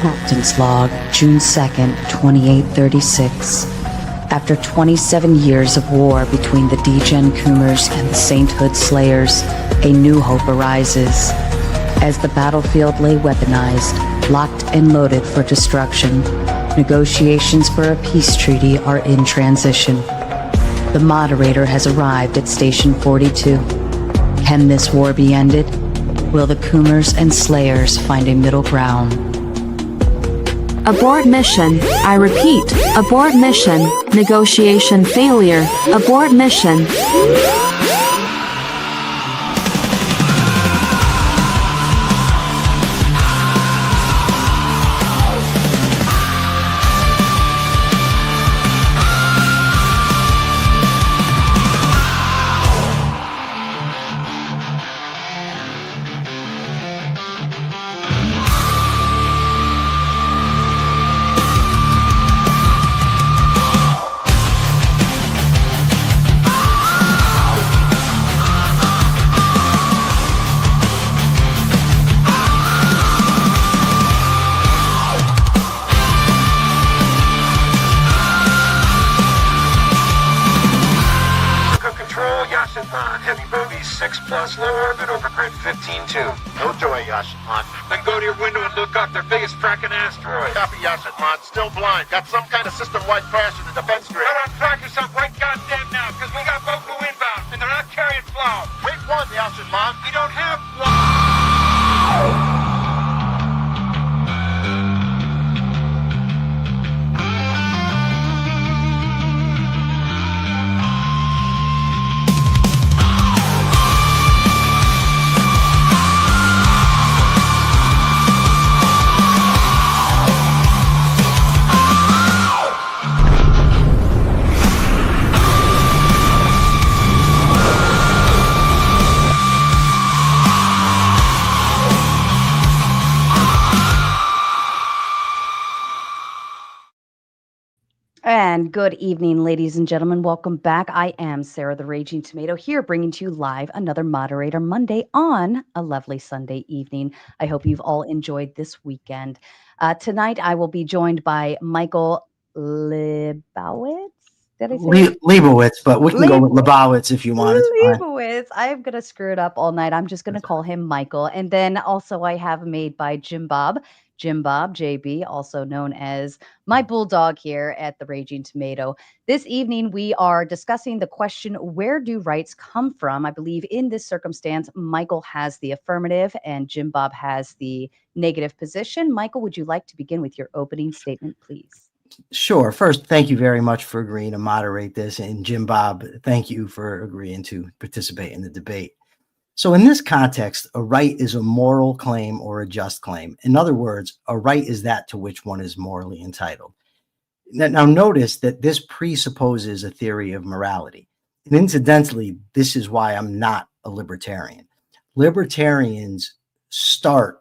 Captain's Log, June 2nd, 2836. After 27 years of war between the Degen Coomers and the Sainthood Slayers, a new hope arises. As the battlefield lay weaponized, locked and loaded for destruction, negotiations for a peace treaty are in transition. The moderator has arrived at Station 42. Can this war be ended? Will the Coomers and Slayers find a middle ground? Abort mission. I repeat, abort mission. Negotiation failure. Abort mission. Heavy bogey, 6+, low orbit, over grid 15-2. No joy, Yashaman. Then go to your window and look up their biggest tracking asteroid. Copy, Yashaman. Still blind. Got some kind of system-wide crash in the defense grid. I want to track us up right goddamn now, because we got Boku inbound, and they're not carrying flow. Wait one, Yashaman. We don't have flow. And good evening, ladies and gentlemen. Welcome back. I am Sara the Raging Tomato here, bringing to you live another Moderator Monday on a lovely Sunday evening. I hope you've all enjoyed this weekend. Tonight, I will be joined by Michael Liebowitz. Did I say Liebowitz, but we can go with Liebowitz if you want. Liebowitz. I'm going to screw it up all night. I'm just going to call him Michael. And then also I have MadeByJimBob. JimBob, JB, also known as my bulldog here at the Raging Tomato. This evening, we are discussing the question, where do rights come from? I believe in this circumstance, Michael has the affirmative and JimBob has the negative position. Michael, would you like to begin with your opening statement, please? Sure. First, thank you very much for agreeing to moderate this. And JimBob, thank you for agreeing to participate in the debate. So in this context, a right is a moral claim or a just claim. In other words, a right is that to which one is morally entitled. Now notice that this presupposes a theory of morality. And incidentally, this is why I'm not a libertarian. Libertarians start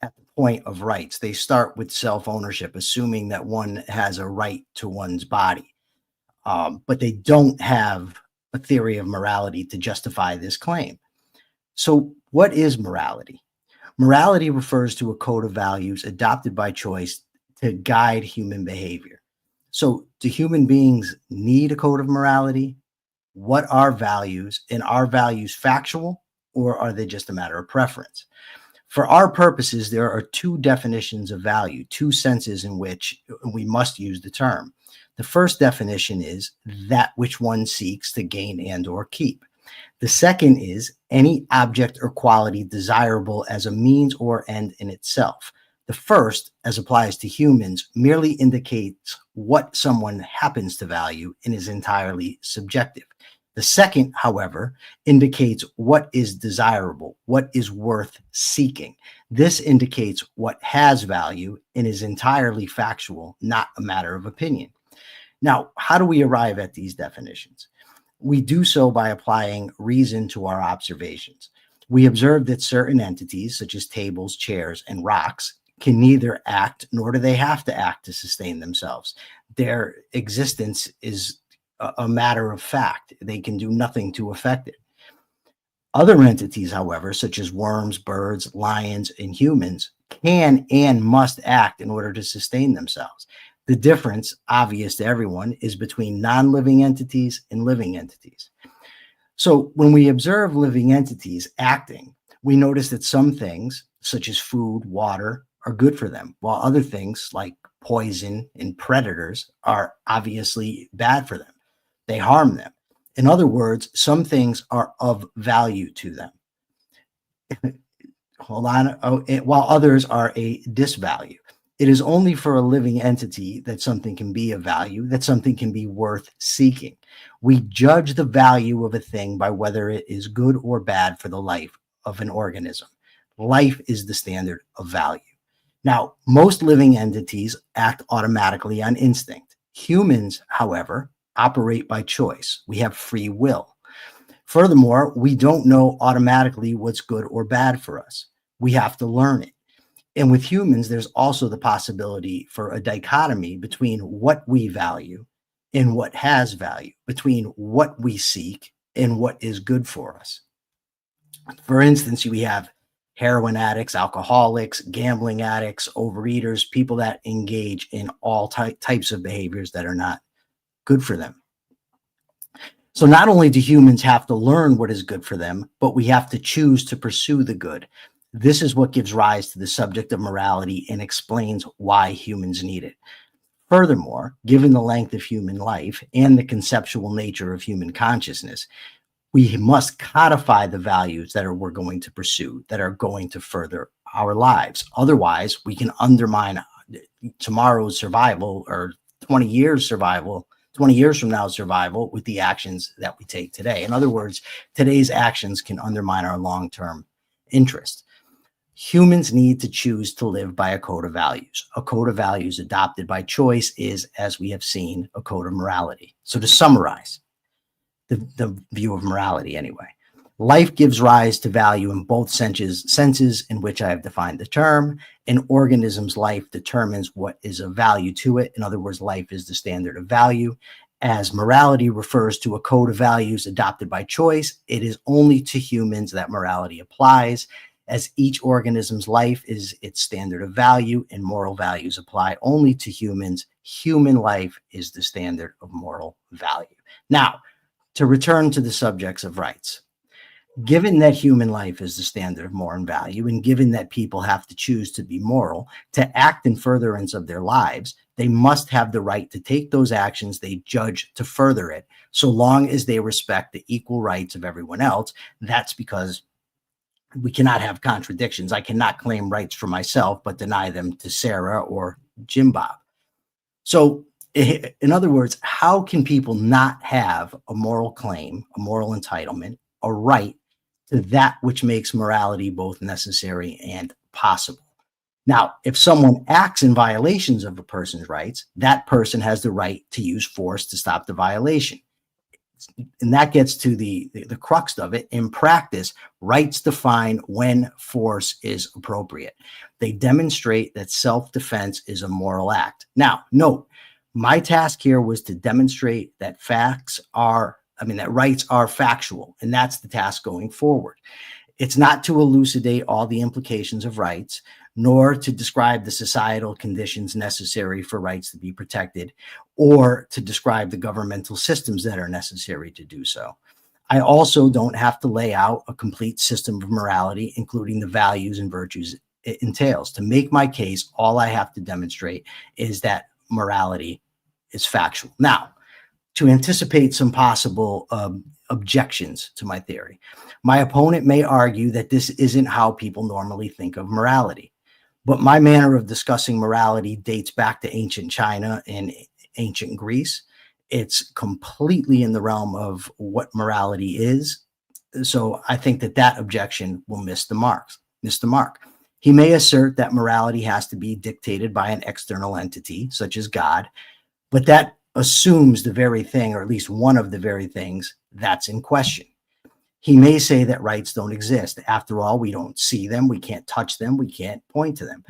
at the point of rights. They start with self-ownership, assuming that one has a right to one's body. But they don't have a theory of morality to justify this claim. So what is morality? Morality refers to a code of values adopted by choice to guide human behavior. So do human beings need a code of morality? What are values? And are values factual, or are they just a matter of preference? For our purposes, there are two definitions of value, two senses in which we must use the term. The first definition is that which one seeks to gain and or keep. The second is any object or quality desirable as a means or end in itself. The first, as applies to humans, merely indicates what someone happens to value and is entirely subjective. The second, however, indicates what is desirable, what is worth seeking. This indicates what has value and is entirely factual, not a matter of opinion. Now, how do we arrive at these definitions? We do so by applying reason to our observations. We observe that certain entities, such as tables, chairs, and rocks, can neither act nor do they have to act to sustain themselves. Their existence is a matter of fact. They can do nothing to affect it. Other entities, however, such as worms, birds, lions, and humans, can and must act in order to sustain themselves. The difference, obvious to everyone, is between non-living entities and living entities. So when we observe living entities acting, we notice that some things, such as food, water, are good for them, while other things like poison and predators are obviously bad for them. They harm them. In other words, some things are of value to them. Hold on. While others are a disvalue. It is only for a living entity that something can be of value, that something can be worth seeking. We judge the value of a thing by whether it is good or bad for the life of an organism. Life is the standard of value. Now, most living entities act automatically on instinct. Humans, however, operate by choice. We have free will. Furthermore, we don't know automatically what's good or bad for us. We have to learn it. And with humans, there's also the possibility for a dichotomy between what we value and what has value, between what we seek and what is good for us. For instance, we have heroin addicts, alcoholics, gambling addicts, overeaters, people that engage in all types of behaviors that are not good for them. So not only do humans have to learn what is good for them, but we have to choose to pursue the good. This is what gives rise to the subject of morality and explains why humans need it. Furthermore, given the length of human life and the conceptual nature of human consciousness, we must codify the values that we're going to pursue, that are going to further our lives. Otherwise, we can undermine tomorrow's survival or 20 years survival, 20 years from now survival with the actions that we take today. In other words, today's actions can undermine our long-term interest. Humans need to choose to live by a code of values. A code of values adopted by choice is, as we have seen, a code of morality. So to summarize the view of morality anyway, life gives rise to value in both senses in which I have defined the term. An organism's life determines what is of value to it. In other words, life is the standard of value. As morality refers to a code of values adopted by choice, it is only to humans that morality applies. As each organism's life is its standard of value and moral values apply only to humans, human life is the standard of moral value. Now, to return to the subjects of rights, given that human life is the standard of moral value, and given that people have to choose to be moral, to act in furtherance of their lives, they must have the right to take those actions they judge to further it, so long as they respect the equal rights of everyone else. That's because we cannot have contradictions. I cannot claim rights for myself, but deny them to Sara or JimBob. So in other words, how can people not have a moral claim, a moral entitlement, a right to that which makes morality both necessary and possible? Now, if someone acts in violations of a person's rights, that person has the right to use force to stop the violation. And that gets to the crux of it. In practice, rights define when force is appropriate. They demonstrate that self-defense is a moral act. Now, note, my task here was to demonstrate that that rights are factual, and that's the task going forward. It's not to elucidate all the implications of rights, nor to describe the societal conditions necessary for rights to be protected, or to describe the governmental systems that are necessary to do so. I also don't have to lay out a complete system of morality, including the values and virtues it entails. To make my case, all I have to demonstrate is that morality is factual. Now, to anticipate some possible objections to my theory, my opponent may argue that this isn't how people normally think of morality. But my manner of discussing morality dates back to ancient China and ancient Greece. It's completely in the realm of what morality is. So I think that objection will miss the mark. He may assert that morality has to be dictated by an external entity, such as God, but that assumes the very thing, or at least one of the very things, that's in question. He may say that rights don't exist. After all, we don't see them, we can't touch them, we can't point to them.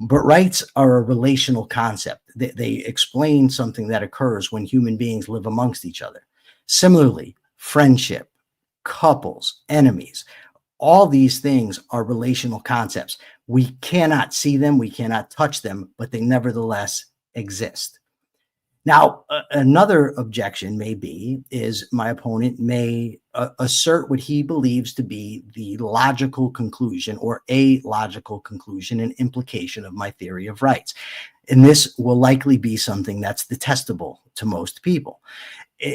But rights are a relational concept. They explain something that occurs when human beings live amongst each other. Similarly, friendship, couples, enemies, all these things are relational concepts. We cannot see them, we cannot touch them, but they nevertheless exist. Now, another objection may be is my opponent may assert what he believes to be the logical conclusion or a logical conclusion and implication of my theory of rights. And this will likely be something that's detestable to most people.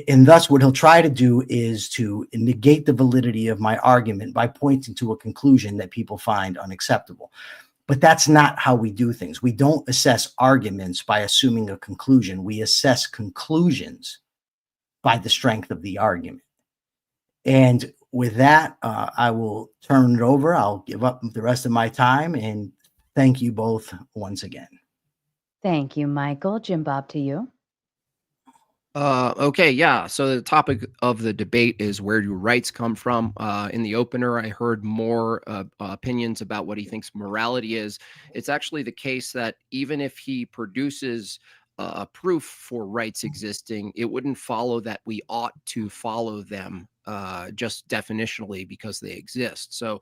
And thus, what he'll try to do is to negate the validity of my argument by pointing to a conclusion that people find unacceptable. But that's not how we do things. We don't assess arguments by assuming a conclusion. We assess conclusions by the strength of the argument. And with that, I will turn it over. I'll give up the rest of my time and thank you both once again. Thank you, Michael. Jim Bob, to you. Okay, yeah. So the topic of the debate is, where do rights come from? In the opener, I heard more opinions about what he thinks morality is. It's actually the case that even if he produces a proof for rights existing, it wouldn't follow that we ought to follow them just definitionally because they exist. So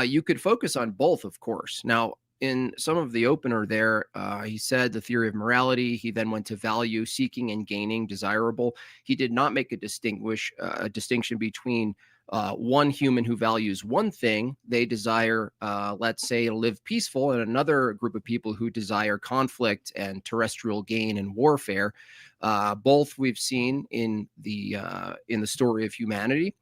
you could focus on both, of course. Now, in some of the opener there, he said the theory of morality. He then went to value, seeking and gaining, desirable. He did not make a distinction between one human who values one thing, they desire, let's say, to live peaceful, and another group of people who desire conflict and terrestrial gain and warfare. Both we've seen in the story of humanity.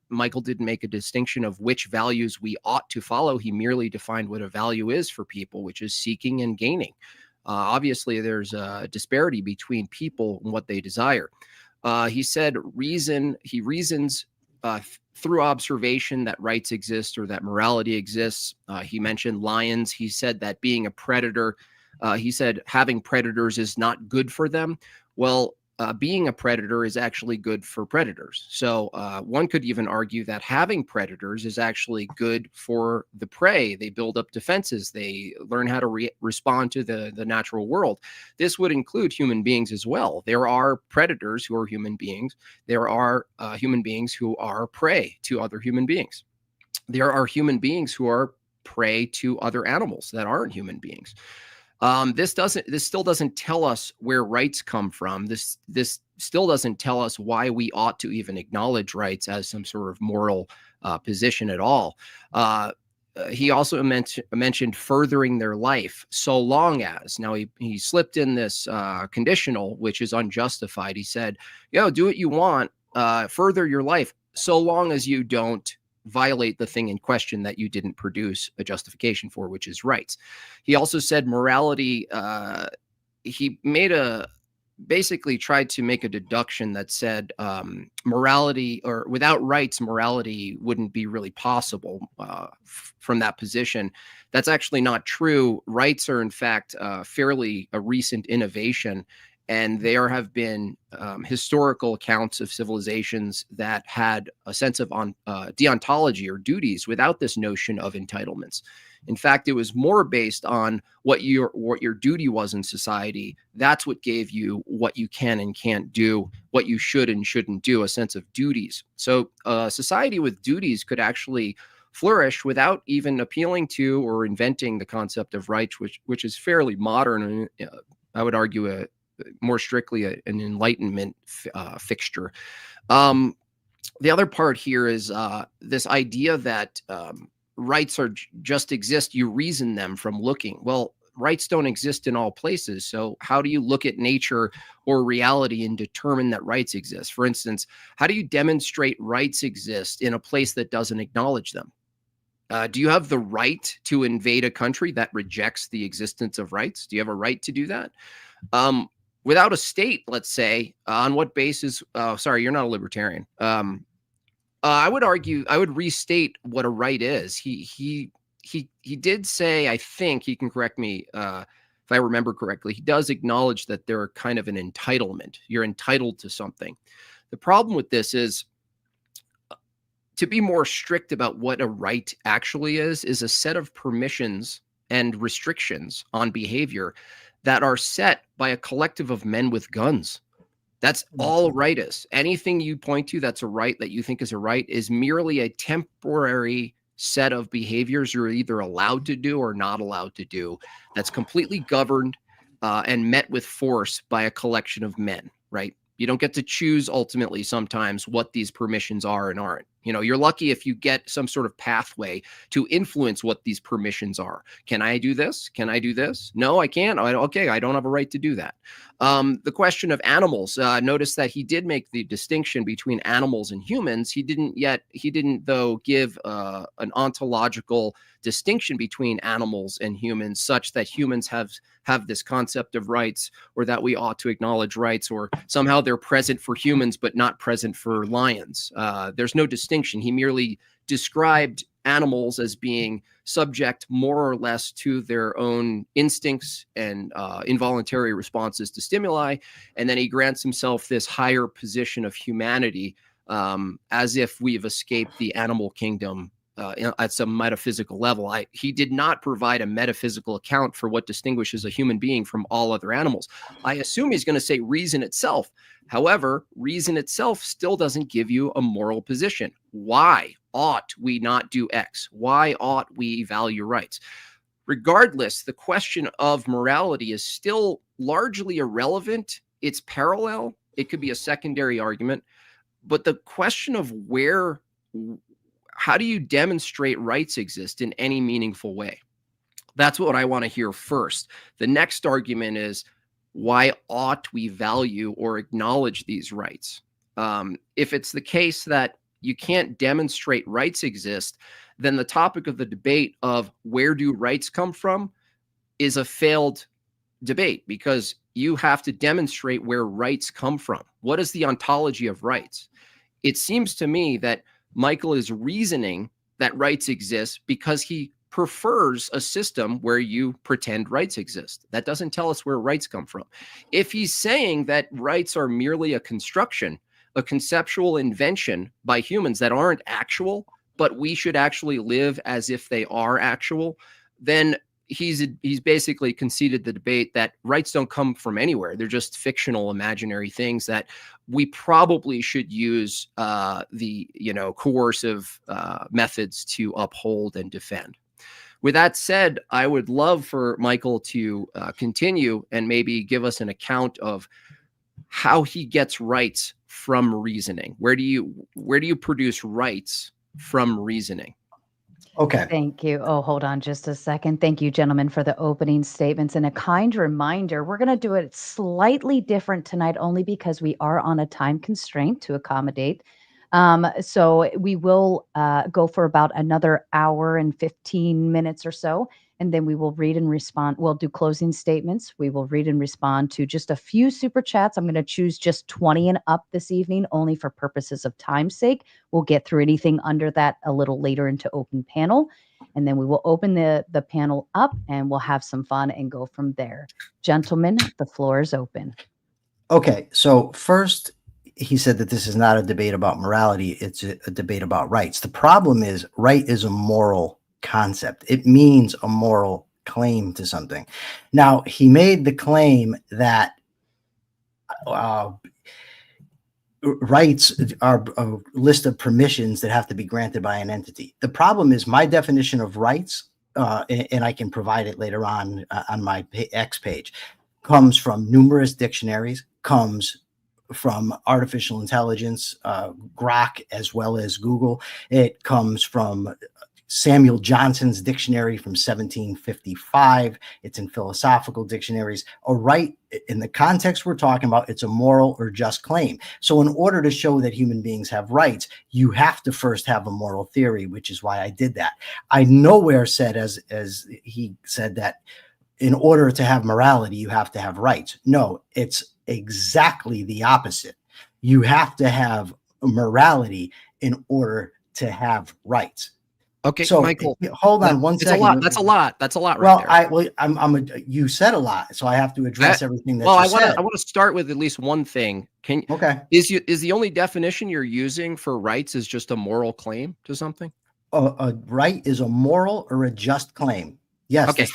Michael didn't make a distinction of which values we ought to follow. He merely defined what a value is for people, which is seeking and gaining. Obviously, there's a disparity between people and what they desire. He said he reasons through observation that rights exist or that morality exists. He mentioned lions. He said that being a predator, he said having predators is not good for them. Well, being a predator is actually good for predators. So one could even argue that having predators is actually good for the prey. They build up defenses. They learn how to respond to the natural world. This would include human beings as well. There are predators who are human beings. There are human beings who are prey to other human beings. There are human beings who are prey to other animals that aren't human beings. This still doesn't tell us where rights come from. This still doesn't tell us why we ought to even acknowledge rights as some sort of moral position at all. He also mentioned furthering their life, so long as. Now he slipped in this conditional, which is unjustified. He said, do what you want, further your life, so long as you don't violate the thing in question that you didn't produce a justification for, which is rights. He also said morality, he basically tried to make a deduction that said morality, or without rights, morality wouldn't be really possible from that position. That's actually not true. Rights are in fact fairly a recent innovation. And there have been historical accounts of civilizations that had a sense of deontology or duties without this notion of entitlements. In fact, it was more based on what your duty was in society. That's what gave you what you can and can't do, what you should and shouldn't do, a sense of duties. So a society with duties could actually flourish without even appealing to or inventing the concept of rights, which is fairly modern, and I would argue more strictly an Enlightenment fixture. The other part here is this idea that rights just exist. You reason them from looking. Well, rights don't exist in all places. So how do you look at nature or reality and determine that rights exist? For instance, how do you demonstrate rights exist in a place that doesn't acknowledge them? Do you have the right to invade a country that rejects the existence of rights? Do you have a right to do that? Without a state, let's say, on what basis? Sorry, you're not a libertarian. I would argue, I would restate what a right is. He did say, I think he can correct me if I remember correctly. He does acknowledge that they're kind of an entitlement. You're entitled to something. The problem with this is, to be more strict about what a right actually is a set of permissions and restrictions on behavior that are set by a collective of men with guns. That's all a right is. Anything you point to that's a right, that you think is a right, is merely a temporary set of behaviors you're either allowed to do or not allowed to do, that's completely governed and met with force by a collection of men, right? You don't get to choose ultimately sometimes what these permissions are and aren't. You're lucky if you get some sort of pathway to influence what these permissions are. Can I do this? Can I do this? No, I can't. Okay, I don't have a right to do that. The question of animals, notice that he did make the distinction between animals and humans. He didn't though give an ontological distinction between animals and humans, such that humans have this concept of rights, or that we ought to acknowledge rights, or somehow they're present for humans but not present for lions. There's no distinction. He merely described animals as being subject more or less to their own instincts and involuntary responses to stimuli. And then he grants himself this higher position of humanity, as if we've escaped the animal kingdom at some metaphysical level. He did not provide a metaphysical account for what distinguishes a human being from all other animals. I assume he's going to say reason itself. However, reason itself still doesn't give you a moral position. Why ought we not do X? Why ought we value rights? Regardless, the question of morality is still largely irrelevant. It's parallel. It could be a secondary argument. But the question of how do you demonstrate rights exist in any meaningful way? That's what I want to hear first. The next argument is, why ought we value or acknowledge these rights? If it's the case that you can't demonstrate rights exist, then the topic of the debate of where do rights come from is a failed debate, because you have to demonstrate where rights come from. What is the ontology of rights? It seems to me that Michael is reasoning that rights exist because he prefers a system where you pretend rights exist. That doesn't tell us where rights come from. If he's saying that rights are merely a construction, a conceptual invention by humans that aren't actual, but we should actually live as if they are actual, then he's basically conceded the debate that rights don't come from anywhere. They're just fictional, imaginary things that we probably should use the coercive methods to uphold and defend. With that said, I would love for Michael to continue and maybe give us an account of how he gets rights from reasoning. Where do you produce rights from reasoning? Okay. Thank you. Oh, hold on just a second. Thank you, gentlemen, for the opening statements. And a kind reminder, we're going to do it slightly different tonight, only because we are on a time constraint to accommodate. So we will go for about another hour and 15 minutes or so, and then we will read and respond. We'll do closing statements. We will read and respond to just a few super chats. I'm going to choose just 20 and up this evening, only for purposes of time's sake. We'll get through anything under that a little later into open panel, and then we will open the panel up, and we'll have some fun and go from there. Gentlemen, the floor is open. Okay. So first, he said that this is not a debate about morality. It's a debate about rights. The problem is right is a moral concept. It means a moral claim to something. Now, he made the claim that rights are a list of permissions that have to be granted by an entity. The problem is my definition of rights, and I can provide it later on my X page, comes from numerous dictionaries, comes from artificial intelligence, Grok, as well as Google. It comes from Samuel Johnson's dictionary from 1755. It's in philosophical dictionaries. A right, in the context we're talking about, it's a moral or just claim. So in order to show that human beings have rights, you have to first have a moral theory, which is why I did that. I nowhere said, as he said, that in order to have morality, you have to have rights. No, it's exactly the opposite. You have to have morality in order to have rights. Okay, so Michael, hold on one second. That's a lot. That's a lot, right there. You said a lot, so I have to address everything that you said. I want to start with at least one thing. Is the only definition you're using for rights is just a moral claim to something? A right is a moral or a just claim. Yes. Okay.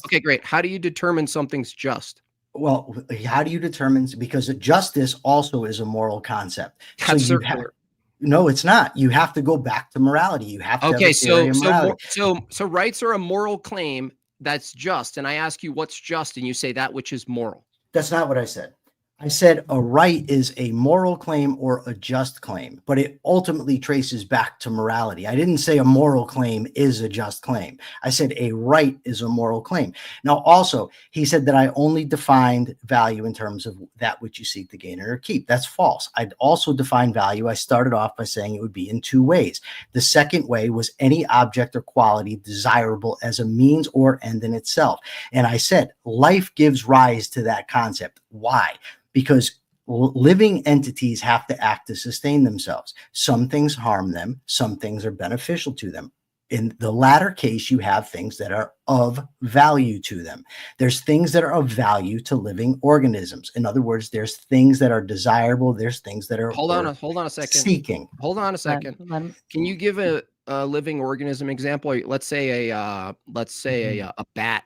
Okay, great. How do you determine something's just? Well, how do you determine? Because justice also is a moral concept. That's circular. No, it's not. You have to go back to morality. You have to have Okay, a theory of morality. so rights are a moral claim that's just, and I ask you what's just, and you say that which is moral. That's not what I said. I said a right is a moral claim or a just claim, but it ultimately traces back to morality. I didn't say a moral claim is a just claim. I said a right is a moral claim. Now, also, he said that I only defined value in terms of that which you seek to gain or keep. That's false. I'd also defined value. I started off by saying it would be in two ways. The second way was any object or quality desirable as a means or end in itself. And I said life gives rise to that concept. Why? Because living entities have to act to sustain themselves. Some things harm them. Some things are beneficial to them. In the latter case, you have things that are of value to them. There's things that are of value to living organisms. In other words, there's things that are desirable. There's things that are Hold on a second. Seeking. Hold on a second. Can you give a living organism example? Let's say a bat.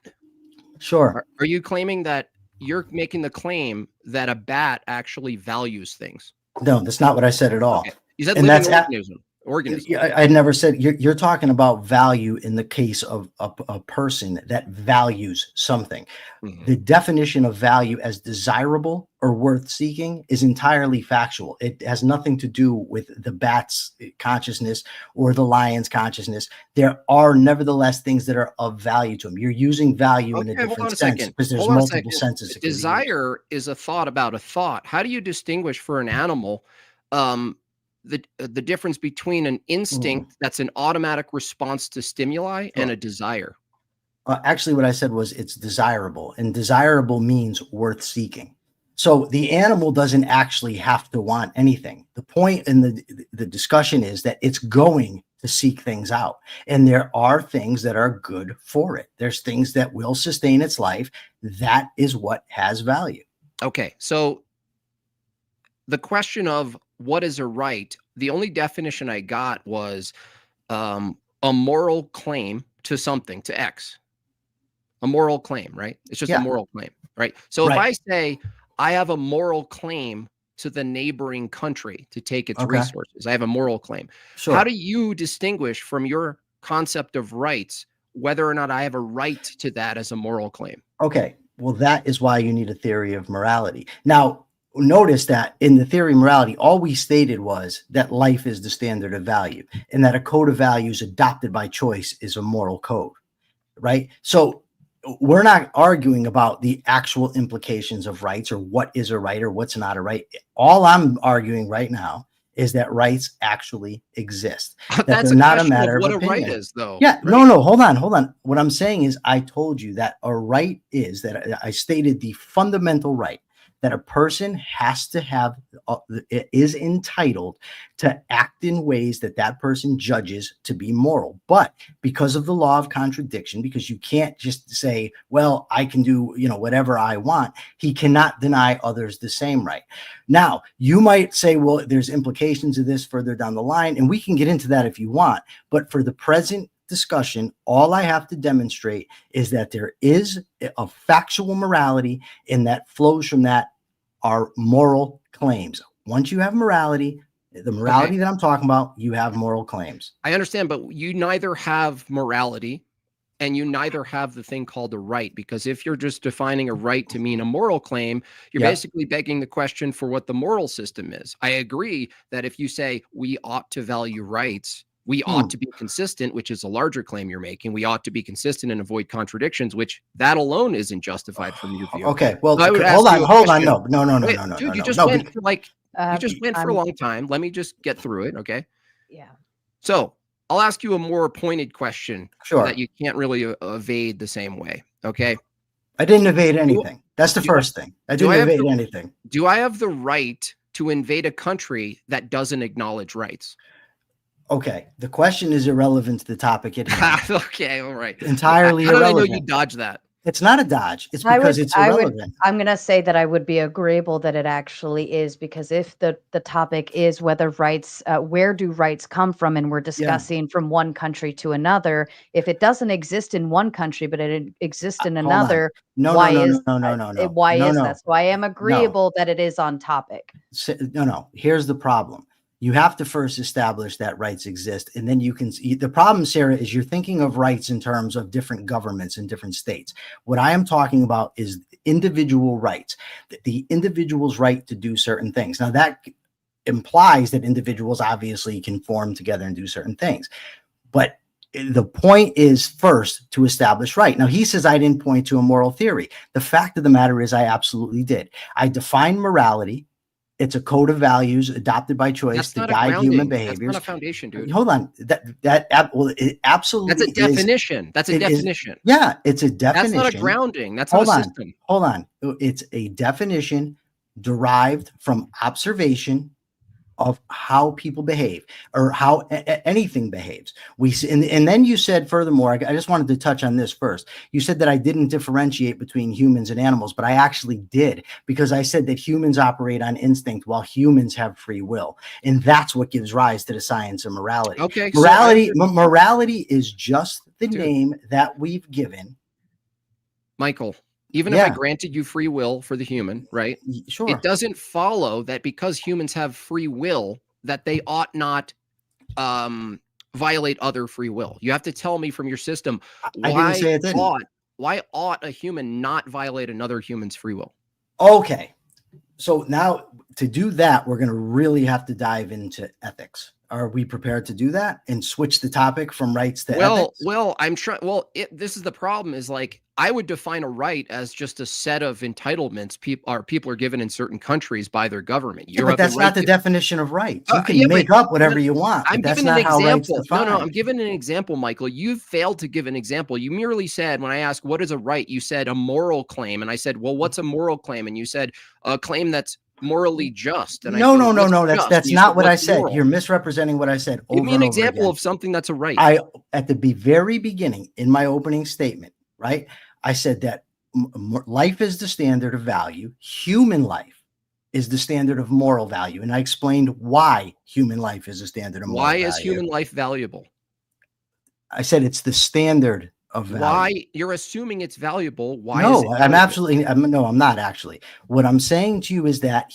Sure. Are you claiming that you're making the claim that a bat actually values things? No, that's not what I said at all. Okay. You said And living that's organism. I never said you're talking about value in the case of a person that values something. Mhm. The definition of value as desirable or worth seeking is entirely factual. It has nothing to do with the bat's consciousness or the lion's consciousness. There are nevertheless things that are of value to them. You're using value in a different sense because there's multiple senses. Desire is a thought about a thought. How do you distinguish for an animal the difference between an instinct that's an automatic response to stimuli and a desire? Actually, what I said was it's desirable, and desirable means worth seeking. So the animal doesn't actually have to want anything. The point in the discussion is that it's going to seek things out, and there are things that are good for it. There's things that will sustain its life. That is what has value. Okay, so the question of what is a right, the only definition I got was a moral claim to something, to X. A moral claim, right? It's just a moral claim, right? So if I say I have a moral claim to the neighboring country to take its resources, I have a moral claim. Sure. How do you distinguish from your concept of rights whether or not I have a right to that as a moral claim? Okay, well, that is why you need a theory of morality. Now, notice that in the theory of morality, all we stated was that life is the standard of value and that a code of values adopted by choice is a moral code, right? So we're not arguing about the actual implications of rights or what is a right or what's not a right. All I'm arguing right now is that rights actually exist. That That's they're not a question matter of what of a opinion. right is, though. Yeah, right? no, hold on. What I'm saying is I told you that a right is that I stated the fundamental right that a person has to have, is entitled to act in ways that that person judges to be moral. But because of the law of contradiction, because you can't just say, well, I can do, whatever I want, he cannot deny others the same right. Now, you might say, well, there's implications of this further down the line, and we can get into that if you want. But for the present discussion, all I have to demonstrate is that there is a factual morality, and that flows from that are moral claims. Once you have morality, the morality that I'm talking about, you have moral claims. I understand, but you neither have morality and you neither have the thing called a right, because if you're just defining a right to mean a moral claim, you're basically begging the question for what the moral system is. I agree that if you say we ought to value rights, we ought to be consistent, which is a larger claim you're making. We ought to be consistent and avoid contradictions, which that alone isn't justified from your view. Okay, well, So hold on. No. Wait, dude, you just went for you just went for a long time. Let me just get through it, okay? Yeah. So I'll ask you a more pointed question Sure. that you can't really evade the same way, okay? I didn't evade anything. That's the first thing. I didn't evade anything. Do I have the right to invade a country that doesn't acknowledge rights? Okay, the question is irrelevant to the topic at hand. Okay, all right. Entirely How did I irrelevant. know you dodged that? It's not a dodge. It's because it's irrelevant. I'm going to say that I would be agreeable that it actually is, because if the topic is whether rights, where do rights come from, and we're discussing from one country to another, if it doesn't exist in one country, but it exists in another, why is that? So I am agreeable that it is on topic. No. Here's the problem. You have to first establish that rights exist. And then you can see the problem, Sarah, is you're thinking of rights in terms of different governments in different states. What I am talking about is individual rights, the individual's right to do certain things. Now, that implies that individuals obviously can form together and do certain things. But the point is first to establish right. Now, he says I didn't point to a moral theory. The fact of the matter is I absolutely did. I defined morality. It's a code of values adopted by choice to guide human behaviors. That's not a foundation, dude. Well, it absolutely That's a definition. That's a definition. Yeah, it's a definition. That's not a grounding. That's not a system. Hold on. It's a definition derived from observation of how people behave or how anything behaves. And then you said, furthermore, I just wanted to touch on this first. You said that I didn't differentiate between humans and animals, but I actually did, because I said that humans operate on instinct while humans have free will. And that's what gives rise to the science of morality. Okay. Morality is just the name that we've given. Michael, even if I granted you free will for the human, right? Sure. It doesn't follow that because humans have free will that they ought not violate other free will. You have to tell me from your system why ought a human not violate another human's free will? Okay. So now to do that, we're going to really have to dive into ethics. Are we prepared to do that and switch the topic from rights to ethics? Well, I'm trying. Well, this is the problem is like, I would define a right as just a set of entitlements people are given in certain countries by their government. But that's not the definition of rights. You can make up whatever you want. I'm giving an example. No, I'm giving an example, Michael. You failed to give an example. You merely said, when I asked, what is a right? You said a moral claim. And I said, well, what's a moral claim? And you said a claim that's morally just. And no, that's not what I said. Moral? You're misrepresenting what I said. Give me an example of something that's a right. At the very beginning in my opening statement, right? I said that life is the standard of value. Human life is the standard of moral value. And I explained why human life is a standard of moral value. Why is human life valuable? I said it's the standard of value. Why? You're assuming it's valuable. Why? No, is it I'm not actually. What I'm saying to you is that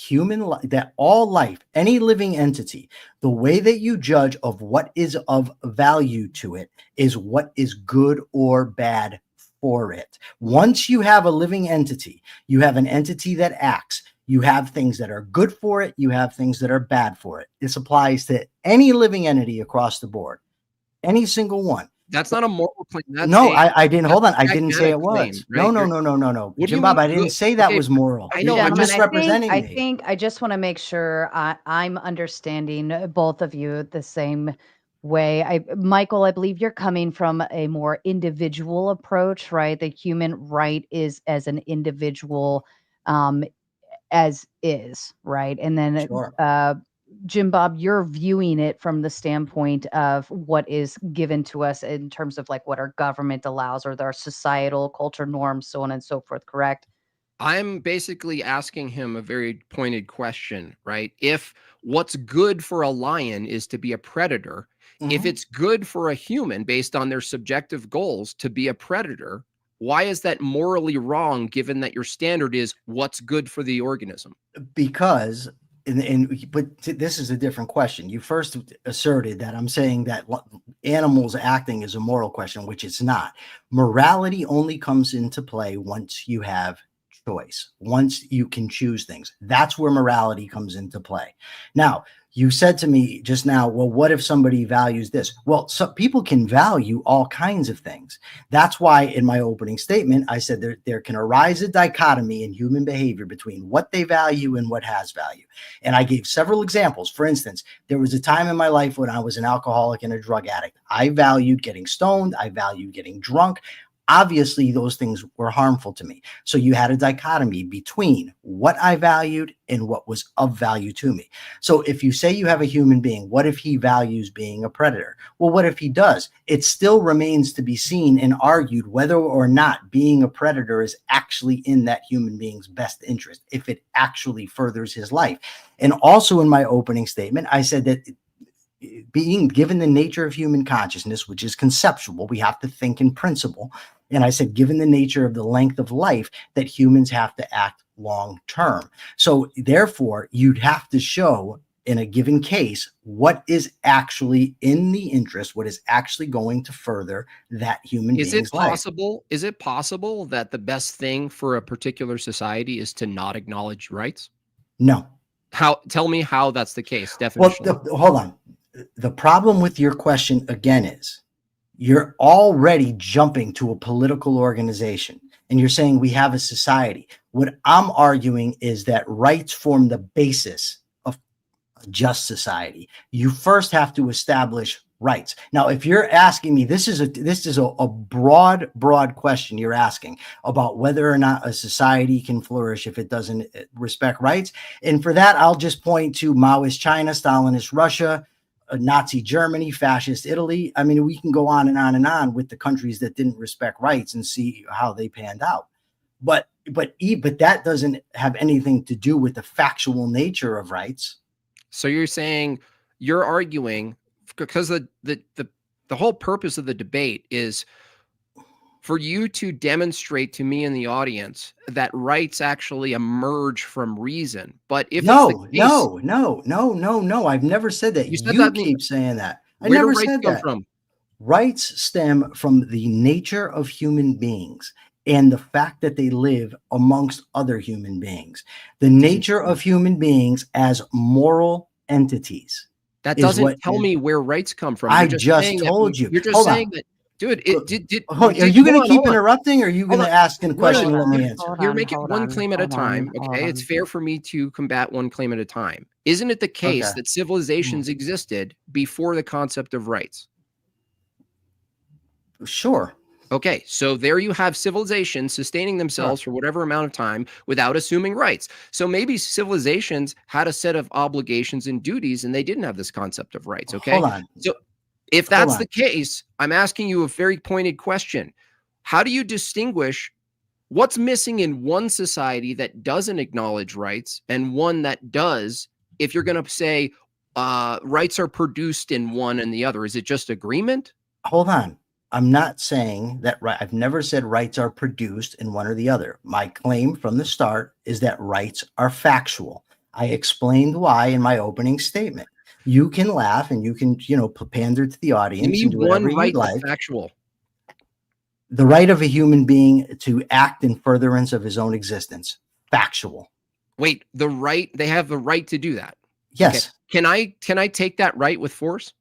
that all life, any living entity, the way that you judge of what is of value to it is what is good or bad for it. Once you have a living entity, you have an entity that acts. You have things that are good for it. You have things that are bad for it. This applies to any living entity across the board, any single one. That's not a moral claim. I didn't. Hold on. I didn't say it was. Right? No. Jim Bob, I didn't say that was moral. I know. I'm misrepresenting. I think I just want to make sure I'm understanding both of you the same way. Michael, I believe you're coming from a more individual approach, right? The human right is as an individual as is, right? And then Jim Bob, you're viewing it from the standpoint of what is given to us in terms of like what our government allows or our societal culture norms, so on and so forth, correct? I'm basically asking him a very pointed question, right? If what's good for a lion is to be a predator, if it's good for a human based on their subjective goals to be a predator, why is that morally wrong given that your standard is what's good for the organism? Because but this is a different question. You first asserted that I'm saying that animals acting is a moral question, which it's not. Morality only comes into play once you have choice, once you can choose things. That's where morality comes into play. Now, you said to me just now, well, what if somebody values this? Well, some people can value all kinds of things. That's why in my opening statement, I said there can arise a dichotomy in human behavior between what they value and what has value. And I gave several examples. For instance, there was a time in my life when I was an alcoholic and a drug addict. I valued getting stoned. I valued getting drunk. Obviously, those things were harmful to me. So you had a dichotomy between what I valued and what was of value to me. So if you say you have a human being, what if he values being a predator? Well, what if he does? It still remains to be seen and argued whether or not being a predator is actually in that human being's best interest, if it actually furthers his life. And also in my opening statement, I said that being given the nature of human consciousness, which is conceptual, we have to think in principle. And I said, given the nature of the length of life, that humans have to act long term. So therefore, you'd have to show in a given case, what is actually in the interest, what is actually going to further that human Is being's it life. possible? Is it possible that the best thing for a particular society is to not acknowledge rights? No. How? Tell me how that's the case. Well, Definitionally. hold on. The problem with your question again is you're already jumping to a political organization and you're saying we have a society. What I'm arguing is that rights form the basis of a just society. You first have to establish rights. Now, if you're asking me, this is a broad question you're asking about whether or not a society can flourish if it doesn't respect rights. And for that, I'll just point to Maoist China, Stalinist Russia, Nazi Germany, fascist Italy. I mean, we can go on and on and on with the countries that didn't respect rights and see how they panned out. But that doesn't have anything to do with the factual nature of rights. So you're arguing because the whole purpose of the debate is for you to demonstrate to me and the audience that rights actually emerge from reason. But if no, it's the case, no, I've never said that. You said You that keep saying that. I where never do rights said come that. from? Rights stem from the nature of human beings and the fact that they live amongst other human beings. The nature of human beings as moral entities. That doesn't tell me where rights come from. I just told you. You're just saying that, dude. Are you going to keep interrupting, or are you going to ask a question and let me answer? You're making one claim at a time. Okay, it's fair for me to combat one claim at a time. Isn't it the case that civilizations existed before the concept of rights? Sure. Okay, so there you have civilizations sustaining themselves for whatever amount of time without assuming rights. So maybe civilizations had a set of obligations and duties, and they didn't have this concept of rights. Okay, hold on. So if that's the case, I'm asking you a very pointed question. How do you distinguish what's missing in one society that doesn't acknowledge rights and one that does? If you're going to say rights are produced in one and the other, is it just agreement? Hold on. I'm not saying that I've never said rights are produced in one or the other. My claim from the start is that rights are factual. I explained why in my opening statement. You can laugh and you can, pander to the audience and do whatever you like. Factual. The right of a human being to act in furtherance of his own existence. Factual. Wait, they have the right to do that. Yes. Okay. Can I take that right with force?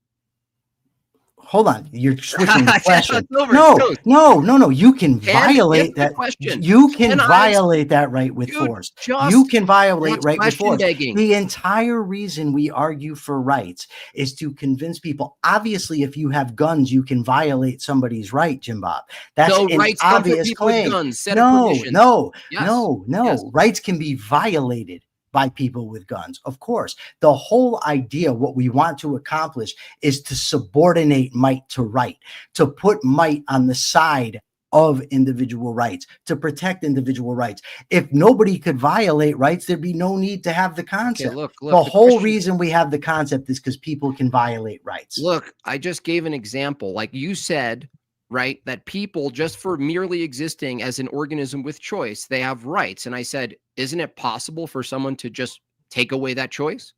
Hold on, you're switching the question. No. You can violate that. You can violate that right with force. You can violate right with force. The entire reason we argue for rights is to convince people. Obviously, if you have guns, you can violate somebody's right, JimBob. That's an obvious claim. No. Rights can be violated by people with guns. Of course, the whole idea, what we want to accomplish is to subordinate might to right, to put might on the side of individual rights, to protect individual rights. If nobody could violate rights, there'd be no need to have the concept. Okay, look, the whole reason we have the concept is because people can violate rights. Look, I just gave an example. Like you said, right, that people, just for merely existing as an organism with choice, they have rights. And I said, isn't it possible for someone to just take away that choice?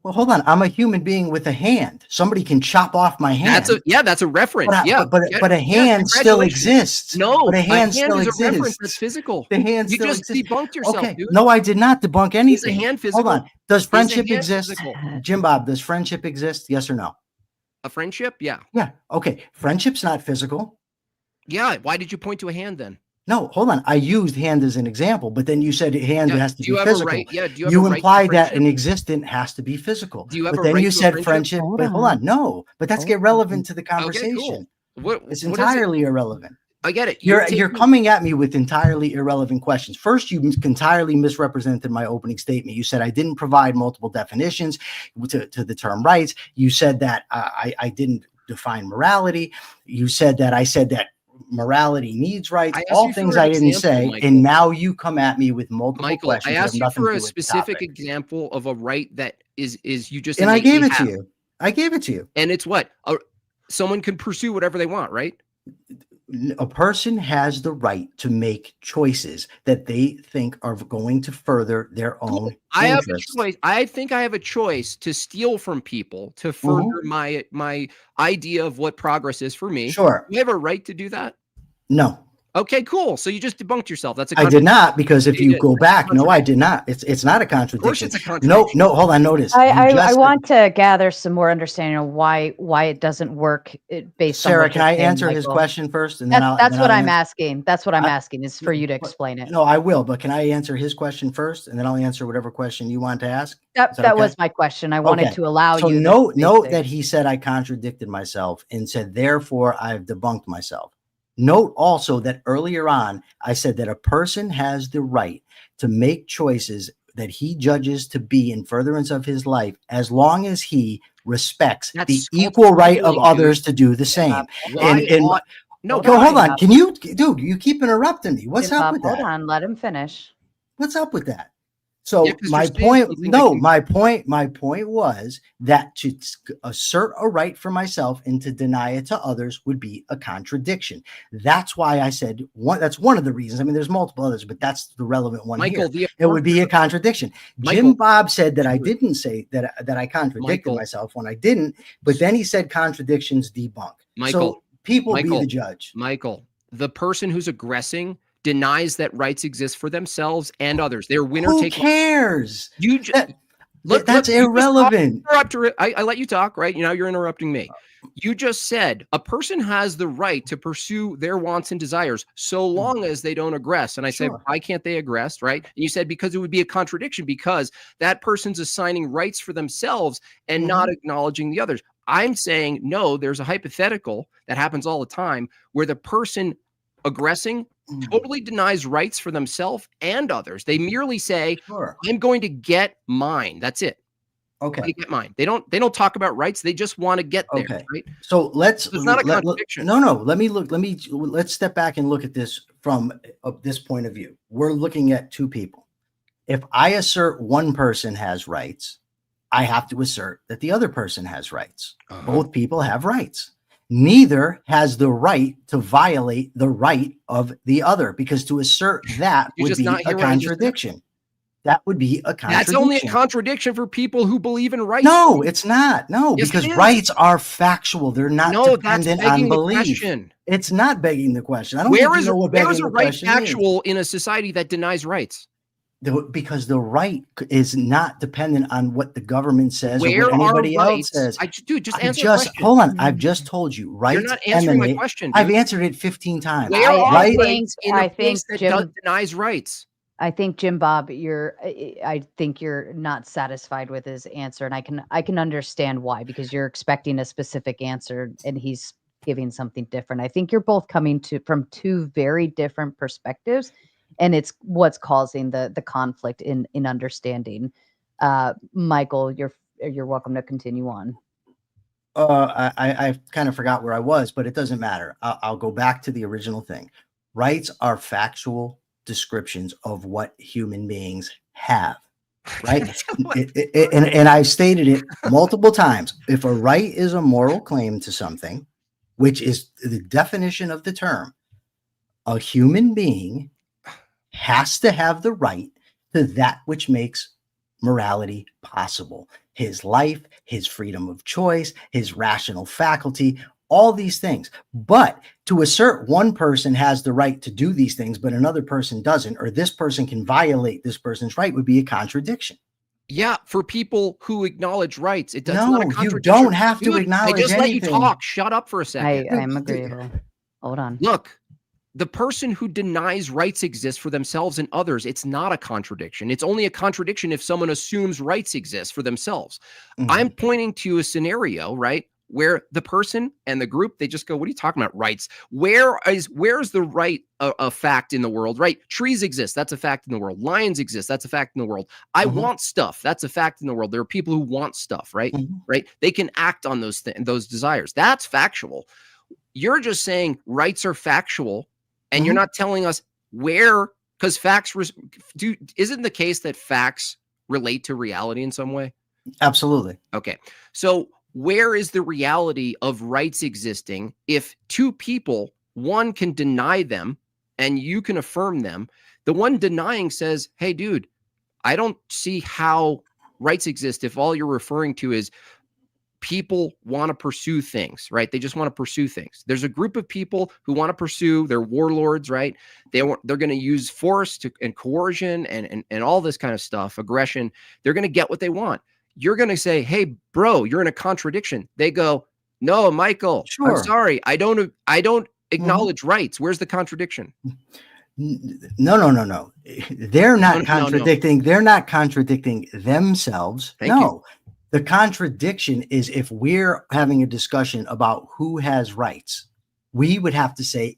Well, hold on. I'm a human being with a hand. Somebody can chop off my hand. That's a reference. But a hand still exists. No, but a hand still is exists. a reference that's physical. The hand you still just exists. debunked yourself. Okay. Dude. No, I did not debunk anything. Is a hand physical? Hold on. Does friendship exist? Physical? JimBob, does friendship exist? Yes or no? A friendship? Yeah. Yeah. Okay. Friendship's not physical. Yeah. Why did you point to a hand then? No, hold on. I used hand as an example, but then you said hand has to be physical. You implied that an existent has to be physical. But then you said friendship. But hold on. No, but that's irrelevant to the conversation. Okay, cool. It's entirely irrelevant. I get it. You're coming at me with entirely irrelevant questions. First, you entirely misrepresented my opening statement. You said I didn't provide multiple definitions to the term rights. You said that I didn't define morality. You said that I said that morality needs rights, all things I didn't say. Michael. And now you come at me with multiple questions. I asked you for a specific example of a right that is you just, and I gave it to you. I gave it to you. And it's what? Someone can pursue whatever they want, right? A person has the right to make choices that they think are going to further their own I have a interests. choice. I think I have a choice to steal from people to further my idea of what progress is for me. Sure. You have a right to do that? No, Okay, cool. So you just debunked yourself. That's a I did not, because if You you did. go That's a back, no, I contradiction. did not. It's not a Of course contradiction. it's a No, contradiction. no, hold on. Notice. I You just said- want to gather some more understanding of why it doesn't work based on Sarah, what can you're I saying, answer his Michael. question first, and then That's then what I'll I'm answer- asking. That's what I'm I- asking is for you to but- explain it. No, I will, but can I answer his question first, and then I'll answer whatever question you want to ask? That Is that okay? was my question. I wanted Okay. to allow So you. note the that basics. he said I contradicted myself and said, therefore, I've debunked myself. Note also that earlier on, I said that a person has the right to make choices that he judges to be in furtherance of his life, as long as he respects That's the called equal right of stealing, dude. others to do the same. Why ought- No, Hold why? on. Can you, dude, you keep interrupting me. What's Jim up Bob, with hold that? on, let him finish. What's up with that? So Yeah, 'cause you're my saying point, something that can- my point was that to assert a right for myself and to deny it to others would be a contradiction. That's why I said that's one of the reasons. I mean, there's multiple others, but that's the relevant one Michael, here. It would be a contradiction. Michael, Jim Bob said that I didn't say that I contradicted Michael. myself when I didn't, but then he said contradictions debunk. Michael, So people be Michael, the judge. Michael, the person who's aggressing denies that rights exist for themselves and others. They're winner Who take all. cares? You just That's irrelevant. I let you talk, right? You know, you're interrupting me. You just said a person has the right to pursue their wants and desires so long as they don't aggress. And I said, Sure. why can't they aggress, right? And you said, because it would be a contradiction, because that person's assigning rights for themselves and not acknowledging the others. I'm saying, no, there's a hypothetical that happens all the time where the person aggressing totally denies rights for themselves and others. They merely say, Sure. I'm going to get mine. That's it. Okay. They get mine. They don't talk about rights. They just want to get there. Okay. Right? So let's. It's not a contradiction. No. Let's step back and look at this from this point of view. We're looking at two people. If I assert one person has rights, I have to assert that the other person has rights. Both people have rights. Neither has the right to violate the right of the other, because to assert that You would just be not a hear what I just said? contradiction. That would be a contradiction. That's only a contradiction for people who believe in rights. No, it's not. No, Yes, because it is. rights are factual. They're not No, that's dependent begging on the belief. question. It's not begging the question. I don't Where think you is know what where begging is a the right question means. actual in a society that denies rights? Because the right is not dependent on what the government says or Where what are anybody else rights? says. Dude, just I've answer the just question. hold on. I've just told you. Rights You're not answering my emanate. question, I've dude. answered it 15 times. Where are Right? rights in I a place think that denies rights? I think Jim Bob, I think you're not satisfied with his answer, and I can understand why, because you're expecting a specific answer and he's giving something different. I think you're both coming from two very different perspectives, and it's what's causing the conflict in understanding. Michael, you're welcome to continue on. I kind of forgot where I was, but it doesn't matter. I'll go back to the original thing. Rights are factual descriptions of what human beings have, right? And I've stated it multiple times. If a right is a moral claim to something, which is the definition of the term, a human being has to have the right to that which makes morality possible. His life, his freedom of choice, his rational faculty, all these things. But to assert one person has the right to do these things, but another person doesn't, or this person can violate this person's right, would be a contradiction. Yeah, for people who acknowledge rights, it's No, not a you contradiction. don't have to Dude, acknowledge I just let you anything. talk. Shut up for a second. I'm agreeable. Hold on. Look, the person who denies rights exist for themselves and others, it's not a contradiction. It's only a contradiction if someone assumes rights exist for themselves. I'm pointing to a scenario, right, where the person and the group, they just go, what are you talking about, rights? Where is the right a fact in the world, right? Trees exist. That's a fact in the world. Lions exist. That's a fact in the world. I want stuff. That's a fact in the world. There are people who want stuff, right? Right? They can act on those desires. That's factual. You're just saying rights are factual, and you're not telling us where, because facts isn't the case that facts relate to reality in some way? Absolutely. Okay. So where is the reality of rights existing if two people one can deny them and you can affirm them. The one denying says, hey, dude, I don't see how rights exist if all you're referring to is people want to pursue things, right? They just want to pursue things. There's a group of people who want to pursue, they're warlords, right? They're going to use force and coercion and all this kind of stuff, aggression. They're going to get what they want. You're going to say, hey, bro, you're in a contradiction. They go, no, Michael, Sure. I'm sorry. I don't acknowledge rights. Where's the contradiction? No. They're not No. contradicting. They're not contradicting themselves. Thank you. The contradiction is if we're having a discussion about who has rights, we would have to say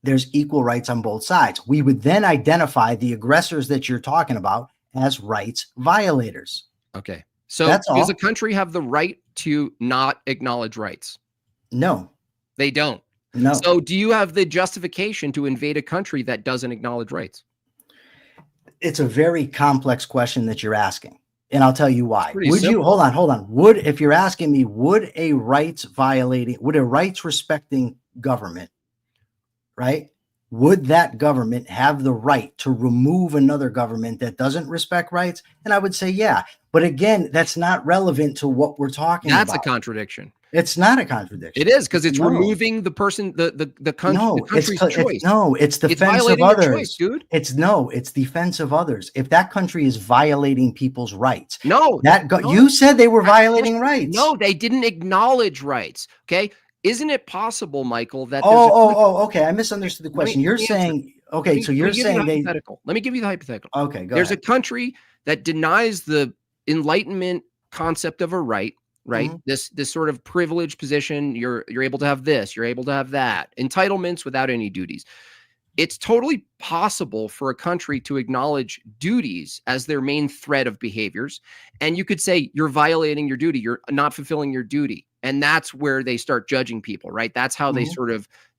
there's equal rights on both sides. We would then identify the aggressors that you're talking about as rights violators. Okay. So That's does all. a country have the right to not acknowledge rights? No. They don't. No. So do you have the justification to invade a country that doesn't acknowledge rights? It's a very complex question that you're asking. And I'll tell you why. pretty Would you, simple. hold on. If you're asking me, would a rights respecting government, right? Would that government have the right to remove another government that doesn't respect rights? And I would say, yeah. But again, that's not relevant to what we're talking about. That's a contradiction. It's not a contradiction. It is, because it's No. removing the person, the country's choice. It's defense of violating their others. choice, dude. It's defense of others. If that country is violating people's rights, No, no. you said they were violating rights. No, they didn't acknowledge rights. Okay. Isn't it possible, Michael, that Okay. I misunderstood the question. You're let me saying, okay, so you're saying they, let me give you the hypothetical. okay, go There's ahead. a country that denies the Enlightenment concept of a right, right? Mhm. This sort of privileged position. You're able to have this, you're able to have that, entitlements without any duties. It's totally possible for a country to acknowledge duties as their main thread of behaviors. And you could say you're violating your duty, you're not fulfilling your duty. And that's where they start judging people, right? That's how they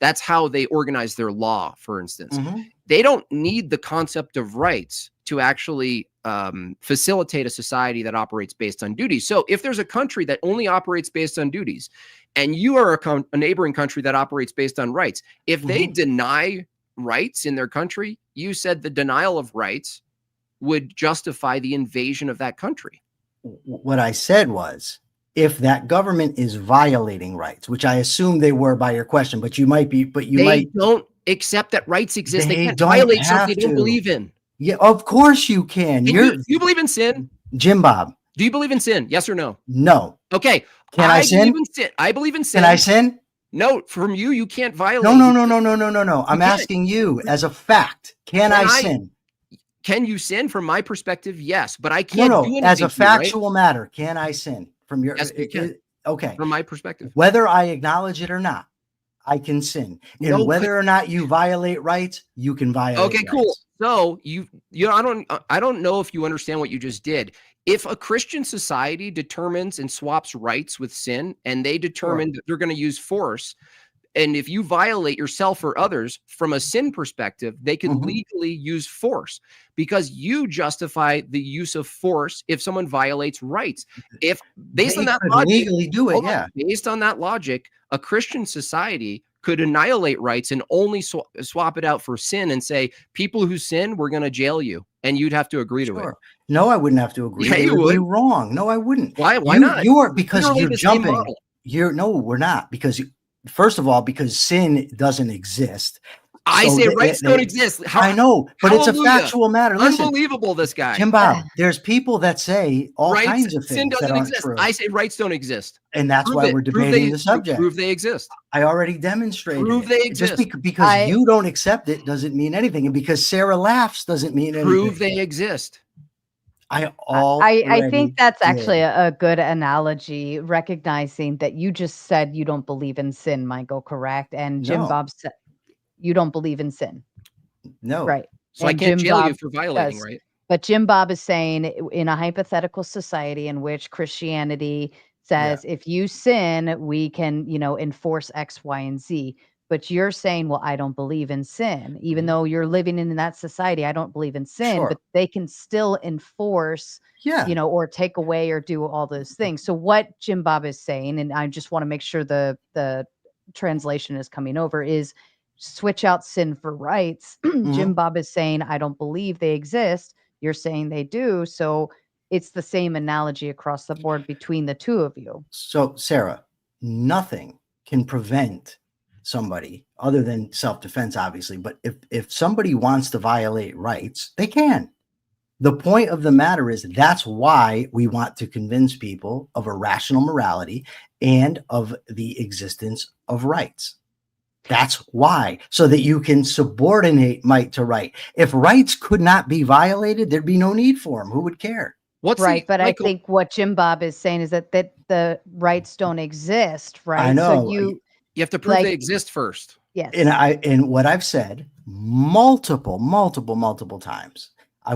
that's how they organize their law, for instance. Mhm. They don't need the concept of rights to actually facilitate a society that operates based on duties. So if there's a country that only operates based on duties, and you are a neighboring country that operates based on rights, if they deny rights in their country, you said the denial of rights would justify the invasion of that country. What I said was, if that government is violating rights, which I assume they were by your question, but you might, They don't accept that rights exist. They They can't don't violate something have they don't to. believe in. Yeah, of course you can. Do you believe in sin? Jim Bob. Do you believe in sin? Yes or no? No. Okay. Can I sin? Believe in sin. I believe in sin. Can I sin? No, from you can't violate. No. I'm can't. asking you as a fact. Can I sin? Can you sin? From my perspective, yes, but I can't do anything. As a to you, right? factual matter, can I sin? From your Yes, you can. Okay. From my perspective. Whether I acknowledge it or not, I can sin. And No, whether or not you violate rights, you can violate Okay, rights. cool. So I don't know if you understand what you just did. If a Christian society determines and swaps rights with sin, and they determine that they're going to use force, and if you violate yourself or others from a sin perspective, they can legally use force because you justify the use of force if someone violates rights. If based on that logic, legally do it, yeah. Based on that logic, a Christian society could annihilate rights and only swap it out for sin and say, people who sin, we're going to jail you. And you'd have to agree to it. No, I wouldn't have to agree. Yeah, They you would be would. wrong. No, I wouldn't. Why not? You are, because Literally you're the same jumping. model. No, we're not. Because first of all, because sin doesn't exist. I So say rights don't exist. I know, but it's a Hallelujah. factual matter. Listen, Unbelievable, this guy. Jim Bob, there's people that say all Rights, kinds of sin things that doesn't aren't exist. true. I say rights don't exist. And that's Prove why it. we're Prove debating they- the subject. Prove they exist. I already demonstrated Prove it. they Just exist. because you don't accept it doesn't mean anything. And because Sarah laughs doesn't mean anything. Prove they exist. I think that's did. actually a good analogy, recognizing that you just said you don't believe in sin, Michael, correct? And Jim No. Bob said you don't believe in sin. No. Right. So I And can't Jim jail you Bob for violating, does. right? But Jim Bob is saying in a hypothetical society in which Christianity says if you sin, we can, enforce X, Y, and Z. But you're saying, well, I don't believe in sin, even though you're living in that society. I don't believe in sin, Sure. but they can still enforce, or take away or do all those things. So what Jim Bob is saying, and I just want to make sure the translation is coming over, is switch out sin for rights, Mhm. Jim Bob is saying, I don't believe they exist. You're saying they do. So it's the same analogy across the board between the two of you. So, Sarah, nothing can prevent somebody other than self-defense, obviously. But if somebody wants to violate rights, they can. The point of the matter is that's why we want to convince people of a rational morality and of the existence of rights. That's why, so that you can subordinate might to right. If rights could not be violated, there'd be no need for them. Who would care? What's Right. But I Michael? think what Jim Bob is saying is that the rights don't exist, I right? So know. you You have to prove they like, exist first. yes. And what I've said multiple times, I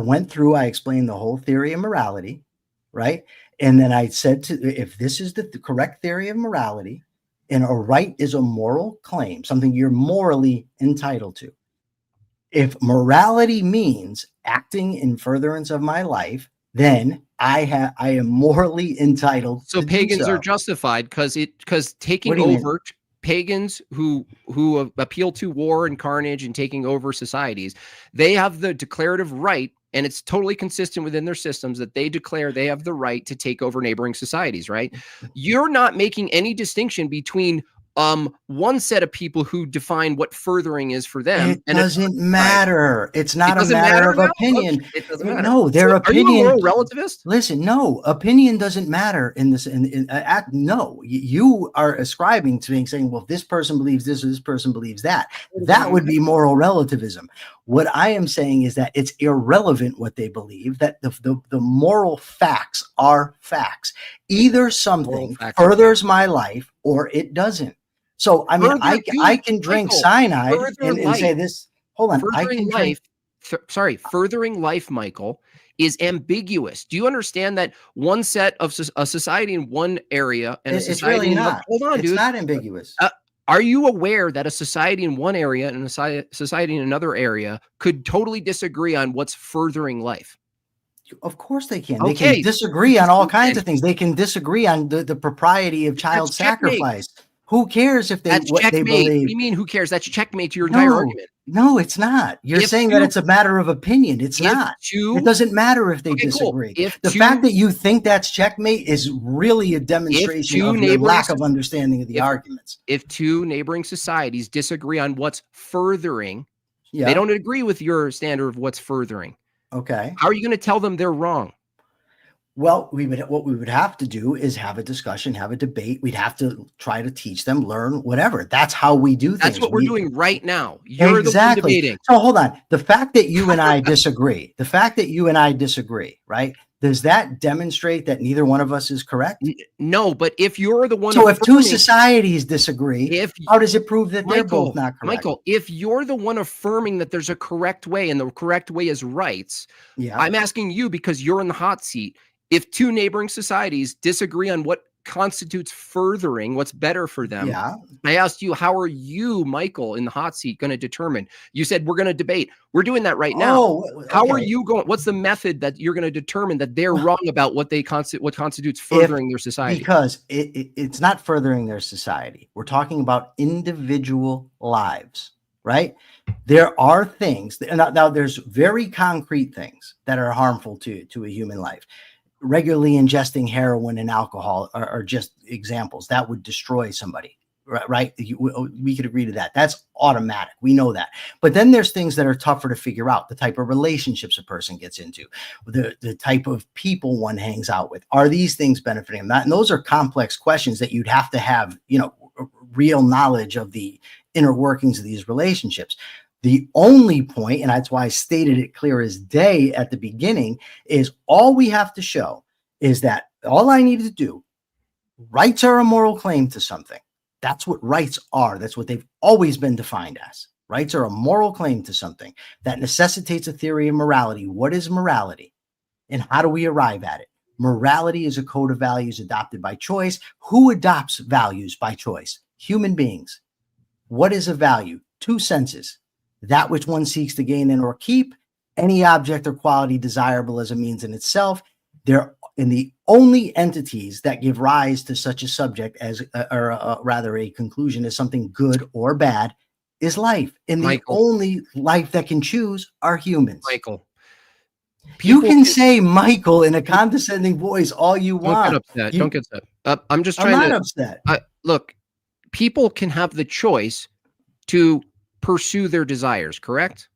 explained the whole theory of morality, right? And then I said, if this is the correct theory of morality, and a right is a moral claim, something you're morally entitled to. If morality means acting in furtherance of my life, then I am morally entitled So to pagans do so. are justified because What taking do you mean? over pagans who appeal to war and carnage and taking over societies, they have the declarative right, and it's totally consistent within their systems that they declare they have the right to take over neighboring societies, right? You're not making any distinction between one set of people who define what furthering is for them It and doesn't another side. matter. It's not It a doesn't matter matter of now? opinion. Okay, it doesn't matter. No, their So are you a opinion. moral relativist? Listen, no, opinion doesn't matter in this. No, you are ascribing to being saying, well, this person believes this or this person believes that. That would be moral relativism. What I am saying is that it's irrelevant what they believe, that the moral facts are facts. Either something facts are furthers my life or it doesn't. So, I mean, I can drink Michael, cyanide further and say life. this. Hold on. I Furthering can drink. life, furthering life, Michael, is ambiguous. Do you understand that one set of a society in one area and a It's society really in another? not. Hold on, It's dude. not ambiguous. Are you aware that a society in one area and a society in another area could totally disagree on what's furthering life? Of course they can. They Okay, can disagree on all kinds then of things. They can disagree on the propriety of child that's checkmate. sacrifice. Who cares if That's what they checkmate. What believe? do you mean? Who cares? That's checkmate to your entire argument. No, it's not. You're If saying two- that it's a matter of opinion. It's If not. two- It doesn't matter if they Okay, cool. disagree. If The two- fact that you think that's checkmate is really a demonstration two of your neighboring lack soc- of understanding of the arguments. If two neighboring societies disagree on what's furthering, they Yeah. don't agree with your standard of what's furthering. Okay. How are you going to tell them they're wrong? Well, what we would have to do is have a discussion, have a debate. We'd have to try to teach them, learn, whatever. That's how we do things. That's what we're doing right now. You're Exactly. the one debating. So hold on. The fact that you and I disagree, right? Does that demonstrate that neither one of us is correct? No, but if you're the one, So if two affirming- societies disagree, how does it prove that they're both not correct? Michael, if you're the one affirming that there's a correct way and the correct way is rights, Yeah. I'm asking you because you're in the hot seat. If two neighboring societies disagree on what constitutes furthering, what's better for them, Yeah. I asked you, how are you, Michael, in the hot seat going to determine? You said we're going to debate. We're doing that right now. Oh, How are okay. you going? What's the method that you're going to determine that they're wrong about what what constitutes furthering their society? Because it's not furthering their society. We're talking about individual lives, right? There are things now there's very concrete things that are harmful to a human life. Regularly ingesting heroin and alcohol are just examples that would destroy somebody, right? We could agree to that. That's automatic. We know that. But then there's things that are tougher to figure out. The type of relationships a person gets into, the type of people one hangs out with. Are these things benefiting them? And those are complex questions that you'd have to have, real knowledge of the inner workings of these relationships. The only point, and that's why I stated it clear as day at the beginning, is all we have to show is that all I need to do, rights are a moral claim to something. That's what rights are. That's what they've always been defined as. Rights are a moral claim to something that necessitates a theory of morality. What is morality? And how do we arrive at it? Morality is a code of values adopted by choice. Who adopts values by choice? Human beings. What is a value? Two senses. That which one seeks to gain and or keep, any object or quality desirable as a means in itself. They're in the only entities that give rise to such a subject as, or rather a conclusion as something good or bad, is life. And the Michael. only life that can choose are humans. Michael. You can say Michael in a condescending voice all you Don't want. get upset. Don't get upset. I'm just trying I'm not to upset. look, people can have the choice to pursue their desires, correct?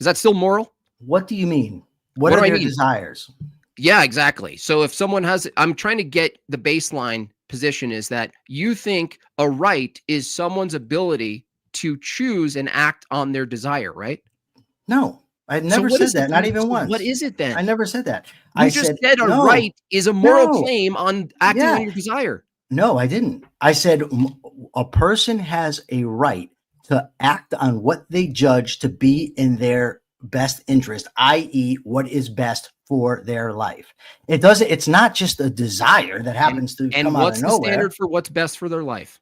Is that still moral? What do you mean? What What are do I their mean? desires? Yeah, exactly. So if someone has, I'm trying to get the baseline position is that you think a right is someone's ability to choose and act on their desire, right? No, I So never what said is that. it Not then? even So once. what is it then? I never said that. You I just said said a no, right is a moral no. claim on acting Yeah. on your desire. No, I didn't. I said a person has a right to act on what they judge to be in their best interest, i.e., what is best for their life. It's not just a desire that happens to And come out what's of the nowhere. standard for what's best for their life?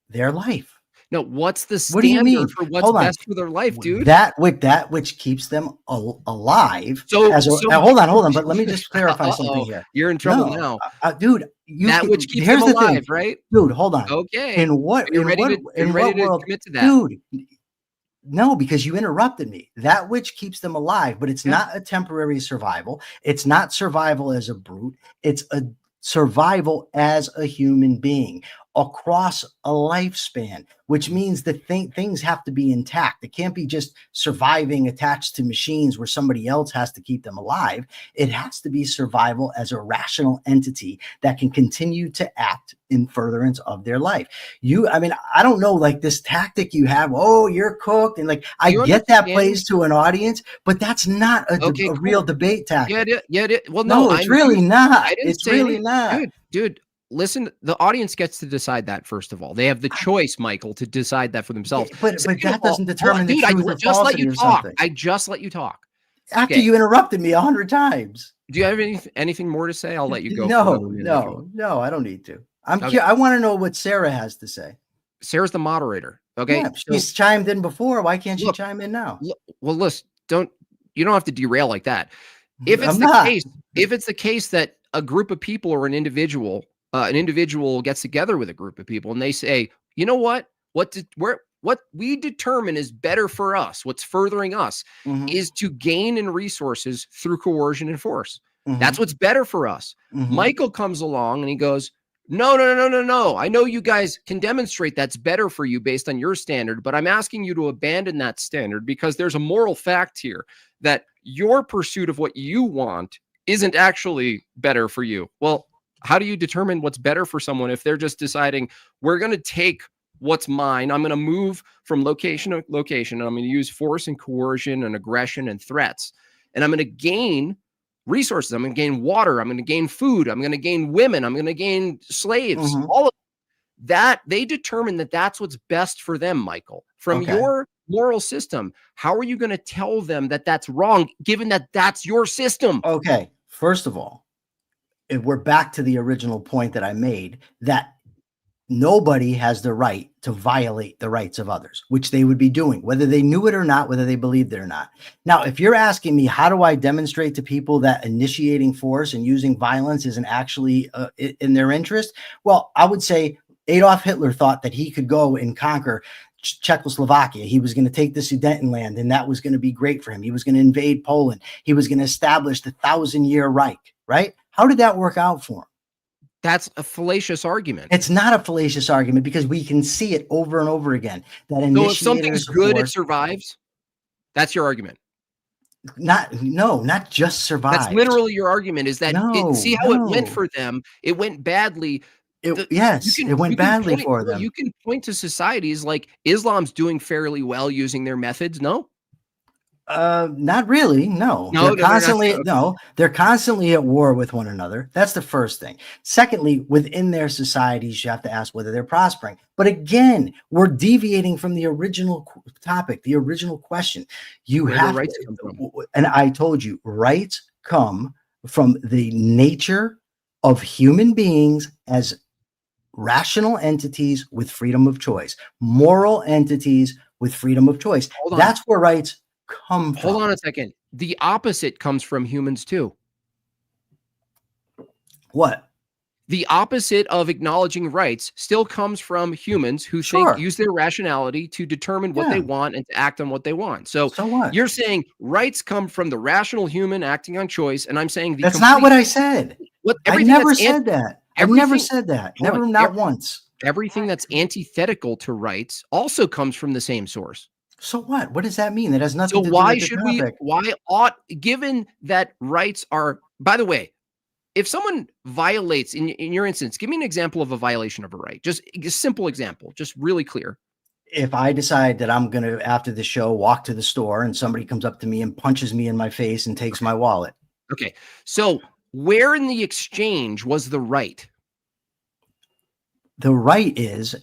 Their life. No, what's the What do you mean? standard for what's Hold on. best for their life, dude? That which keeps them alive. So hold on, but let me just clarify something here. You're in trouble No, now. dude. That which keeps them here's the thing, alive, right? dude. Hold on. Okay. In what Are you ready to world, commit to that? dude? No, because you interrupted me. That which keeps them alive, but it's not a temporary survival. It's not survival as a brute. It's a survival as a human being across a lifespan, which means that things have to be intact. It can't be just surviving attached to machines where somebody else has to keep them alive. It has to be survival as a rational entity that can continue to act in furtherance of their life. I don't know, like this tactic you have, oh, you're cooked. And like, I get that plays to an audience, but that's not a real debate tactic. Yeah, well, No, it's really not. It's really not. Dude, listen, the audience gets to decide that, first of all. They have the choice, Michael, to decide that for themselves. But that doesn't determine the truth or just let falsity you of talk. something. I just let you talk. After you interrupted me 100 times. Do you have anything more to say? I'll let you go. No, I don't need to. I want to know what Sara has to say. Sarah's the moderator. Okay. Yeah, she's chimed in before. Why can't she chime in now? Well, listen, you don't have to derail like that. If it's the case that a group of people or an individual gets together with a group of people and they say, you know what we determine is better for us, what's furthering us is to gain in resources through coercion and force. That's what's better for us. Michael comes along and he goes, no. I know you guys can demonstrate that's better for you based on your standard, but I'm asking you to abandon that standard because there's a moral fact here that your pursuit of what you want isn't actually better for you. Well, how do you determine what's better for someone if they're just deciding we're going to take what's mine, I'm going to move from location to location, and I'm going to use force and coercion and aggression and threats, and I'm going to gain resources. I'm going to gain water. I'm going to gain food. I'm going to gain women. I'm going to gain slaves. All of that, they determine that that's what's best for them, Michael. From your moral system, how are you going to tell them that that's wrong, given that that's your system? Okay, first of all, if we're back to the original point that I made, that nobody has the right to violate the rights of others, which they would be doing, whether they knew it or not, whether they believed it or not. Now, if you're asking me, how do I demonstrate to people that initiating force and using violence isn't actually in their interest? Well, I would say Adolf Hitler thought that he could go and conquer Czechoslovakia. He was going to take the Sudetenland, and that was going to be great for him. He was going to invade Poland. He was going to establish the 1,000-year Reich, right? How did that work out for him? That's a fallacious argument. It's not a fallacious argument because we can see it over and over again. That so if something's good, it survives. That's your argument. Not just survives. That's literally your argument. Is that see how it went for them? It went badly. It went badly for them. You can point to societies like Islam's doing fairly well using their methods. No. Not really. No, they're constantly at war with one another. That's the first thing. Secondly, within their societies, you have to ask whether they're prospering. But again, we're deviating from the original topic, the original question. And I told you, rights come from the nature of human beings as rational entities with freedom of choice, moral entities with freedom of choice. That's where rights come from. Hold on a second. The opposite comes from humans too. What? The opposite of acknowledging rights still comes from humans who Sure. use their rationality to determine what they want and to act on what they want. So what? you're saying rights come from the rational human acting on choice, and I'm saying That's not what I said. I never said that. I've never said that. Never, not once. Everything that's antithetical to rights also comes from the same source. So what? What does that mean? That has nothing So to do why with the should topic. given that rights are, by the way, if someone violates, in your instance, give me an example of a violation of a right. Just a simple example, just really clear. If I decide that I'm going to, after the show, walk to the store and somebody comes up to me and punches me in my face and takes my wallet. Okay. So where in the exchange was the right? The right is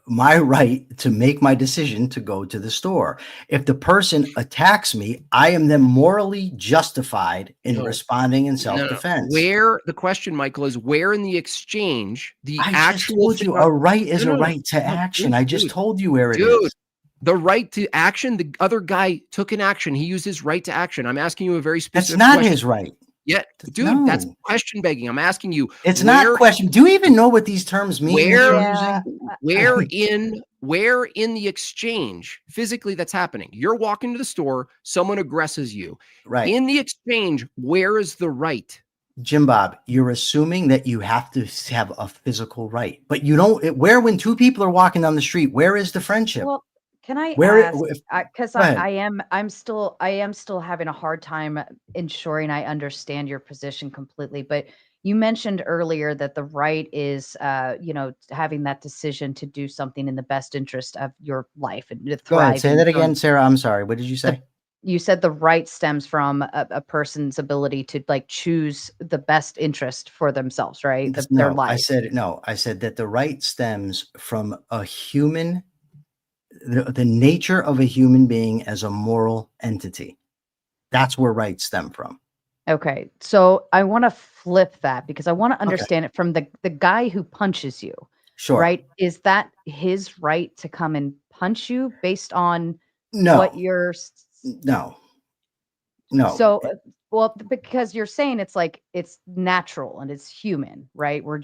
my right to make my decision to go to the store. If the person attacks me, I am then morally justified in responding in self-defense. Where the question, Michael, is where in the exchange I just told you a right is a right to action. I just told you where it is. The right to action. The other guy took an action. He used his right to action. I'm asking you a very specific That's not question. his right. Yeah, dude, that's question begging. I'm asking you. It's not question. Do you even know what these terms mean? Where in the exchange physically that's happening? You're walking to the store, someone aggresses you. Right. In the exchange, where is the right? Jim Bob, you're assuming that you have to have a physical right, but you don't. When two people are walking down the street, where is the friendship? Well, can I ask? Because I'm still having a hard time ensuring I understand your position completely. But you mentioned earlier that the right is, having that decision to do something in the best interest of your life and to thrive. Go ahead, say that again, Sarah. I'm sorry. What did you say? You said the right stems from a person's ability to choose the best interest for themselves, right? Their life. I said that the right stems from a human. The nature of a human being as a moral entity. That's where rights stem from. Okay. So I want to flip that because I want to understand it from the guy who punches you. Sure. Right. Is that his right to come and punch you based on what you're... No. So, because you're saying it's natural and it's human, right? We're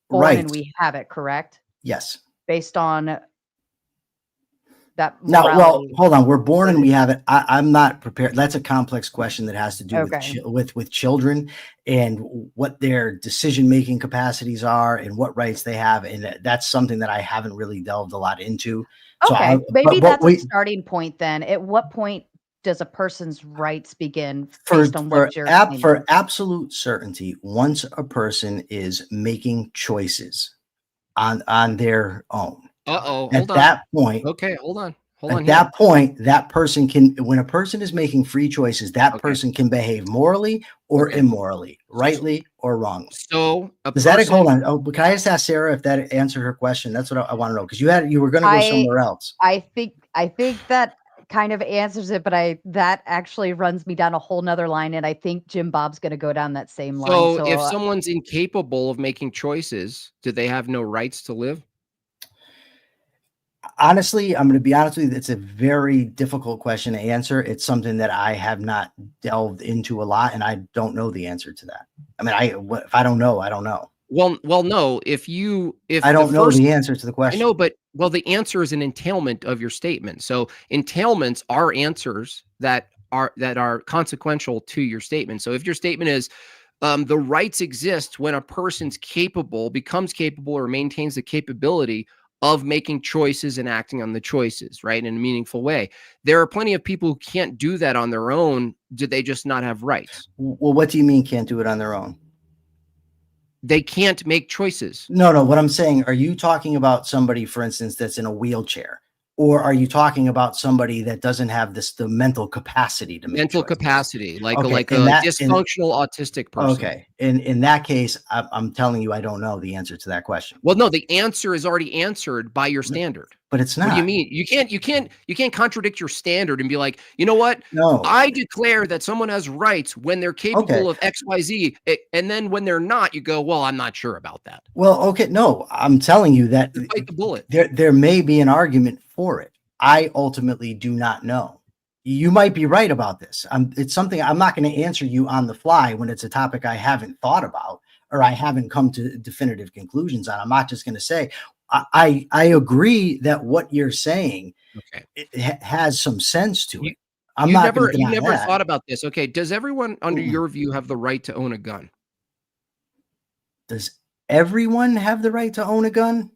born and we have it, correct? Yes. Based on that morality. No, well, hold on. We're born and we have it. I'm not prepared. That's a complex question that has to do with children and what their decision-making capacities are and what rights they have. And that's something that I haven't really delved a lot into. Okay. Maybe that's a starting point then. At what point does a person's rights begin based on what you're saying? For absolute certainty, once a person is making choices on their own. Hold on. At that point. Okay, hold on. At that point, that person can, when a person is making free choices, that person can behave morally or immorally, rightly or wrongly. So hold on. Oh, can I just ask Sarah if that answered her question? That's what I want to know. Because you were going to go somewhere else. I think that kind of answers it, but that actually runs me down a whole nother line. And I think Jim Bob's going to go down that same line. So if someone's incapable of making choices, do they have no rights to live? Honestly, I'm going to be honest with you. It's a very difficult question to answer. It's something that I have not delved into a lot, and I don't know the answer to that. I mean, if I don't know, I don't know. Well, no. If I don't know the answer to the question. I know, but the answer is an entailment of your statement. So entailments are answers that are consequential to your statement. So if your statement is the rights exist when a person's becomes capable, or maintains the capability of making choices and acting on the choices, right, in a meaningful way. There are plenty of people who can't do that on their own. Do they just not have rights? Well, what do you mean can't do it on their own? They can't make choices. No. What I'm saying, are you talking about somebody, for instance, that's in a wheelchair? Or are you talking about somebody that doesn't have the mental capacity to make choices? Capacity, like a dysfunctional autistic person? Okay. In that case, I'm telling you, I don't know the answer to that question. Well, no, the answer is already answered by your standard. But it's not. What do you mean? You can't contradict your standard and be like, you know what? No. I declare that someone has rights when they're capable of X, Y, Z. And then when they're not, you go, well, I'm not sure about that. Well, okay. No, I'm telling you that bite the bullet. There may be an argument for it. I ultimately do not know. You might be right about this. It's something I'm not going to answer you on the fly when it's a topic I haven't thought about. or I haven't come to definitive conclusions on. I'm not just going to say, I agree that what you're saying Okay. has some sense to You, it. I'm not going to you deny never that. thought about this. Okay. Does everyone, under Mm-mm. your view, have the right to own a gun? Does everyone have the right to own a gun?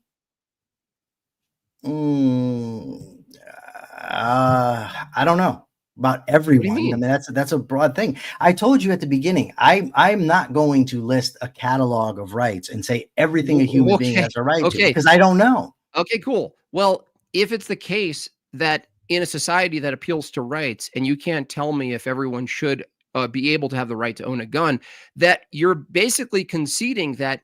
I don't know about everyone. I mean? mean, that's a broad thing. I told you at the beginning, I'm not going to list a catalog of rights and say everything a human being Okay. has a right to, Okay. because I don't know. Okay, cool. Well, if it's the case that in a society that appeals to rights, and you can't tell me if everyone should be able to have the right to own a gun, that you're basically conceding that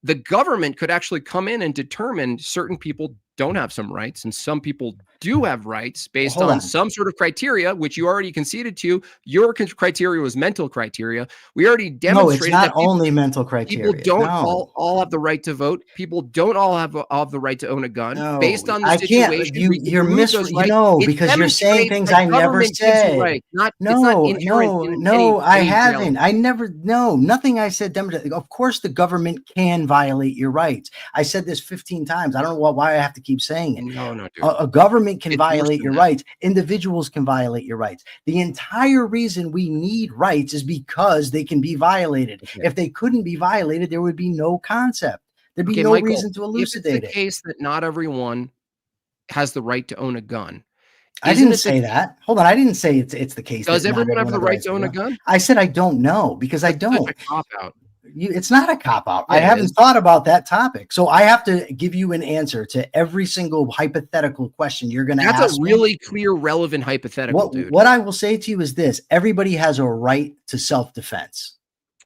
the government could actually come in and determine certain people don't have some rights and some people do have rights based Hold on on. some sort of criteria, which you already conceded to. Your criteria was mental criteria. We already No, it's demonstrated not that only mental people criteria. don't No, all have the right to vote. People don't all have the right to own a gun. no, Based on the I can't. situation, we can remove those rights. It Because you're saying demonstrates things that I never government gives you said. rights. It's not No, inherent in any I reality. haven't. I never, no, nothing I said demonstrated. Of course, the government can violate your rights. I said this 15 times. I don't know why I have to keep saying it. No, dude. A government can It's worse violate than your that. rights. Individuals can violate your rights. The entire reason we need rights is because they can be violated. Okay. If they couldn't be violated, there would be no concept. There'd be Okay, no Michael, reason to if it's the elucidate it. case that not everyone has the right to own a gun, I isn't didn't it the say that. Hold on. I didn't say it's the case does that not everyone have everyone the has the right right to to own a own a gun. gun? I said I don't know because I That's such don't. a cop-out. It's not a cop-out. Yeah, I it haven't is. thought about that topic. So I have to give you an answer to every single hypothetical question you're going to That's ask a me. really clear, relevant hypothetical, dude. What I will say to you is this: everybody has a right to self-defense.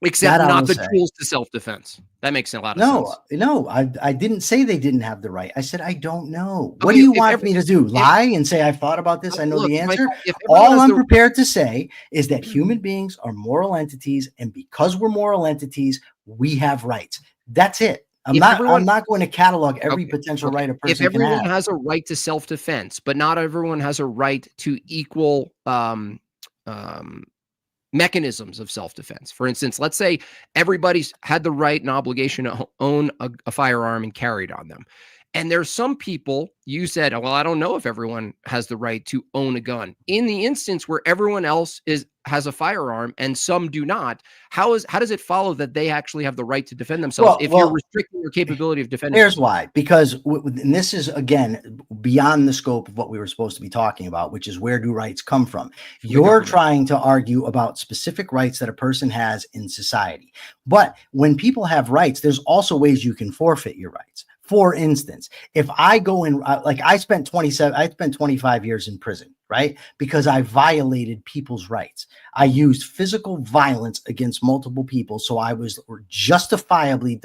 Except That I not will the say. tools to self-defense. That makes a lot of sense. No, I didn't say they didn't have the right. I said I don't know. What Okay, do you if want every me to do? if Lie and say I've thought about this, I know look, the answer? Michael, if everyone All has I'm the prepared to say is that human beings are moral entities, and because we're moral entities, we have rights. That's it. I'm if not everyone going to catalog every okay, potential okay. right a If person can everyone have. has a right to self-defense, but not everyone has a right to equal mechanisms of self-defense. For instance, let's say everybody's had the right and obligation to own a firearm and carry it on them. And there's some people, you said, well, I don't know if everyone has the right to own a gun. In the instance where everyone else has a firearm and some do not, how does it follow that they actually have the right to defend themselves if you're restricting their capability of defending Here's themselves? why. Because and this is, again, beyond the scope of what we were supposed to be talking about, which is where do rights come from? You're trying to argue about specific rights that a person has in society. But when people have rights, there's also ways you can forfeit your rights. For instance, if I go in, like I spent 25 years in prison, right? Because I violated people's rights. I used physical violence against multiple people. So I was justifiably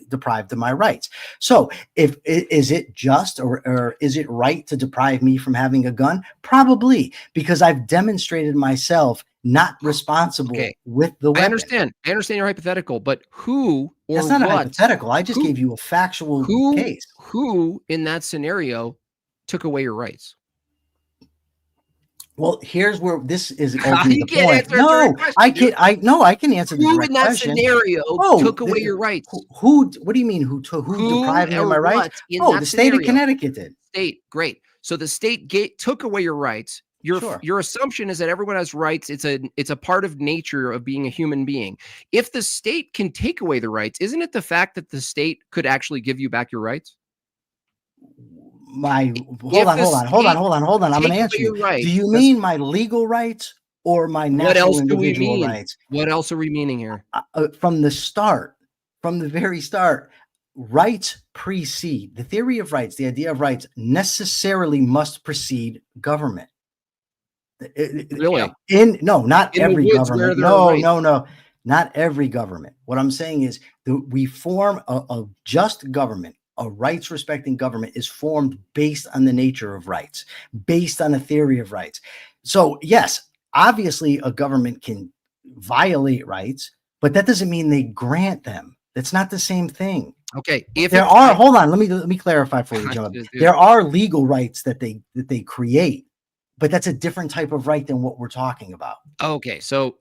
deprived of my rights. So is it just or is it right to deprive me from having a gun? Probably, because I've demonstrated myself not responsible with the weapon. I understand your hypothetical, but who or That's not what? a hypothetical. I just gave you a factual case. Who in that scenario took away your rights? Well, here's where this is You the can't point. answer No, question, I can't. I can answer the who direct in that question. scenario took away your rights? What do you mean? Who deprived me of my rights? Oh, the state of Connecticut did. State, great. So the state took away your rights. Your assumption is that everyone has rights. It's a part of nature of being a human being. If the state can take away the rights, isn't it the fact that the state could actually give you back your rights? Hold on. I'm going to answer you. Do you mean my legal rights or my natural individual rights? What else are we meaning here? From the very start, rights precede the theory of rights. The idea of rights necessarily must precede government. Really? Not every government. No, not every government. What I'm saying is we form a just government. A rights respecting government is formed based on the nature of rights, based on a theory of rights. So yes, obviously a government can violate rights, but that doesn't mean they grant them. That's not the same thing. Okay. Hold on. Let me clarify for you, John. There are legal rights that they create, but that's a different type of right than what we're talking about. Okay. So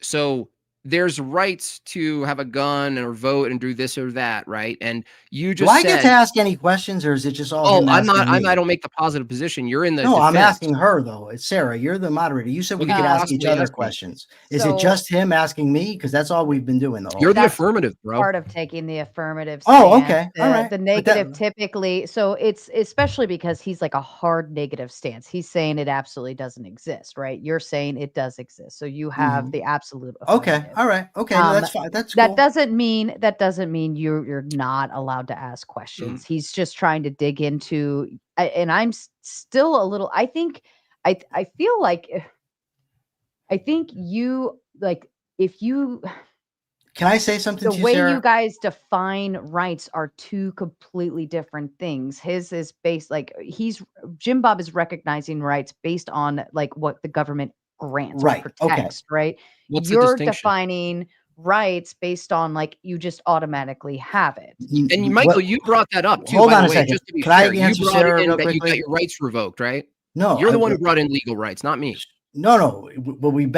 there's rights to have a gun or vote and do this or that, right? And you Do just I get to said, ask any questions, or is it just all oh, him I'm not, asking I me? don't make the positive position. You're in the No, I'm defense. asking her though. It's Sarah. You're the moderator. You said we Well, could you ask each possibly other ask me. questions. Is So- it just him asking me? Because that's all we've been doing the whole. You're the That's affirmative, bro. part of taking the affirmative Oh, stance. okay. All right. The But negative that- typically, so it's especially because he's like a hard negative stance. He's saying it absolutely doesn't exist, right? You're saying it does exist. So you have Mhm. the absolute Okay. affirmative. All right. Okay. No, that's fine. That's cool. That doesn't mean you're not allowed to ask questions. He's just trying to dig into, and I'm still a little. I think I feel like I think you like if you Can I say something the to you, way Sarah? you guys define rights are two completely different things. His is based like Jim Bob is recognizing rights based on like what the government grants Right, or okay. protects, right? What's the You're distinction? defining rights based on like you just automatically have it. And Michael, you brought that up too. Hold by on the a way, second. just to be Can I fair, you answer brought Sarah in real that you got quickly? your rights revoked, right? No, You're the one who brought in legal rights, not me. No. Well, you've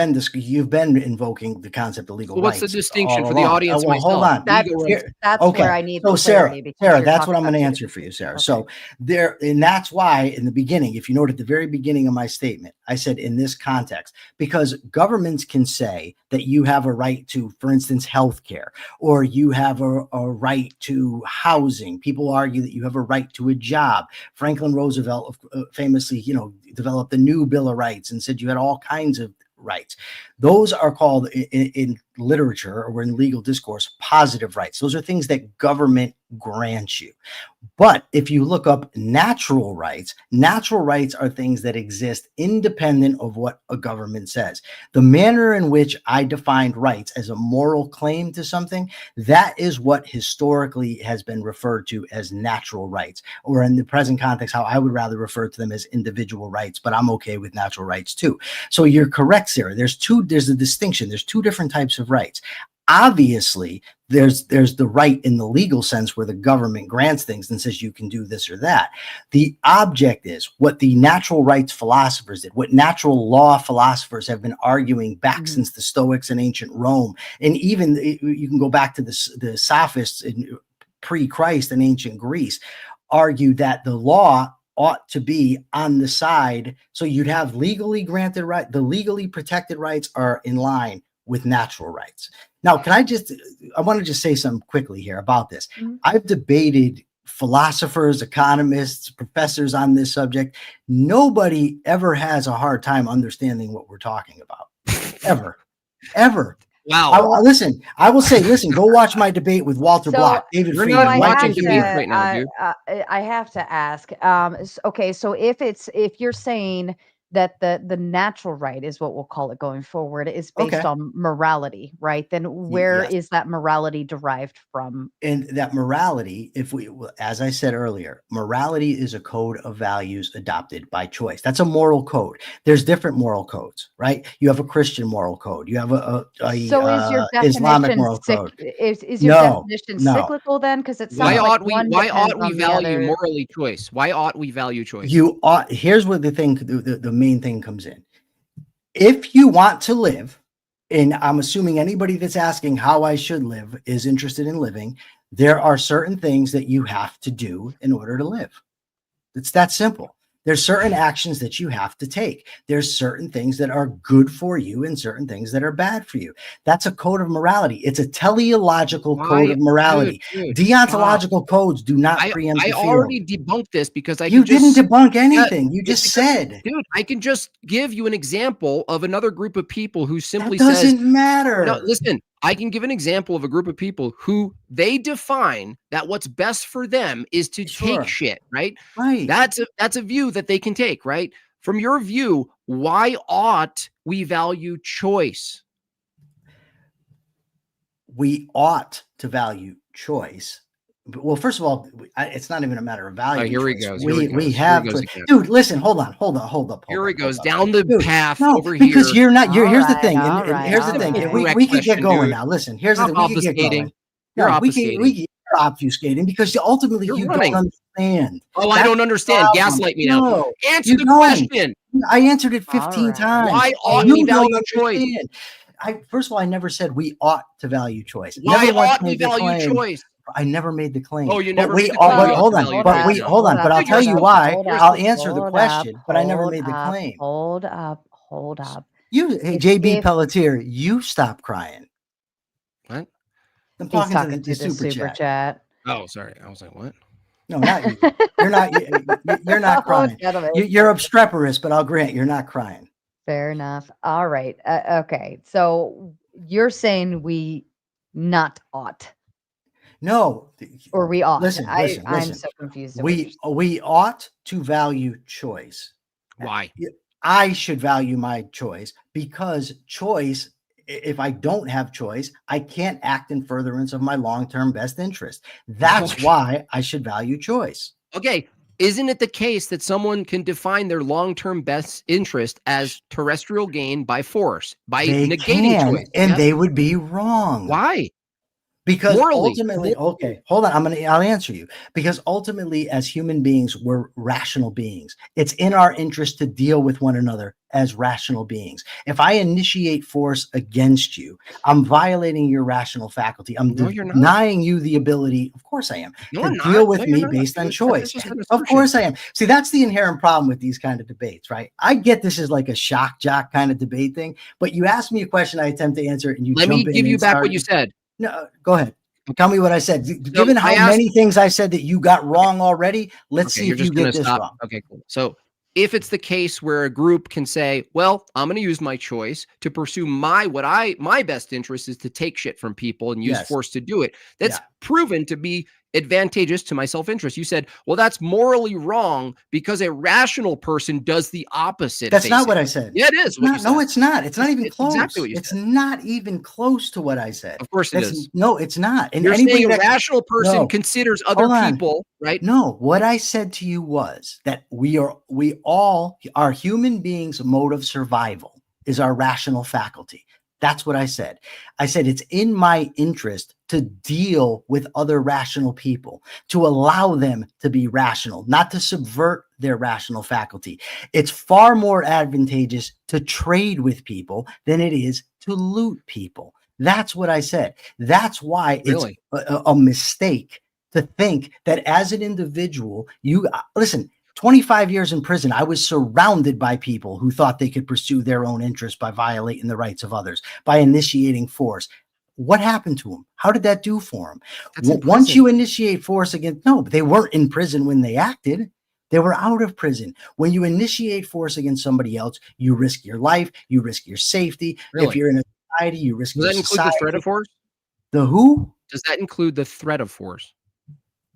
been invoking the concept of legal Well, what's rights. the distinction all for the along. audience? Well, hold myself? on. That's Legal rights. that's Okay. where I need So the Sarah, clarity because Sarah, you're that's talking what I'm going about to two answer for you, different Sarah. things. So there, and that's why in the beginning, if you note at the very beginning of my statement, I said in this context, because governments can say that you have a right to, for instance, healthcare, or you have a right to housing. People argue that you have a right to a job. Franklin Roosevelt famously, developed the new Bill of Rights and said you had all kinds of rights. Those are called in literature or in legal discourse positive rights. Those are things that government grants you. But if you look up natural rights are things that exist independent of what a government says. The manner in which I defined rights as a moral claim to something, that is what historically has been referred to as natural rights, or in the present context, how I would rather refer to them as individual rights, but I'm okay with natural rights too. So you're correct, Sarah. There's a distinction. There's two different types of rights. Obviously, there's the right in the legal sense where the government grants things and says you can do this or that. The object is what the natural rights philosophers did, what natural law philosophers have been arguing back since the Stoics in ancient Rome. And even you can go back to the Sophists in pre-Christ in ancient Greece, argued that the law ought to be on the side. So you'd have legally granted right. The legally protected rights are in line with natural rights. Now, I want to just say something quickly here about this. I've debated philosophers, economists, professors on this subject. Nobody ever has a hard time understanding what we're talking about. Ever. Wow. Listen, I will say, go watch my debate with Walter Block, David You're Friedman. not Watch watching it debates here. right now, dude. I have to ask. Okay, so if you're saying that the natural right is what we'll call it going forward is based Okay. on morality, right? Then where Yes. is that morality derived from? And that morality, as I said earlier, morality is a code of values adopted by choice. That's a moral code. There's different moral codes, right? You have a Christian moral code. You have Is your Islamic definition moral code. is your definition No. cyclical then? Because it sounds Why like ought we one why depends ought we on the value other. morally choice? Why ought we value choice? Here's where the main thing comes in. If you want to live, and I'm assuming anybody that's asking how I should live is interested in living, there are certain things that you have to do in order to live. It's that simple. There's certain actions that you have to take. There's certain things that are good for you and certain things that are bad for you. That's a code of morality. It's a teleological code of morality. Dude, Deontological codes do not preempt I the field. already debunked this because You didn't debunk anything. You just said. Dude, I can just give you an example of another group of people who simply That says, doesn't matter. no, listen, I can give an example of a group of people who they define that what's best for them is to take shit, right? Right. That's a view that they can take, right? From your view, why ought we value choice? We ought to value choice. Well, first of all, it's not even a matter of value. Here he choice. goes. We have choice. Dude, listen, hold up. Here he goes down the path No, over here. because you're not. Here's the All thing. right, And here's the all thing. right. We could get going Dude. now. Listen, here's the Stop thing. We could get obfuscating. going. You're No, obfuscating. you're obfuscating because ultimately You're you running. don't understand. Oh, I That's don't understand. the problem. Gaslight me now. No, Answer you the don't. question. I answered it 15 All right. times. Why ought You we don't value choice? understand. first of all, I never said we ought to value choice. Why Never once ought we made the value claim. choice? I never made the claim. Oh, you But never we made the ought- claim but you ought hold to on, value but choice. we hold on. But I'll tell you why. I'll answer the question. But I never made the claim. Hold up. Hey, If- JB if- Pelletier, you stop crying. What? I'm He's talking talking to the super chat. Oh, sorry. I was like, what? No, not you. You're not. You're not Oh, crying. gentlemen. You're obstreperous, but I'll grant you're not crying. Fair enough. All right. Okay. So you're saying we not ought, No. or we ought. Listen. I'm so confused. at what you're We ought to value choice. Why? I should value my choice because choice, if I don't have choice, I can't act in furtherance of my long-term best interest. That's why I should value choice. Okay. Isn't it the case that someone can define their long-term best interest as terrestrial gain by force, by They negating can, choice? and Yes? they would be wrong. Why? Because Morally. ultimately, okay, hold on. I'll answer you. Because ultimately, as human beings, we're rational beings. It's in our interest to deal with one another as rational beings. If I initiate force against you, I'm violating your rational faculty. I'm No, you're not. denying you the ability, of course I am, No, to I'm not. deal with No, you're me not. based on That's choice. just an Of assertion. course I am. See, that's the inherent problem with these kind of debates, right? I get this is like a shock jock kind of debate thing, but you ask me a question, I attempt to answer it, and you Let me jump in give you and back start- what you said. No, go ahead. Tell me what I said. Given how I asked- many things I said that you got wrong already, let's see you're if you just gonna get this stop. wrong. Okay, cool. So if it's the case where a group can say, well, I'm going to use my choice to pursue my best interest is to take shit from people and use Yes. force to do it. That's Yeah. proven to be advantageous to my self-interest. You said, well, that's morally wrong because a rational person does the opposite. That's not what I said. Yeah, it is. It's not, no, it's not. It's not even It's close. exactly what you It's said. not even close to what I said. Of course it is. No, it's not. And You're anybody saying a that rational person No. considers other Hold on. people, right? No, what I said to you was that we all are human beings' mode of survival is our rational faculty. That's what I said. I said it's in my interest to deal with other rational people, to allow them to be rational, not to subvert their rational faculty. It's far more advantageous to trade with people than it is to loot people. That's what I said. That's why Really? it's a mistake to think that as an individual, you listen. 25 years in prison, I was surrounded by people who thought they could pursue their own interests by violating the rights of others, by initiating force. What happened to them? How did that do for them? That's in Once prison. you initiate force against, no, they weren't in prison when they acted. They were out of prison. When you initiate force against somebody else, you risk your life, you risk your safety. Really? If you're in a society, you risk Does your that include society. the threat of force? The who? Does that include the threat of force?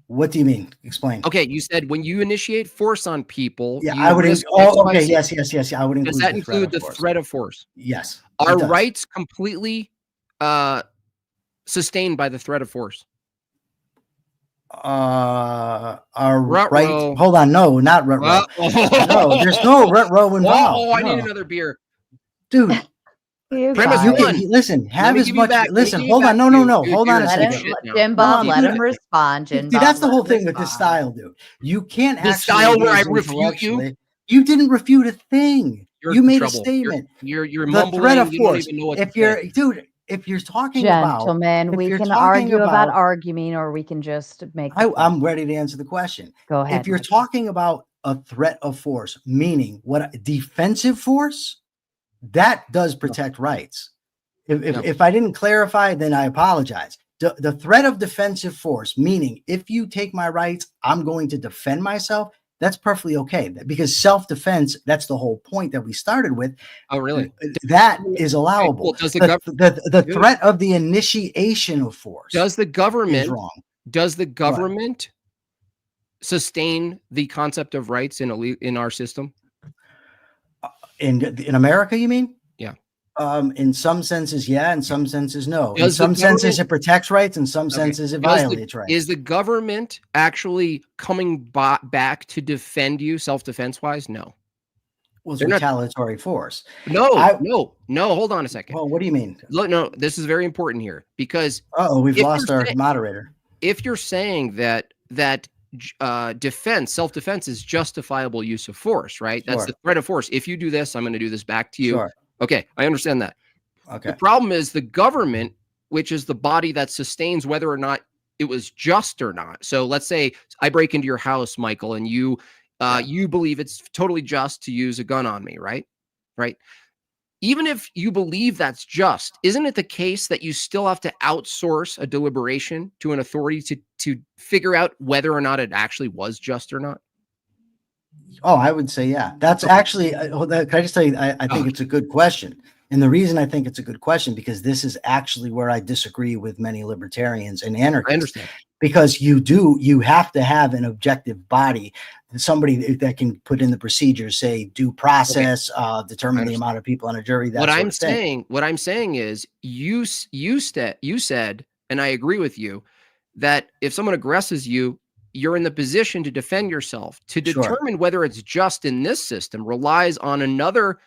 What do you mean? Explain. Okay, you said when you initiate force on people, Yeah, you I would. risk Oh, okay. XYZ. Yes. I would include. Does that the include the force. threat of force? Yes. it Are does. rights completely sustained by the threat of force? Our Rut right. row. Hold on. No, not rut row. No, there's no rut row involved. Oh, I need No. another beer. Dude. You Premise You guys. one. can listen. Let Have me as give you much. back. Let me Listen. give you Hold on. back No. to you. Hold You're on a a Let second. piece of him, shit now. Jim No, Bob, I'm let gonna- him respond. Jim See, Bob, that's the let whole him thing with this respond. style, dude. You can't The actually style where I engage refute you? intellectually. You didn't refute a thing. You're You in made a trouble. statement. You're The mumbling. threat of You don't force. even know what If to you're, say. dude, if you're talking about, Gentlemen, if we you're can talking argue about about- arguing, or we can just make. the point. I'm ready to answer the question. Go ahead. If you're Michael. talking about a threat of force, meaning what defensive force, that does protect rights. If I didn't clarify, then I apologize. The threat of defensive force, meaning if you take my rights, I'm going to defend myself. That's perfectly okay because self-defense, that's the whole point that we started with. Oh, really? That is allowable. Well, does the The threat of the initiation of force Does the is government wrong. sustain the concept of rights in our system? In America, you mean? Yeah. In some senses, yeah. In some senses, no. In Does the some senses, government- it protects rights. In some senses, it violates rights. Is the government actually coming back to defend you self-defense wise? No. Was They're not- retaliatory force. No. I- No. Hold on a second. Well, what do you mean? Look, no, this is very important here because We've if lost you're our saying- moderator. if you're saying that self-defense is justifiable use of force, right? That's Sure. the threat of force. If you do this, I'm going to do this back to you. Sure. Okay, I understand that. Okay. The problem is the government, which is the body that sustains whether or not it was just or not. So let's say I break into your house, Michael, and you believe it's totally just to use a gun on me, right? Right. Even if you believe that's just, isn't it the case that you still have to outsource a deliberation to an authority to figure out whether or not it actually was just or not? Oh, I would say, yeah. That's actually, can I just tell you, I think it's a good question. And the reason I think it's a good question, because this is actually where I disagree with many libertarians and anarchists. I understand. Because you have to have an objective body, somebody that can put in the procedures, say due process, determine the amount of people on a jury. That What sort I'm of thing. what I'm saying is you said, and I agree with you, that if someone aggresses you, you're in the position to defend yourself. To determine whether it's just in this system relies on another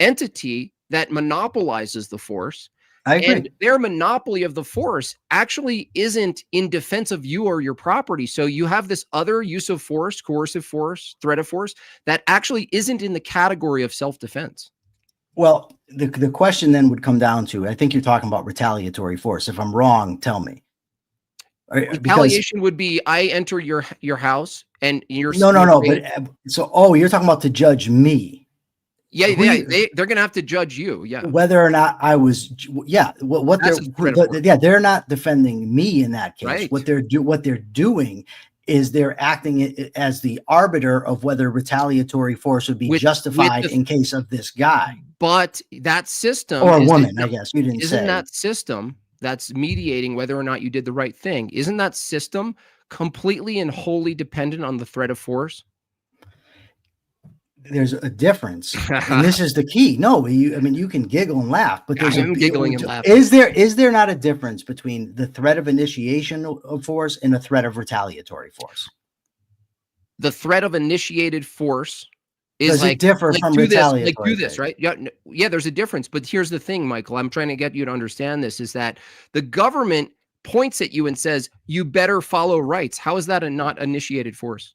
entity that monopolizes the force. I agree. And their monopoly of the force actually isn't in defense of you or your property. So you have this other use of force, coercive force, threat of force, that actually isn't in the category of self-defense. Well, the question then would come down to, I think you're talking about retaliatory force. If I'm wrong, tell me. Retaliation would be, I enter your house and you're no. But so, you're talking about to judge me. Yeah, they're going to have to judge you. Yeah. Whether or not I was, they're not defending me in that case. Right. What they're doing is they're acting as the arbiter of whether retaliatory force would be justified in case of this guy. But that system, or a woman, I guess you didn't say. Isn't that system that's mediating whether or not you did the right thing? Isn't that system completely and wholly dependent on the threat of force? There's a difference, and this is the key. No, you can giggle and laugh, but there's giggling and laughing. Is there not a difference between the threat of initiation of force and a threat of retaliatory force? The threat of initiated force is it differ from retaliatory? Do this, right? Yeah, there's a difference. But here's the thing, Michael. I'm trying to get you to understand this: is that the government points at you and says you better follow rights. How is that a not initiated force?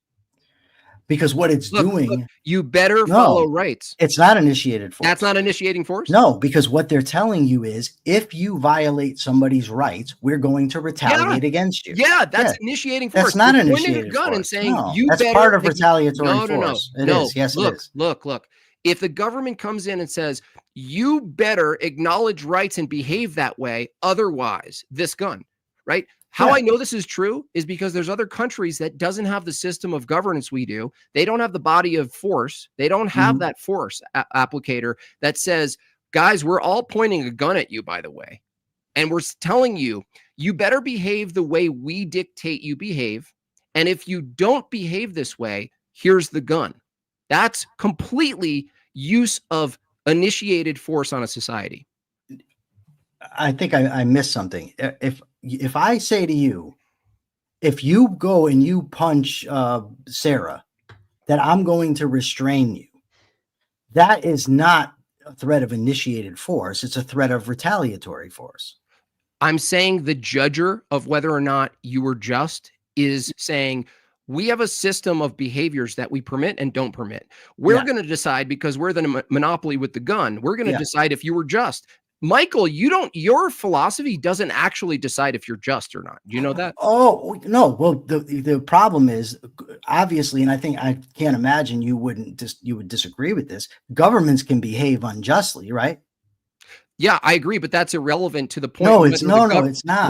Because what it's doing, you better follow rights. It's not initiated force. That's not initiating force? No, because what they're telling you is if you violate somebody's rights, we're going to retaliate against you. Yeah, that's initiating force. That's not initiating pointing a gun force. And saying that's part of retaliatory force. No. It is. Yes, it is. Look. If the government comes in and says, you better acknowledge rights and behave that way, otherwise this gun, right? How I know this is true is because there's other countries that doesn't have the system of governance we do. They don't have the body of force. They don't have that force applicator that says, guys, we're all pointing a gun at you, by the way. And we're telling you, you better behave the way we dictate you behave. And if you don't behave this way, here's the gun. That's completely use of initiated force on a society. I think I missed something. If I say to you, if you go and you punch Sara, that I'm going to restrain you, that is not a threat of initiated force. It's a threat of retaliatory force. I'm saying the judger of whether or not you were just is saying, we have a system of behaviors that we permit and don't permit. We're going to decide, because we're the monopoly with the gun. We're going to decide if you were just. Michael, your philosophy doesn't actually decide if you're just or not. Do you know that? Oh, no. Well, the problem is, obviously, and I can't imagine you would disagree with this. Governments can behave unjustly, right? Yeah, I agree, but that's irrelevant to the point. No, it's not.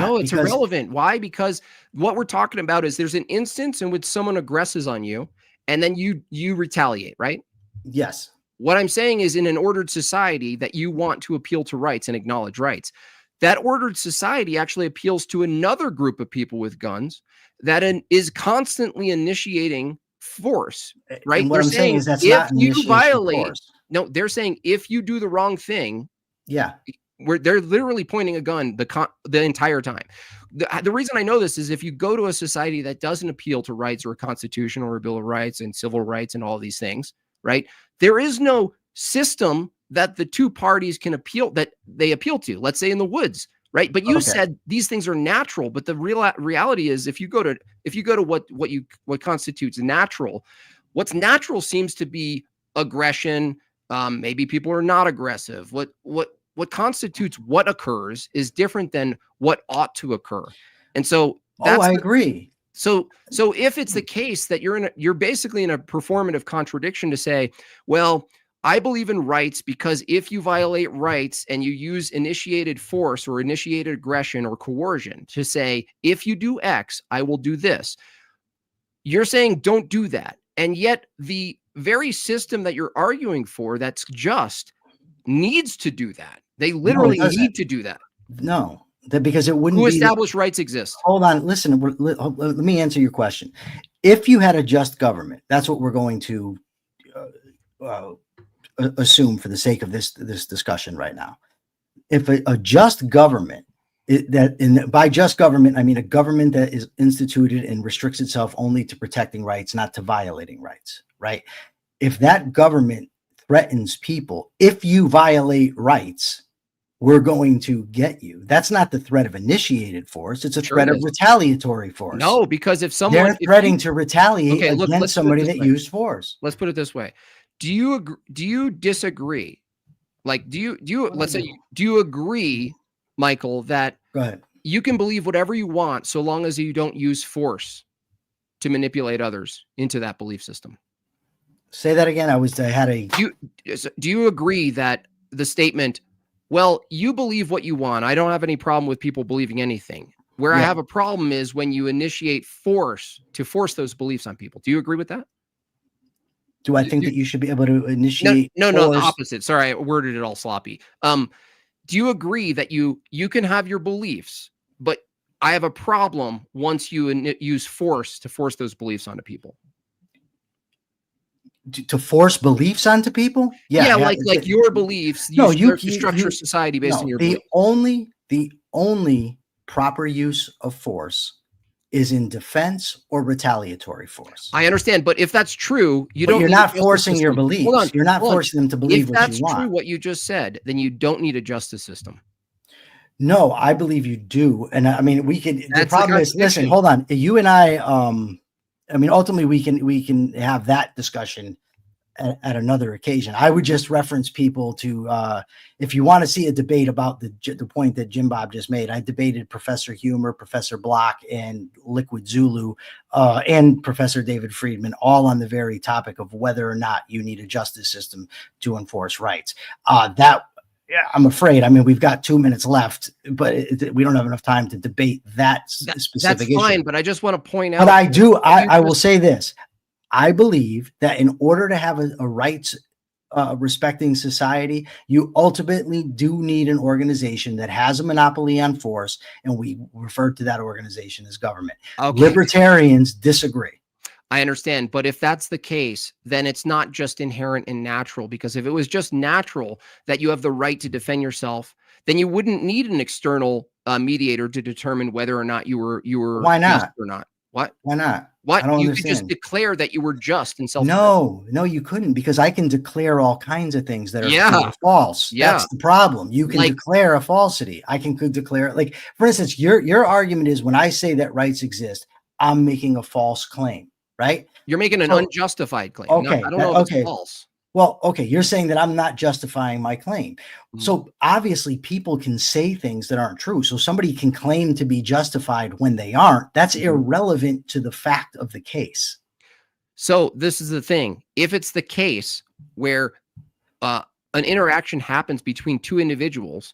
No, it's irrelevant. Why? Because what we're talking about is there's an instance in which someone aggresses on you and then you retaliate, right? Yes. What I'm saying is, in an ordered society that you want to appeal to rights and acknowledge rights, that ordered society actually appeals to another group of people with guns that is constantly initiating force, right? And what I'm saying is that's not you violate. Force. No, they're saying if you do the wrong thing, they're literally pointing a gun the entire time. The reason I know this is if you go to a society that doesn't appeal to rights or a constitution or a Bill of Rights and civil rights and all these things, right? There is no system that the two parties can appeal to, let's say in the woods, right? But you said these things are natural, but the reality is if you go to what constitutes natural, what's what seems to be aggression. Maybe people are not aggressive. What what constitutes what occurs is different than what ought to occur. And so that's I agree. So if it's the case that you're basically in a performative contradiction to say, well, I believe in rights because if you violate rights and you use initiated force or initiated aggression or coercion to say, if you do X, I will do this. You're saying don't do that. And yet the very system that you're arguing for that's just needs to do that. They literally need to do that. No, because it wouldn't Who be established rights exist. Hold on, listen, let me answer your question. If you had a just government, that's what we're going to assume for the sake of this discussion right now. If a just government, by just government, I mean a government that is instituted and restricts itself only to protecting rights, not to violating rights, right? If that government threatens people, if you violate rights, we're going to get you. That's not the threat of initiated force. It's a threat of retaliatory force. No, because if someone they're threatening to retaliate against somebody that used force. Let's put it this way. Do you disagree? Like, do you agree, Michael, that Go ahead. You can believe whatever you want so long as you don't use force to manipulate others into that belief system? Say that again. Do you agree that the statement, well, you believe what you want, I don't have any problem with people believing anything. Where I have a problem is when you initiate force to force those beliefs on people. Do you agree with that? Do I think that you should be able to initiate? No, the opposite. Sorry, I worded it all sloppy. Do you agree that you can have your beliefs, but I have a problem once you use force to force those beliefs onto people? To force beliefs onto people? Yeah, like your beliefs. No, you structure society based on your beliefs. The only proper use of force is in defense or retaliatory force. I understand, but if that's true, you're not forcing your beliefs. You're not forcing them to believe what you want. If that's true, what you just said, then you don't need a justice system. No, I believe you do. And I mean, the problem is, listen, hold on. You and I mean, ultimately we can have that discussion at another occasion. I would just reference people to, if you want to see a debate about the point that JimBob just made, I debated Professor Humer, Professor Block, and Liquid Zulu, and Professor David Friedman, all on the very topic of whether or not you need a justice system to enforce rights. I'm afraid, I mean, we've got 2 minutes left, but we don't have enough time to debate that specific issue. That's fine, but I just want to point out. But I will say this. I believe that in order to have a rights respecting society, you ultimately do need an organization that has a monopoly on force, and we refer to that organization as government. Okay. Libertarians disagree. I understand, but if that's the case, then it's not just inherent and natural, because if it was just natural that you have the right to defend yourself, then you wouldn't need an external mediator to determine whether or not you were Why not? just or not. What? Why not? What? I don't You understand. could just declare that you were just and self. No, you couldn't, because I can declare all kinds of things that are false. Yeah. That's the problem. You can declare a falsity. I could declare, like, for instance, your argument is when I say that rights exist, I'm making a false claim, right? You're making an unjustified claim. Okay. I don't know if it's false. Well, okay, you're saying that I'm not justifying my claim. So obviously people can say things that aren't true. So somebody can claim to be justified when they aren't. That's irrelevant to the fact of the case. So this is the thing. If it's the case where an interaction happens between two individuals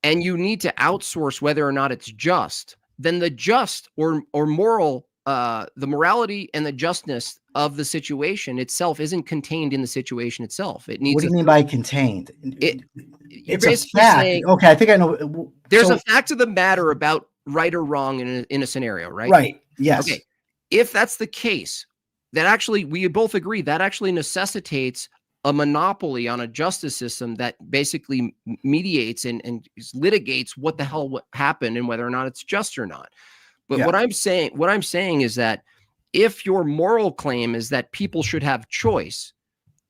and you need to outsource whether or not it's just, then the just or moral, the morality and the justness of the situation itself isn't contained in the situation itself. It needs. What do you mean by contained? It's a fact. Okay, I think I know. There's a fact of the matter about right or wrong in a scenario, right? Right. Yes. Okay. If that's the case, that actually we both agree that actually necessitates a monopoly on a justice system that basically mediates and litigates what the hell happened and whether or not it's just or not. But what I'm saying is that if your moral claim is that people should have choice,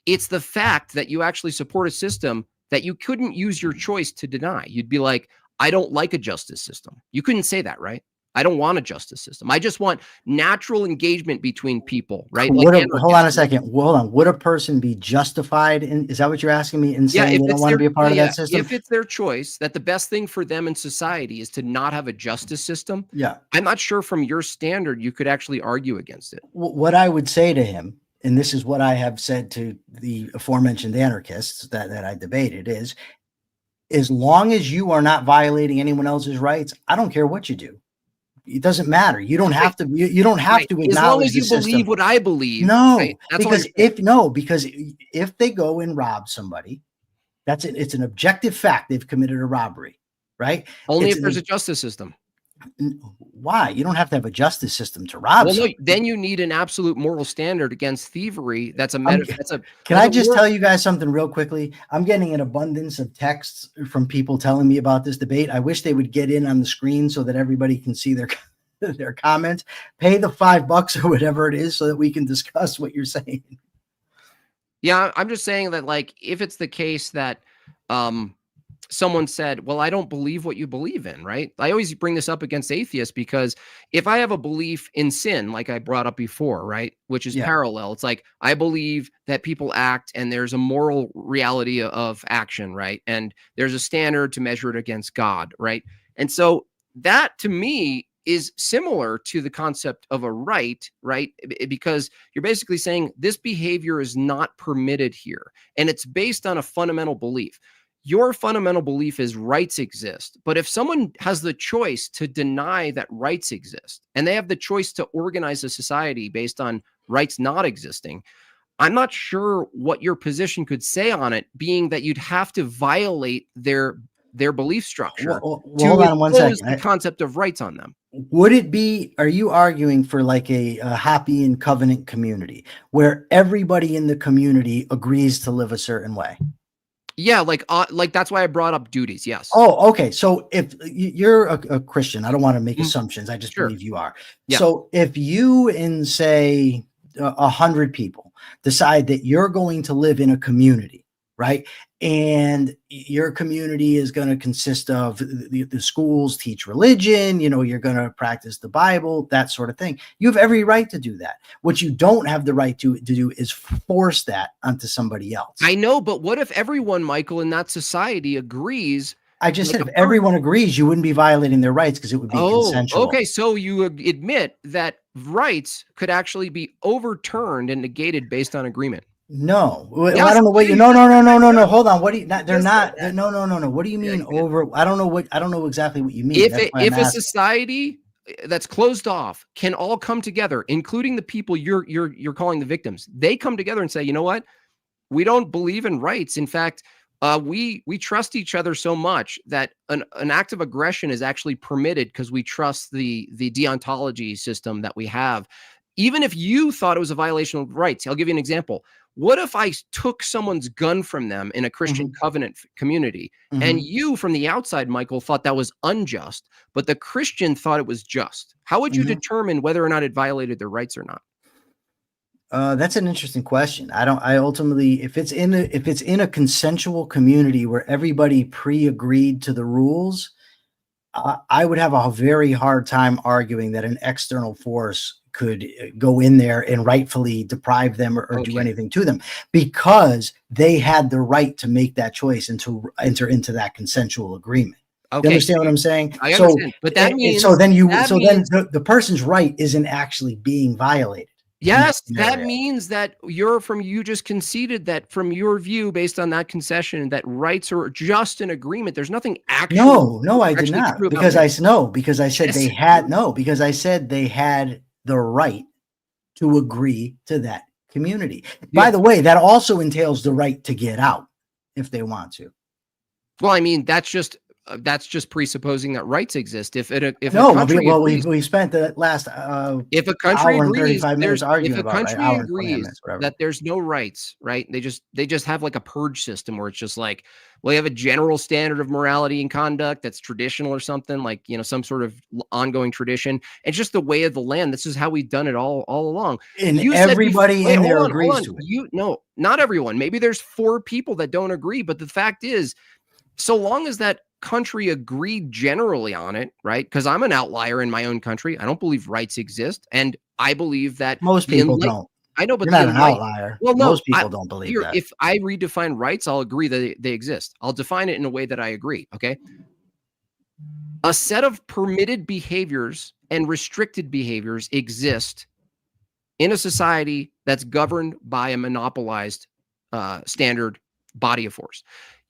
it's the fact that you actually support a system that you couldn't use your choice to deny. You'd be like, I don't like a justice system. You couldn't say that, right? I don't want a justice system. I just want natural engagement between people, right? Like Hold on a anarchists. second. Hold on. Would a person be justified in, is that what you're asking me, in Yeah, saying if they don't it's want to their be a part of that system? if it's their choice that the best thing for them in society is to not have a justice system, Yeah. I'm not sure from your standard you could actually argue against it. What I would say to him, and this is what I have said to the aforementioned anarchists that I debated, is as long as you are not violating anyone else's rights, I don't care what you do. It doesn't matter. You don't have to. You don't have Right. to As long acknowledge as the you believe system. what I believe. No, right? That's all because if they go and rob somebody, that's it. It's an objective fact they've committed a robbery, right? only It's if there's a justice system. why? You don't have to have a justice system to rob Well, no, somebody. then you need an absolute moral standard against thievery. That's a Can I just tell you guys something real quickly? I'm getting an abundance of texts from people telling me about this debate. I wish they would get in on the screen so that everybody can see their comments. Pay the $5 or whatever it is so that we can discuss what you're saying. Yeah, I'm just saying that, like, if it's the case that someone said, well, I don't believe what you believe in, right? I always bring this up against atheists because if I have a belief in sin, like I brought up before, right, which is parallel, it's like I believe that people act and there's a moral reality of action, right? And there's a standard to measure it against God, right? And so that to me is similar to the concept of a right, right? Because you're basically saying this behavior is not permitted here. And it's based on a fundamental belief. Your fundamental belief is rights exist. But if someone has the choice to deny that rights exist, and they have the choice to organize a society based on rights not existing, I'm not sure what your position could say on it, being that you'd have to violate their belief structure to hold on one impose second. the concept of rights on them. Would it be, are you arguing for like a happy and covenant community where everybody in the community agrees to live a certain way? Yeah, like that's why I brought up duties. Yes. Oh, okay. So if you're a Christian, I don't want to make assumptions. I just believe you are. Yeah. So if you and say 100 people decide that you're going to live in a community, right? And your community is going to consist of the schools teach religion, you're going to practice the Bible, that sort of thing. You have every right to do that. What you don't have the right to do is force that onto somebody else. I know, but what if everyone, Michael, in that society agrees? I just said if everyone agrees, you wouldn't be violating their rights because it would be consensual. Okay, so you admit that rights could actually be overturned and negated based on agreement. No, Yes, I don't know what you. No. Hold on. What do you? They're not. that. No. What do you mean over? I don't know exactly what you mean. If a society that's closed off can all come together, including the people you're calling the victims, they come together and say, you know what? We don't believe in rights. In fact, we trust each other so much that an act of aggression is actually permitted because we trust the deontology system that we have. Even if you thought it was a violation of rights, I'll give you an example. What if I took someone's gun from them in a Christian covenant community, and you from the outside, Michael, thought that was unjust, but the Christian thought it was just? How would you determine whether or not it violated their rights or not? That's an interesting question. I ultimately, if it's in a consensual community where everybody pre-agreed to the rules, I would have a very hard time arguing that an external force could go in there and rightfully deprive them or do anything to them, because they had the right to make that choice and to enter into that consensual agreement. Okay. You understand what I'm saying? I understand, but that means then the person's right isn't actually being violated. Yes, that means that you just conceded that from your view, based on that concession, that rights are just an agreement. There's nothing actual. No, I did not, because I said they had the right to agree to that community. By the way, that also entails the right to get out if they want to. Well, I mean, that's just presupposing that rights exist. If a country agrees, we spent the last if a country hour and agrees, 35 minutes arguing if a about country it, agrees that there's no rights, right? They just have like a purge system where it's just like, well, you have a general standard of morality and conduct that's traditional or something, like, some sort of ongoing tradition. It's just the way of the land. This is how we've done it all along. And everybody in there agrees to it. No, not everyone. Maybe there's 4 people that don't agree, but the fact is, so long as that country agreed generally on it, right? Because I'm an outlier in my own country. I don't believe rights exist. And I believe that Most people don't. I know, but You're the not an enlightened, outlier. well, no, Most people don't believe here, that. if I redefine rights, I'll agree that they exist. I'll define it in a way that I agree. Okay. A set of permitted behaviors and restricted behaviors exist in a society that's governed by a monopolized standard body of force.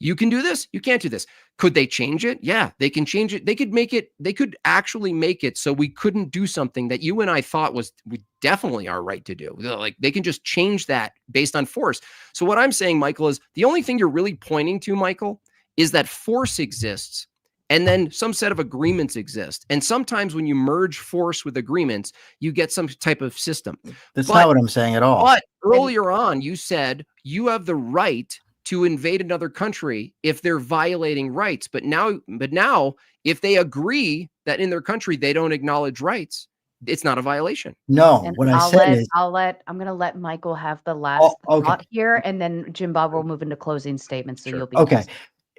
You can do this. You can't do this. Could they change it? Yeah, they can change it. They could make it. They could actually make it so we couldn't do something that you and I thought was we definitely our right to do. Like they can just change that based on force. So what I'm saying, Michael, is the only thing you're really pointing to, Michael, is that force exists. And then some set of agreements exist. And sometimes when you merge force with agreements, you get some type of system. That's not what I'm saying at all. But earlier on, you said you have the right to invade another country if they're violating rights. But now, if they agree that in their country they don't acknowledge rights, it's not a violation. No, And what I said is I'm going to let Michael have the last thought here, and then Jim Bob will move into closing statements. So you'll be okay.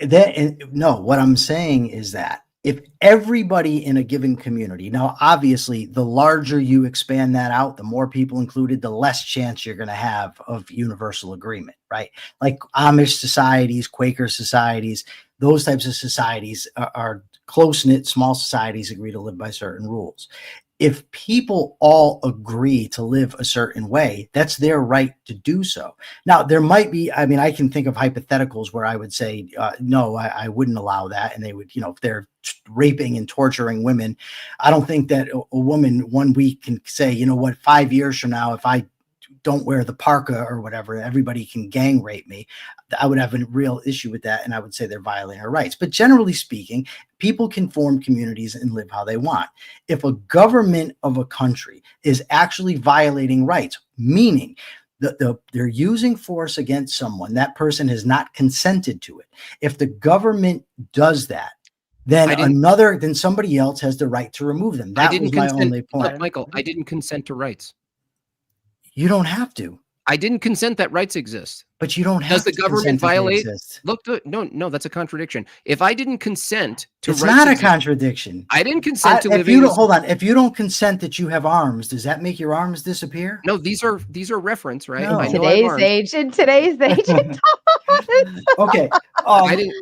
next. No, what I'm saying is that if everybody in a given community, now obviously the larger you expand that out, the more people included, the less chance you're going to have of universal agreement, right? Like Amish societies, Quaker societies, those types of societies are close-knit, small societies agree to live by certain rules. If people all agree to live a certain way, that's their right to do so. Now, there might be, I mean, I can think of hypotheticals where I would say, no, I wouldn't allow that. And they would, if they're raping and torturing women, I don't think that a woman 1 week can say, you know what, 5 years from now, if I don't wear the parka or whatever, everybody can gang rape me. I would have a real issue with that. And I would say they're violating our rights. But generally speaking, people can form communities and live how they want. If a government of a country is actually violating rights, meaning they're using force against someone, that person has not consented to it. If the government does that, then somebody else has the right to remove them. That was my only point. Look, Michael, I didn't consent to rights. You don't have to. I didn't consent that rights exist. But you don't have to. Does the government violate? Look, no, that's a contradiction. If I didn't consent to rights, it's not a contradiction. I didn't consent to living. Hold on. If you don't consent that you have arms, does that make your arms disappear? No, these are reference, right? No. In today's age. Okay. I didn't.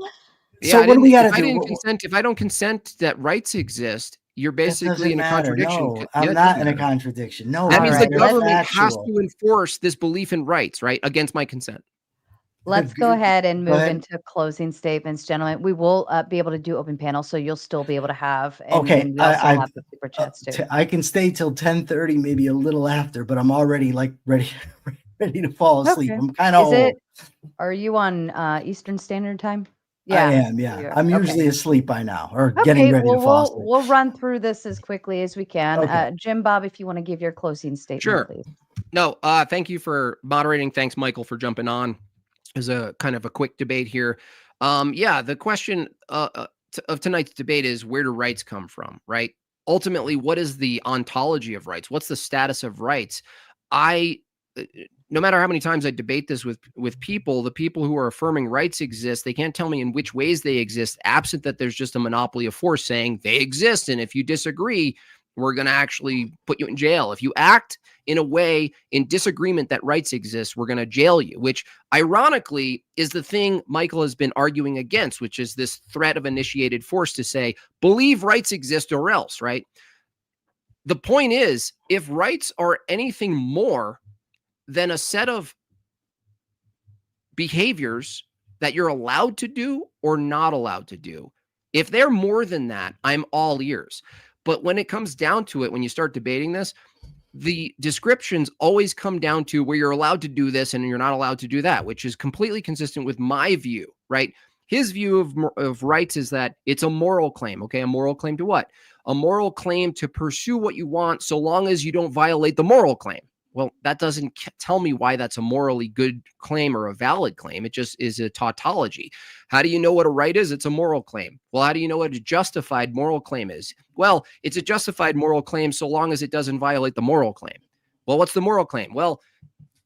Yeah, so what do we got to do? If I don't consent that rights exist, you're basically in a contradiction. No, I'm not in a contradiction. No, that means the government has to enforce this belief in rights, right, against my consent. Let's go ahead and move into closing statements, gentlemen. We will be able to do open panel, so you'll still be able to have. And we also have the super chats too. I can stay till 10:30, maybe a little after, but I'm already ready to fall asleep. I'm kind of old. Are you on Eastern Standard Time? Yeah, I am. Yeah, I'm usually asleep by now, or getting ready to fall asleep. We'll run through this as quickly as we can. Okay. Jim Bob, if you want to give your closing statement, please. No, thank you for moderating. Thanks, Michael, for jumping on. As a kind of a quick debate here. The question of tonight's debate is, where do rights come from, right? Ultimately, what is the ontology of rights? What's the status of rights? No matter how many times I debate this with people, the people who are affirming rights exist, they can't tell me in which ways they exist, absent that there's just a monopoly of force saying they exist. And if you disagree, we're going to actually put you in jail. If you act in a way in disagreement that rights exist, we're going to jail you, which ironically is the thing Michael has been arguing against, which is this threat of initiated force to say, believe rights exist or else, right? The point is, if rights are anything more than a set of behaviors that you're allowed to do or not allowed to do, if they're more than that, I'm all ears. But when it comes down to it, when you start debating this, the descriptions always come down to where you're allowed to do this and you're not allowed to do that, which is completely consistent with my view, right? His view of rights is that it's a moral claim. Okay, a moral claim to what? A moral claim to pursue what you want so long as you don't violate the moral claim. Well, that doesn't tell me why that's a morally good claim or a valid claim. It just is a tautology. How do you know what a right is? It's a moral claim. Well, how do you know what a justified moral claim is? Well, it's a justified moral claim so long as it doesn't violate the moral claim. Well, what's the moral claim? Well,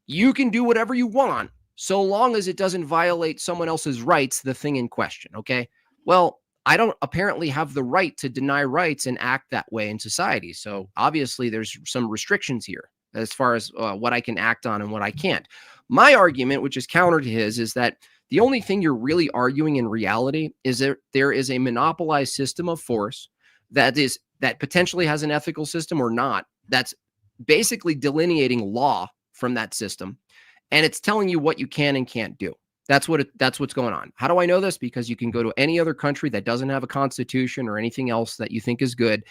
you can do whatever you want so long as it doesn't violate someone else's rights, the thing in question, okay? Well, I don't apparently have the right to deny rights and act that way in society. So obviously there's some restrictions here as far as what I can act on and what I can't. My argument, which is counter to his, is that the only thing you're really arguing in reality is that there is a monopolized system of force that potentially has an ethical system or not, that's basically delineating law from that system, and it's telling you what you can and can't do. That's what's going on. How do I know this? Because you can go to any other country that doesn't have a constitution or anything else that you think is good,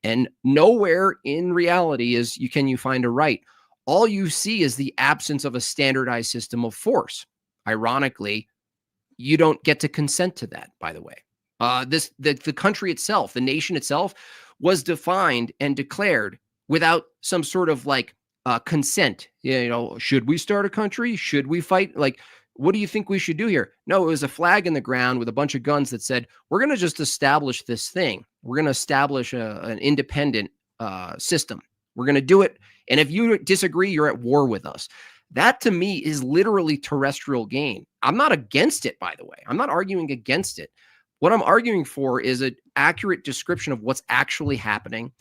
and nowhere in reality can you find a right. All you see is the absence of a standardized system of force. Ironically, you don't get to consent to that, by the way. The country itself, the nation itself, was defined and declared without some sort of like consent. Should we start a country? Should we fight? Like, what do you think we should do here? No, it was a flag in the ground with a bunch of guns that said, we're going to just establish this thing. We're going to establish an independent system. We're going to do it. And if you disagree, you're at war with us. That to me is literally terrestrial gain. I'm not against it, by the way. I'm not arguing against it. What I'm arguing for is an accurate description of what's actually happening.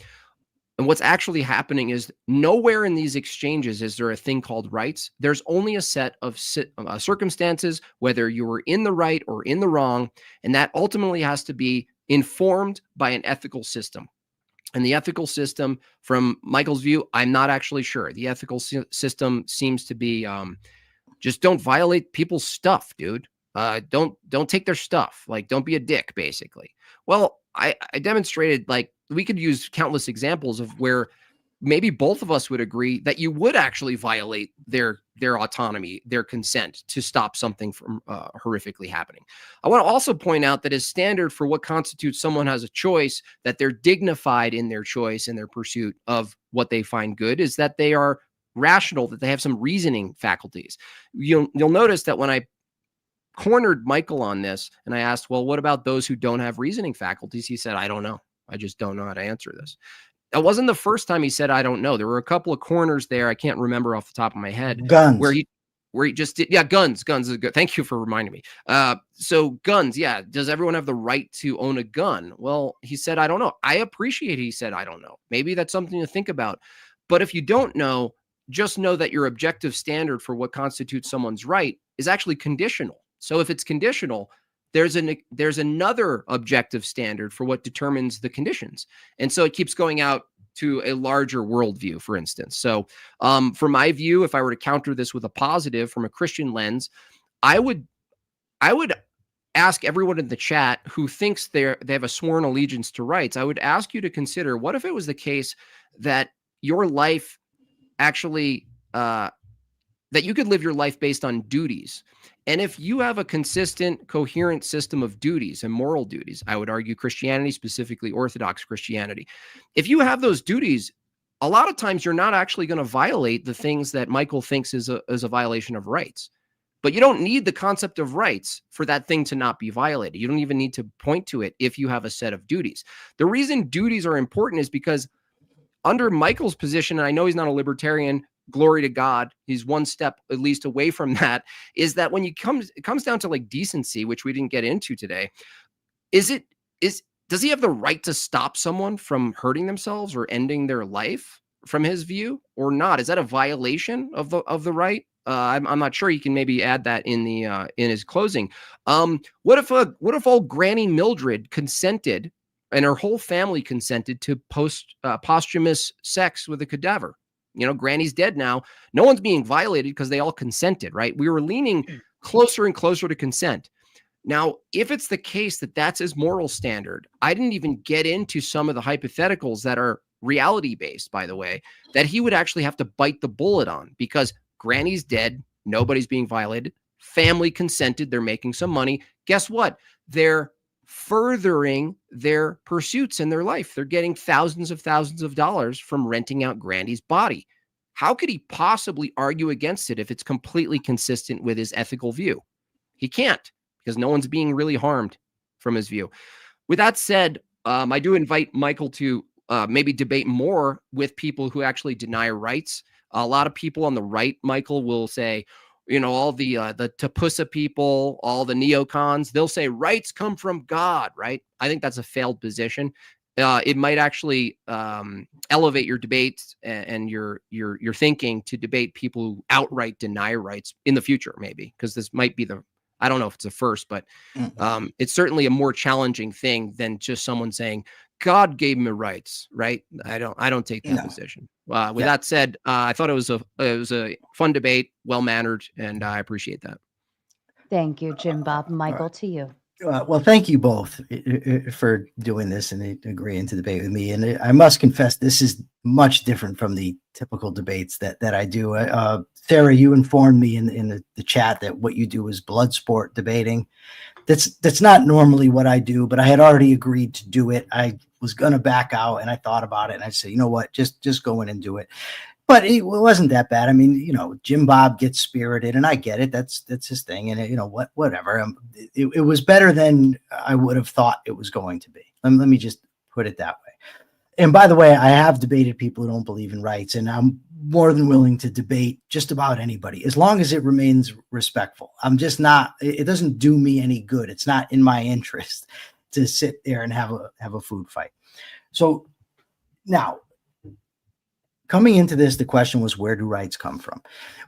And what's actually happening is nowhere in these exchanges is there a thing called rights. There's only a set of circumstances, whether you were in the right or in the wrong, and that ultimately has to be informed by an ethical system. And the ethical system, from Michael's view, I'm not actually sure. The ethical system seems to be just don't violate people's stuff, dude. Don't take their stuff. Like, don't be a dick, basically. Well, I demonstrated, like, we could use countless examples of where maybe both of us would agree that you would actually violate their autonomy, their consent to stop something from horrifically happening. I want to also point out that as standard for what constitutes someone has a choice, that they're dignified in their choice and their pursuit of what they find good, is that they are rational, that they have some reasoning faculties. You'll notice that when I cornered Michael on this and I asked, well, what about those who don't have reasoning faculties? He said, I don't know. I just don't know how to answer this. That wasn't the first time he said, I don't know. There were a couple of corners there. I can't remember off the top of my head. Guns. Where he just did. Yeah, guns. Guns is good. Thank you for reminding me. So guns. Yeah. Does everyone have the right to own a gun? Well, he said, I don't know. I appreciate he said, I don't know. Maybe that's something to think about. But if you don't know, just know that your objective standard for what constitutes someone's right is actually conditional. So if it's conditional, there's another objective standard for what determines the conditions. And so it keeps going out to a larger worldview, for instance. So from my view, if I were to counter this with a positive from a Christian lens, I would ask everyone in the chat who thinks they have a sworn allegiance to rights, I would ask you to consider, what if it was the case that your life actually, that you could live your life based on duties. And if you have a consistent, coherent system of duties and moral duties, I would argue Christianity, specifically Orthodox Christianity, if you have those duties, a lot of times you're not actually going to violate the things that Michael thinks is a violation of rights. But you don't need the concept of rights for that thing to not be violated. You don't even need to point to it if you have a set of duties. The reason duties are important is because under Michael's position, and I know he's not a libertarian, glory to God, he's one step at least away from that, is that when it comes down to like decency, which we didn't get into today, does he have the right to stop someone from hurting themselves or ending their life from his view or not? Is that a violation of the right? I'm not sure. You can maybe add that in his closing. What if all Granny Mildred consented and her whole family consented to posthumous sex with a cadaver? You know, Granny's dead now. No one's being violated because they all consented, right? We were leaning closer and closer to consent. Now, if it's the case that that's his moral standard, I didn't even get into some of the hypotheticals that are reality-based, by the way, that he would actually have to bite the bullet on, because Granny's dead, nobody's being violated, family consented, they're making some money. Guess what? They're furthering their pursuits in their life. They're getting thousands of dollars from renting out Granny's body. How could he possibly argue against it if it's completely consistent with his ethical view? He can't, because no one's being really harmed from his view. With that said, I do invite Michael to maybe debate more with people who actually deny rights. A lot of people on the right, Michael, will say, all the Tapusa people, all the neocons, they'll say rights come from God, right? I think that's a failed position. It might actually elevate your debates and your thinking to debate people who outright deny rights in the future, maybe, because this might be I don't know if it's the first, but it's certainly a more challenging thing than just someone saying God gave me rights, right? I don't take that position. With that said, I thought it was a fun debate, well mannered, and I appreciate that. Thank you, Jim Bob. Michael, to you. Well, thank you both for doing this and agreeing to debate with me. And I must confess, this is much different from the typical debates that I do. Sarah, you informed me in the chat that what you do is blood sport debating. That's not normally what I do, but I had already agreed to do it. I was going to back out, and I thought about it, and I said, you know what, just go in and do it. But it wasn't that bad. I mean, Jim Bob gets spirited, and I get it. That's his thing. And whatever. It was better than I would have thought it was going to be. Let me just put it that way. And by the way, I have debated people who don't believe in rights, and I'm more than willing to debate just about anybody, as long as it remains respectful. I'm just not. It doesn't do me any good. It's not in my interest to sit there and have a food fight. So now, coming into this, the question was, where do rights come from?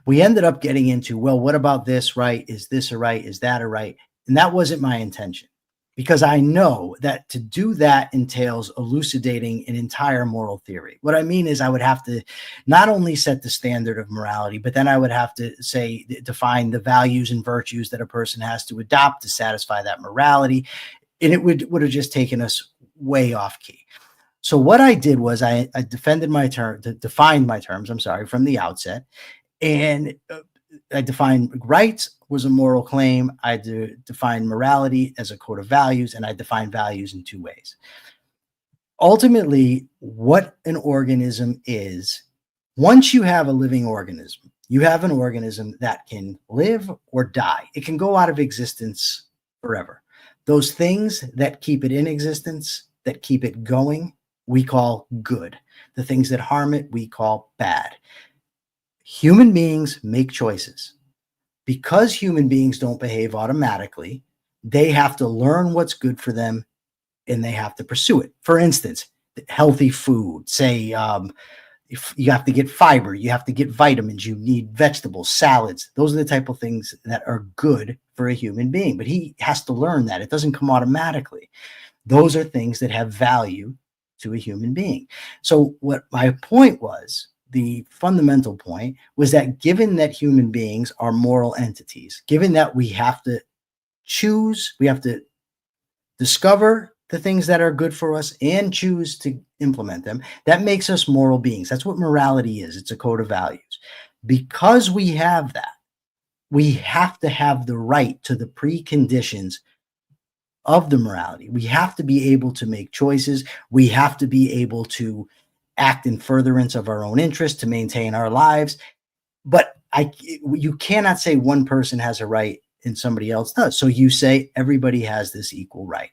We ended up getting into, well, what about this right? Is this a right? Is that a right? And that wasn't my intention, because I know that to do that entails elucidating an entire moral theory. What I mean is I would have to not only set the standard of morality, but then I would have to define the values and virtues that a person has to adopt to satisfy that morality. And it would have just taken us way off key. So what I did was I defined my terms, from the outset. And I defined rights was a moral claim. I defined morality as a code of values, and I defined values in two ways. Ultimately, what an organism is, once you have a living organism, you have an organism that can live or die. It can go out of existence forever. Those things that keep it in existence, that keep it going, we call good. The things that harm it, we call bad. Human beings make choices. Because human beings don't behave automatically, they have to learn what's good for them, and they have to pursue it. For instance, healthy food, say, if you have to get fiber, you have to get vitamins, you need vegetables, salads. Those are the type of things that are good for a human being, but he has to learn that. It doesn't come automatically. Those are things that have value to a human being. So what my point was, the fundamental point was that given that human beings are moral entities, given that we have to choose, we have to discover the things that are good for us and choose to implement them, that makes us moral beings. That's what morality is. It's a code of values. Because we have that, we have to have the right to the preconditions of the morality. We have to be able to make choices. We have to be able to act in furtherance of our own interests to maintain our lives. But you cannot say one person has a right and somebody else does. So you say everybody has this equal right.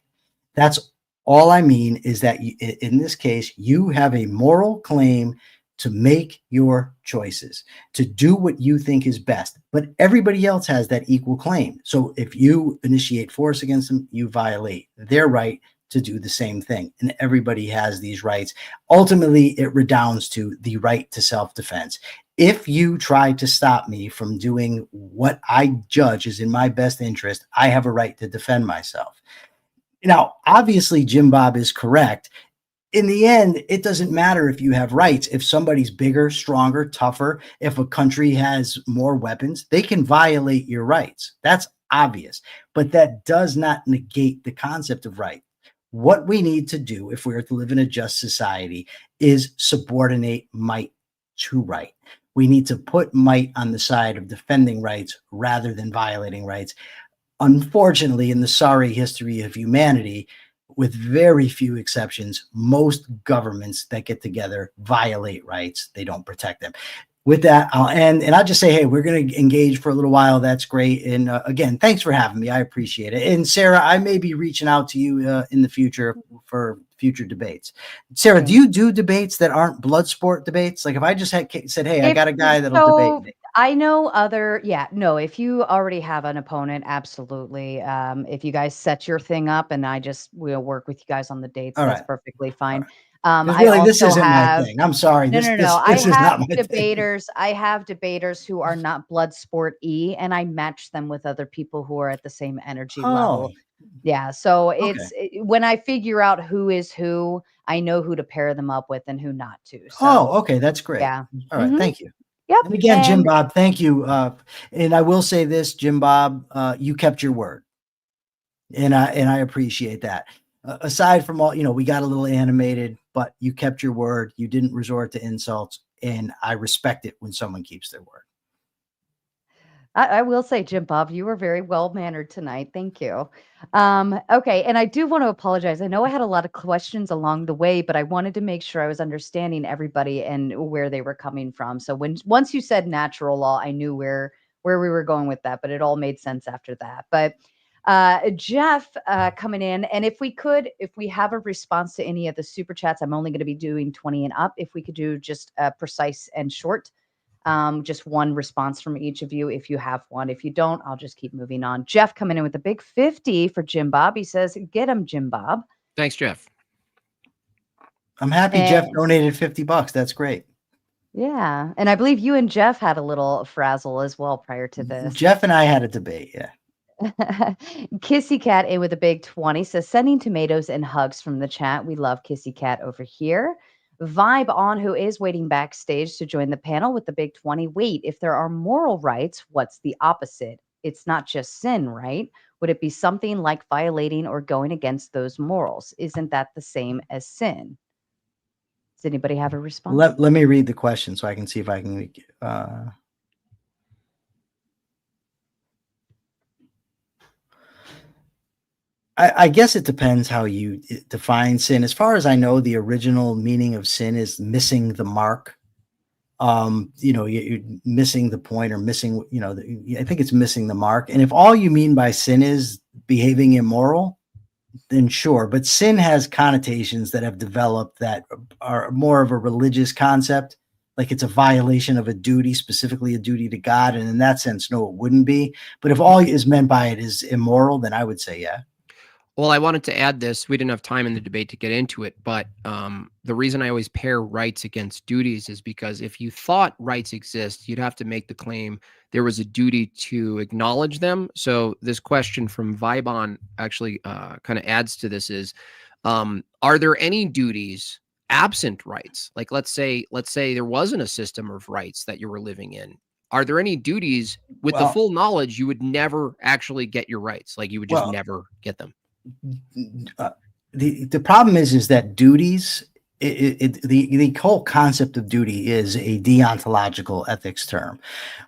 That's all I mean, is that in this case, you have a moral claim to make your choices, to do what you think is best. But everybody else has that equal claim. So if you initiate force against them, you violate their right to do the same thing. And everybody has these rights. Ultimately, it redounds to the right to self-defense. If you try to stop me from doing what I judge is in my best interest, I have a right to defend myself. Now, obviously, Jim Bob is correct. In the end, it doesn't matter if you have rights. If somebody's bigger, stronger, tougher, if a country has more weapons, they can violate your rights. That's obvious. But that does not negate the concept of right. What we need to do if we are to live in a just society is subordinate might to right. We need to put might on the side of defending rights rather than violating rights. Unfortunately, in the sorry history of humanity, with very few exceptions, most governments that get together violate rights. They don't protect them. With that, I'll end, and I'll just say, hey, we're going to engage for a little while. That's great. And again, thanks for having me. I appreciate it. And Sarah, I may be reaching out to you in the future for future debates. Sarah, do you do debates that aren't blood sport debates? Like if I just said, hey, I got a guy that'll debate me. I know no, if you already have an opponent, absolutely. If you guys set your thing up and I just will work with you guys on the dates, All that's right. perfectly All fine. right. Because I really, this also isn't my have thing. I'm sorry. no, This no, this no. this is not my thing. I have debaters who are not blood sport E, and I match them with other people who are at the same energy Oh, level. Yeah, so okay. when I figure out who is who, I know who to pair them up with and who not to. So, Oh, okay. That's great. yeah. All right. Mhm. Thank you. Yep. And again, Jim And Bob, thank you. And I will say this, Jim Bob, you kept your word, and I appreciate that. Aside from all, we got a little animated, but you kept your word. You didn't resort to insults, and I respect it when someone keeps their word. I will say, Jim Bob, you were very well mannered tonight. Thank you. Okay, and I do want to apologize. I know I had a lot of questions along the way, but I wanted to make sure I was understanding everybody and where they were coming from. So once you said natural law, I knew where we were going with that, but it all made sense after that. But Jeff coming in, and if we have a response to any of the super chats, I'm only going to be doing 20 and up. If we could do just precise and short. Just one response from each of you if you have one. If you don't, I'll just keep moving on. Jeff coming in with a big 50 for Jim Bob. He says, get him, Jim Bob. Thanks, Jeff. I'm happy Jeff And donated $50. That's great. yeah. And I believe you and Jeff had a little frazzle as well prior to this. Jeff and I had a debate. Yeah. Kissy Cat in with a big 20 says, sending tomatoes and hugs from the chat. We love Kissy Cat over here. Vibe on, who is waiting backstage to join the panel with the big 20. Wait, if there are moral rights, what's the opposite? It's not just sin, right? Would it be something like violating or going against those morals? Isn't that the same as sin? Does anybody have a response? Let me read the question so I can see if I can. I guess it depends how you define sin. As far as I know, the original meaning of sin is missing the mark. You're missing the point or missing, I think it's missing the mark. And if all you mean by sin is behaving immoral, then sure. But sin has connotations that have developed that are more of a religious concept. Like it's a violation of a duty, specifically a duty to God. And in that sense, no, it wouldn't be. But if all is meant by it is immoral, then I would say, yeah. Well, I wanted to add this. We didn't have time in the debate to get into it, but the reason I always pair rights against duties is because if you thought rights exist, you'd have to make the claim there was a duty to acknowledge them. So this question from Vibon actually kind of adds to this is, are there any duties absent rights? Like let's say there wasn't a system of rights that you were living in. Are there any duties with the full knowledge you would never actually get your rights? Like you would just never get them. The problem is that duties, the whole concept of duty is a deontological ethics term,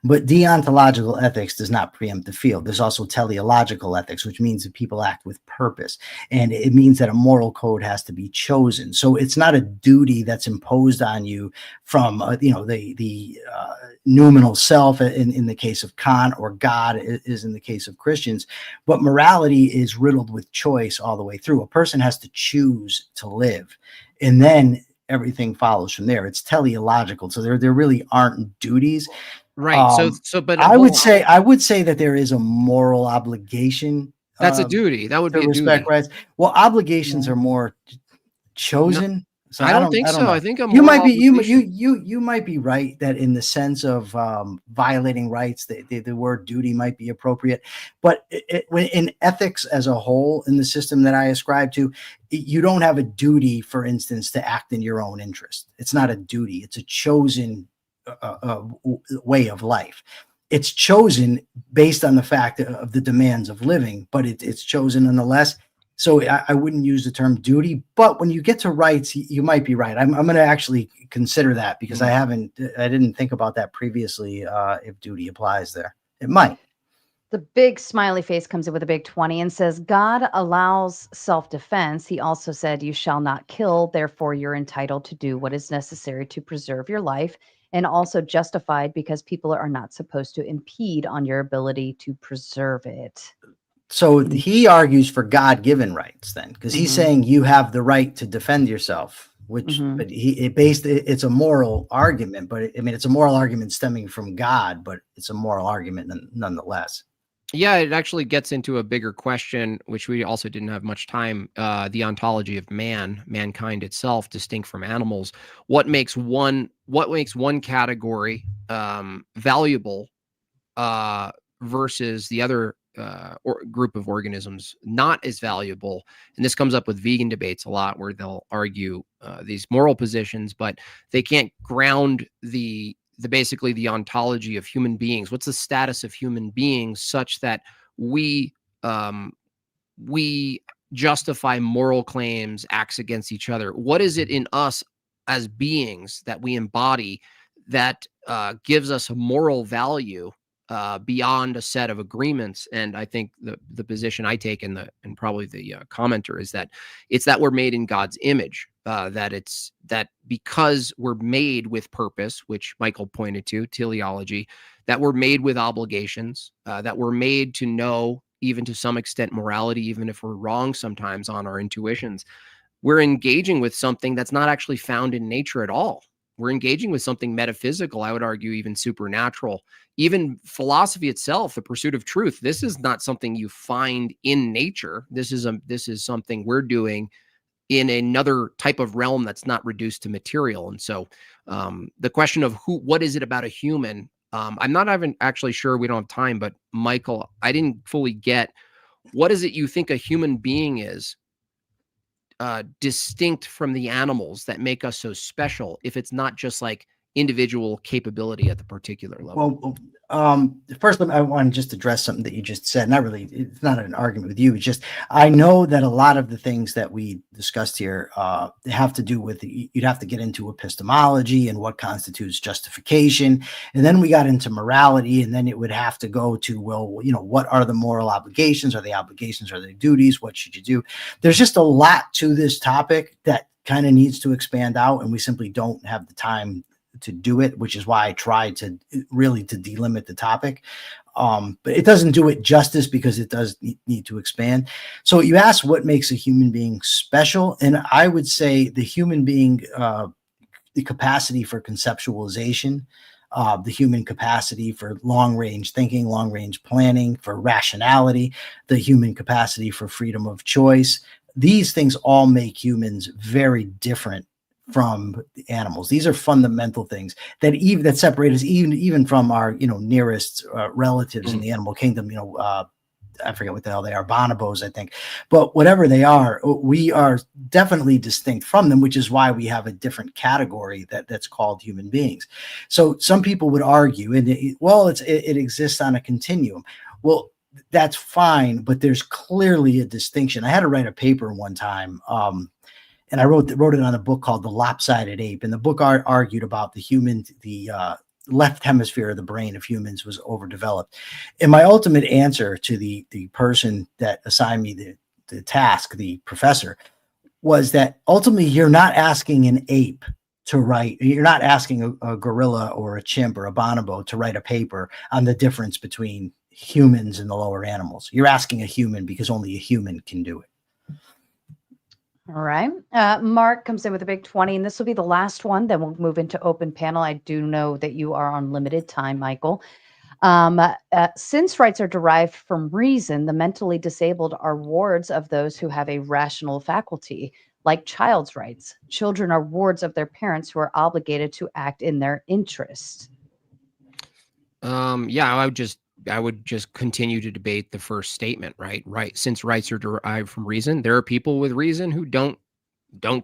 but deontological ethics does not preempt the field. There's also teleological ethics, which means that people act with purpose, and it means that a moral code has to be chosen. So it's not a duty that's imposed on you from the noumenal self in the case of Kant, or God is in the case of Christians. But morality is riddled with choice all the way through. A person has to choose to live, and then everything follows from there. It's teleological. So there really aren't duties. Right. But I would say that there is a moral obligation. That's a duty. That would be a respect duty. rights. Well, obligations are more chosen. So I don't think so. know. I think you might be you might be right that in the sense of violating rights, the word duty might be appropriate. But in ethics as a whole, in the system that I ascribe to, you don't have a duty, for instance, to act in your own interest. It's not a duty. It's a chosen way of life. It's chosen based on the fact of the demands of living, but it's chosen nonetheless. So I wouldn't use the term duty, but when you get to rights, you might be right. I'm going to actually consider that because I didn't think about that previously. If duty applies there, it might. The big smiley face comes in with a big 20 and says, God allows self-defense. He also said, you shall not kill. Therefore, you're entitled to do what is necessary to preserve your life, and also justified because people are not supposed to impede on your ability to preserve it. So he argues for God-given rights then, because he's saying you have the right to defend yourself. which, Mhm. but it's a moral argument, but I mean, it's a moral argument stemming from God, but it's a moral argument nonetheless. Yeah, it actually gets into a bigger question, which we also didn't have much time. The ontology of mankind itself, distinct from animals. What makes one category valuable versus the other or group of organisms not as valuable? And this comes up with vegan debates a lot, where they'll argue these moral positions, but they can't ground basically the ontology of human beings. What's the status of human beings such that we we justify moral claims, acts against each other? What is it in us as beings that we embody that gives us a moral value beyond a set of agreements? And I think the position I take, and probably the commenter, is that it's that we're made in God's image. That because we're made with purpose, which Michael pointed to, teleology, that we're made with obligations, that we're made to know, even to some extent, morality, even if we're wrong sometimes on our intuitions. We're engaging with something that's not actually found in nature at all. We're engaging with something metaphysical, I would argue even supernatural. Even philosophy itself, the pursuit of truth, this is not something you find in nature. This is something we're doing in another type of realm that's not reduced to material. And so the question of what is it about a human? I'm not even actually sure, we don't have time, but Michael, I didn't fully get, what is it you think a human being is distinct from the animals that make us so special, if it's not just like individual capability at the particular level? Well, first, I want to just address something that you just said. Not really, it's not an argument with you. It's just, I know that a lot of the things that we discussed here have to do with, you'd have to get into epistemology and what constitutes justification. And then we got into morality, and then it would have to go to, well, what are the moral obligations? Are they obligations? Are they duties? What should you do? There's just a lot to this topic that kind of needs to expand out, and we simply don't have the time to do it, which is why I tried to delimit the topic. But it doesn't do it justice, because it does need to expand. So you asked what makes a human being special, and I would say the human being, the capacity for conceptualization, the human capacity for long-range thinking, long-range planning, for rationality, the human capacity for freedom of choice. These things all make humans very different from the animals. These are fundamental things that separate us even from our nearest relatives in the animal kingdom. I forget what the hell they are, bonobos, I think. But whatever they are, we are definitely distinct from them, which is why we have a different category that's called human beings. So some people would argue, it exists on a continuum. Well, that's fine, but there's clearly a distinction. I had to write a paper one time, and I wrote it on a book called The Lopsided Ape. And the book argued about the left hemisphere of the brain of humans was overdeveloped. And my ultimate answer to the person that assigned me the task, the professor, was that ultimately you're not asking an ape to write, you're not asking a gorilla or a chimp or a bonobo to write a paper on the difference between humans and the lower animals. You're asking a human, because only a human can do it. All right. Mark comes in with a big 20, and this will be the last one. Then we'll move into open panel. I do know that you are on limited time, Michael. Since rights are derived from reason, the mentally disabled are wards of those who have a rational faculty, like child's rights. Children are wards of their parents who are obligated to act in their interest. Yeah, I would just continue to debate the first statement, right? Right. Since rights are derived from reason, there are people with reason who don't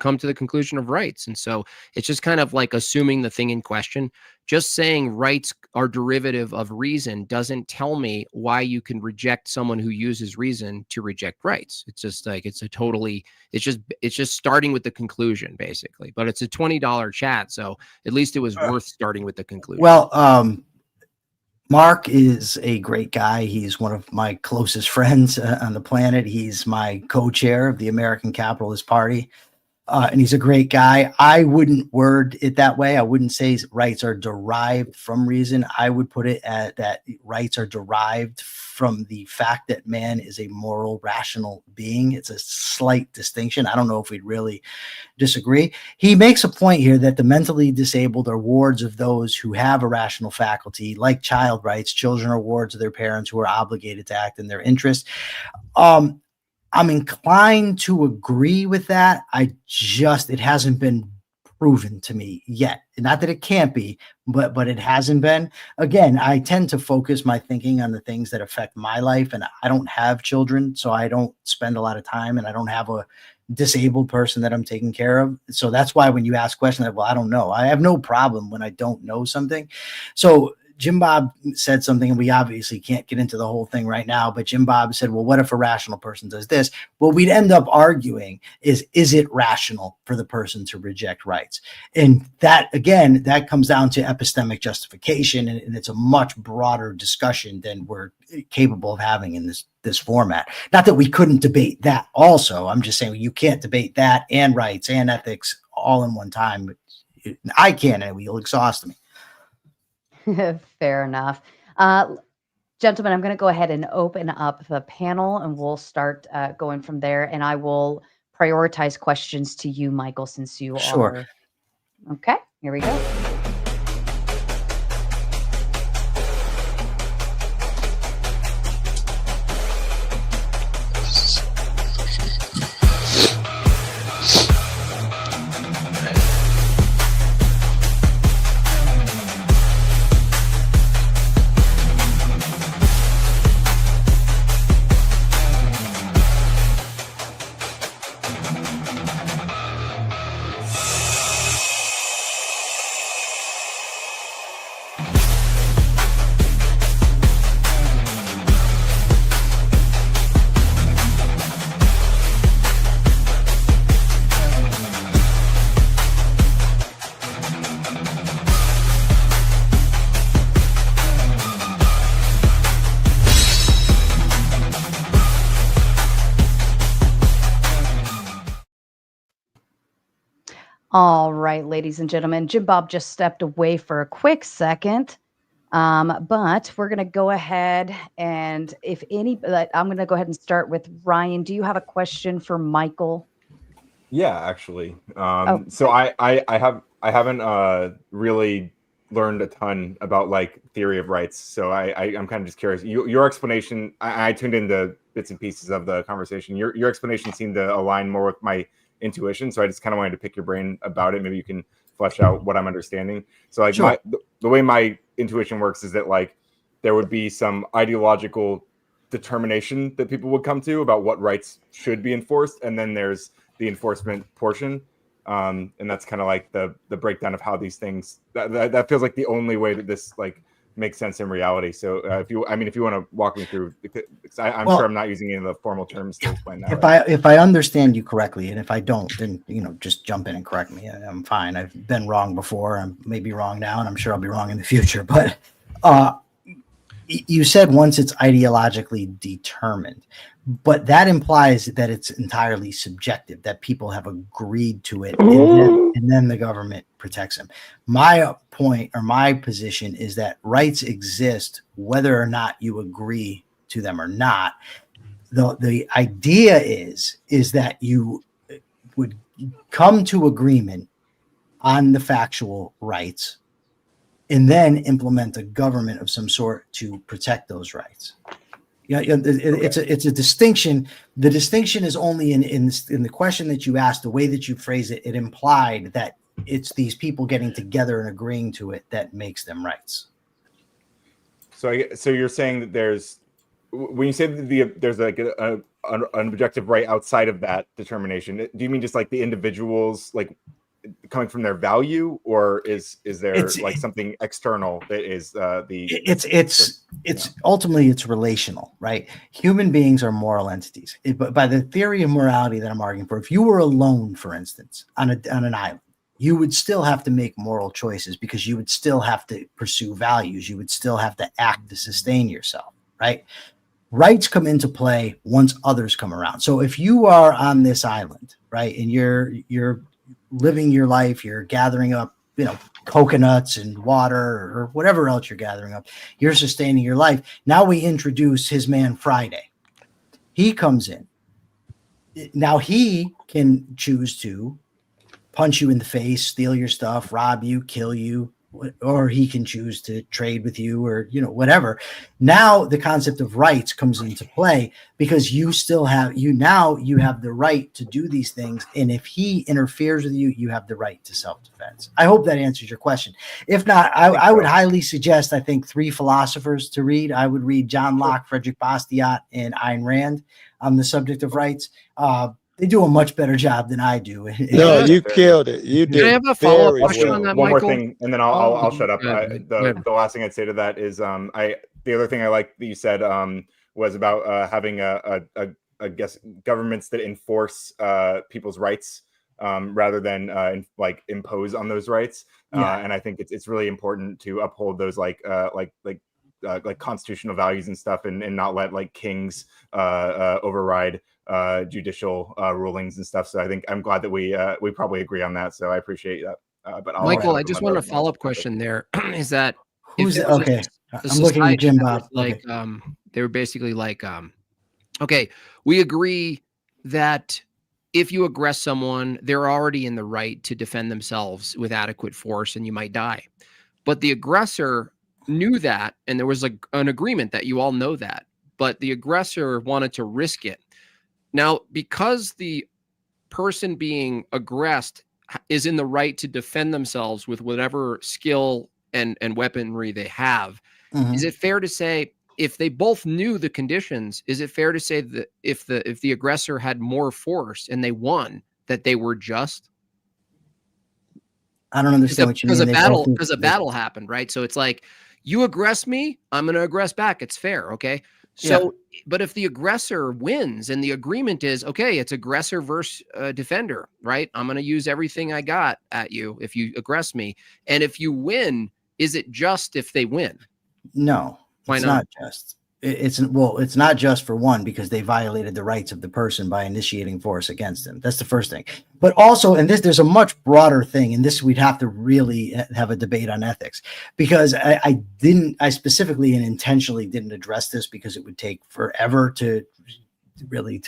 come to the conclusion of rights. And so it's just kind of like assuming the thing in question. Just saying rights are derivative of reason doesn't tell me why you can reject someone who uses reason to reject rights. It's just like, it's just starting with the conclusion, basically. But it's a $20 chat, so at least it was worth starting with the conclusion. Well, Mark is a great guy. He's one of my closest friends on the planet. He's my co-chair of the American Capitalist Party. and he's a great guy. I wouldn't word it that way. I wouldn't say rights are derived from reason. I would put it at that rights are derived from the fact that man is a moral, rational being. It's a slight distinction. I don't know if we'd really disagree. He makes a point here that the mentally disabled are wards of those who have a rational faculty, like child rights. Children are wards of their parents who are obligated to act in their interest. I'm inclined to agree with that. It hasn't been proven to me yet. Not that it can't be, but it hasn't been. Again, I tend to focus my thinking on the things that affect my life, and I don't have children, so I don't spend a lot of time, and I don't have a disabled person that I'm taking care of. So that's why when you ask questions, well, I don't know. I have no problem when I don't know something. So Jim Bob said something, and we obviously can't get into the whole thing right now, but Jim Bob said, well, what if a rational person does this? Well, we'd end up arguing is it rational for the person to reject rights? And that, again, that comes down to epistemic justification, and it's a much broader discussion than we're capable of having in this format. Not that we couldn't debate that also. I'm just saying you can't debate that and rights and ethics all in one time. I can, and it'll exhaust me. Fair enough. Gentlemen, I'm going to go ahead and open up the panel, and we'll start going from there. And I will prioritize questions to you, Michael, since you Sure. are. Okay, here we go. All right, ladies and gentlemen, Jim Bob just stepped away for a quick second, but we're going to go ahead and I'm going to go ahead and start with Ryan. Do you have a question for Michael? Yeah, actually. So I haven't really learned a ton about like theory of rights. So I'm kind of just curious. Your explanation, I tuned into bits and pieces of the conversation. Your explanation seemed to align more with my intuition, so I just kind of wanted to pick your brain about it. Maybe you can flesh out what I'm understanding. So like Sure. the way my intuition works is that like there would be some ideological determination that people would come to about what rights should be enforced, and then there's the enforcement portion, and that's kind of like the breakdown of how these things that feels like the only way that this like makes sense in reality. So if you want to walk me through, I'm sure I'm not using any of the formal terms to explain that. If I understand you correctly, and if I don't, then just jump in and correct me. I'm fine. I've been wrong before. I may be wrong now, and I'm sure I'll be wrong in the future. But you said once it's ideologically determined, but that implies that it's entirely subjective, that people have agreed to it, and then the government protects them. My point or my position is that rights exist whether or not you agree to them or not. The idea is that you would come to agreement on the factual rights and then implement a government of some sort to protect those rights. It's a distinction. The distinction is only in the question that you asked, the way that you phrase it. It implied that it's these people getting together and agreeing to it that makes them rights. So you're saying that when you say that there's like an objective right outside of that determination, do you mean just like the individuals like coming from their value, or is there like something external that is ultimately it's relational, right? Human beings are moral entities. But by the theory of morality that I'm arguing for, if you were alone, for instance, on an island, you would still have to make moral choices because you would still have to pursue values. You would still have to act to sustain yourself, right? Rights come into play once others come around. So if you are on this island right? And you're living your life, you're gathering up, coconuts and water or whatever else you're gathering up. You're sustaining your life. Now we introduce his man Friday. He comes in. Now he can choose to punch you in the face, steal your stuff, rob you, kill you, or he can choose to trade with you or, whatever. Now the concept of rights comes into play because you have the right to do these things. And if he interferes with you, you have the right to self-defense. I hope that answers your question. If not, I would highly suggest, I think, 3 philosophers to read. I would read John Locke, Frederick Bastiat, and Ayn Rand on the subject of rights. They do a much better job than I do. No, you killed it. You did. Can I have a follow-up very question well. on that, One Michael? more thing, and then I'll shut up. Go ahead. The last thing I'd say to that is, the other thing I like that you said was about having I guess governments that enforce people's rights rather than impose on those rights. And I think it's really important to uphold those like constitutional values and stuff, and not let kings override judicial rulings and stuff. So I think I'm glad that we probably agree on that. So I appreciate that. But Michael, I just want a follow-up question there. Is that who's okay? I'm looking at Jim Bob. They were basically okay, we agree that if you aggress someone, they're already in the right to defend themselves with adequate force, and you might die. But the aggressor knew that, and there was an agreement that you all know that, but the aggressor wanted to risk it. Now, because the person being aggressed is in the right to defend themselves with whatever skill and weaponry they have, is it fair to say, if they both knew the conditions, is it fair to say that if the aggressor had more force and they won, that they were just? I don't understand what you mean. Because a battle happened, right? So it's like, you aggress me, I'm going to aggress back. It's fair, okay? So, but if the aggressor wins and the agreement is, okay, it's aggressor versus defender, right? I'm going to use everything I got at you if you aggress me. And if you win, is it just if they win? No, it's not just. It's not just, for one, because they violated the rights of the person by initiating force against them. That's the first thing. But also, and there's a much broader thing, and this we'd have to really have a debate on ethics, because I specifically and intentionally didn't address this because it would take forever to really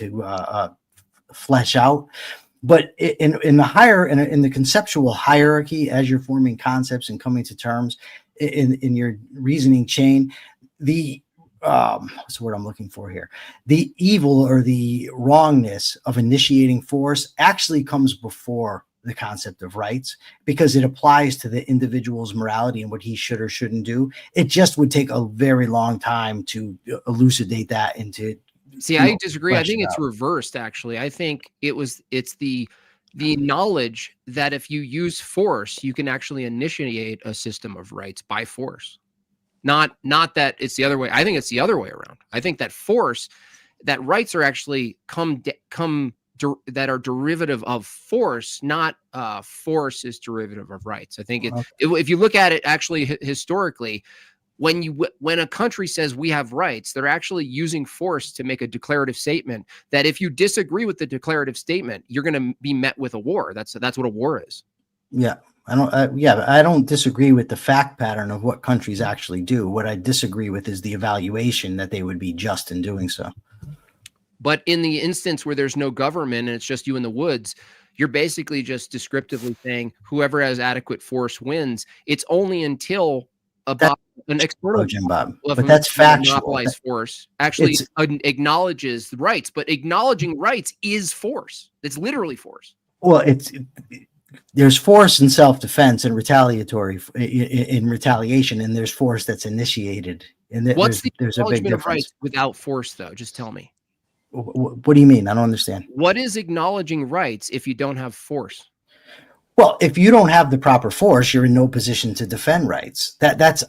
flesh out. But in the conceptual hierarchy, as you're forming concepts and coming to terms in your reasoning chain, what's the word I'm looking for here? The evil or the wrongness of initiating force actually comes before the concept of rights, because it applies to the individual's morality and what he should or shouldn't do. It just would take a very long time to elucidate that into. See, I disagree. I think it's reversed, actually. I think it's the knowledge that if you use force, you can actually initiate a system of rights by force. Not that it's the other way. I think it's the other way around. I think that rights are actually that are derivative of force, not force is derivative of rights. I think if you look at it actually historically, when a country says we have rights, they're actually using force to make a declarative statement that if you disagree with the declarative statement, you're going to be met with a war. That's what a war is. Yeah. I don't disagree with the fact pattern of what countries actually do. What I disagree with is the evaluation that they would be just in doing so. But in the instance where there's no government and it's just you in the woods, you're basically just descriptively saying whoever has adequate force wins. It's only until an external GAUNTLET, but that's factual. Monopolized force actually acknowledges the rights, but acknowledging rights is force. It's literally force. Well, there's force in self-defense and retaliatory in retaliation, and there's force that's initiated. And there's a big difference. Of rights without force, though? Just tell me. What do you mean? I don't understand. What is acknowledging rights if you don't have force? Well, if you don't have the proper force, you're in no position to defend rights. That's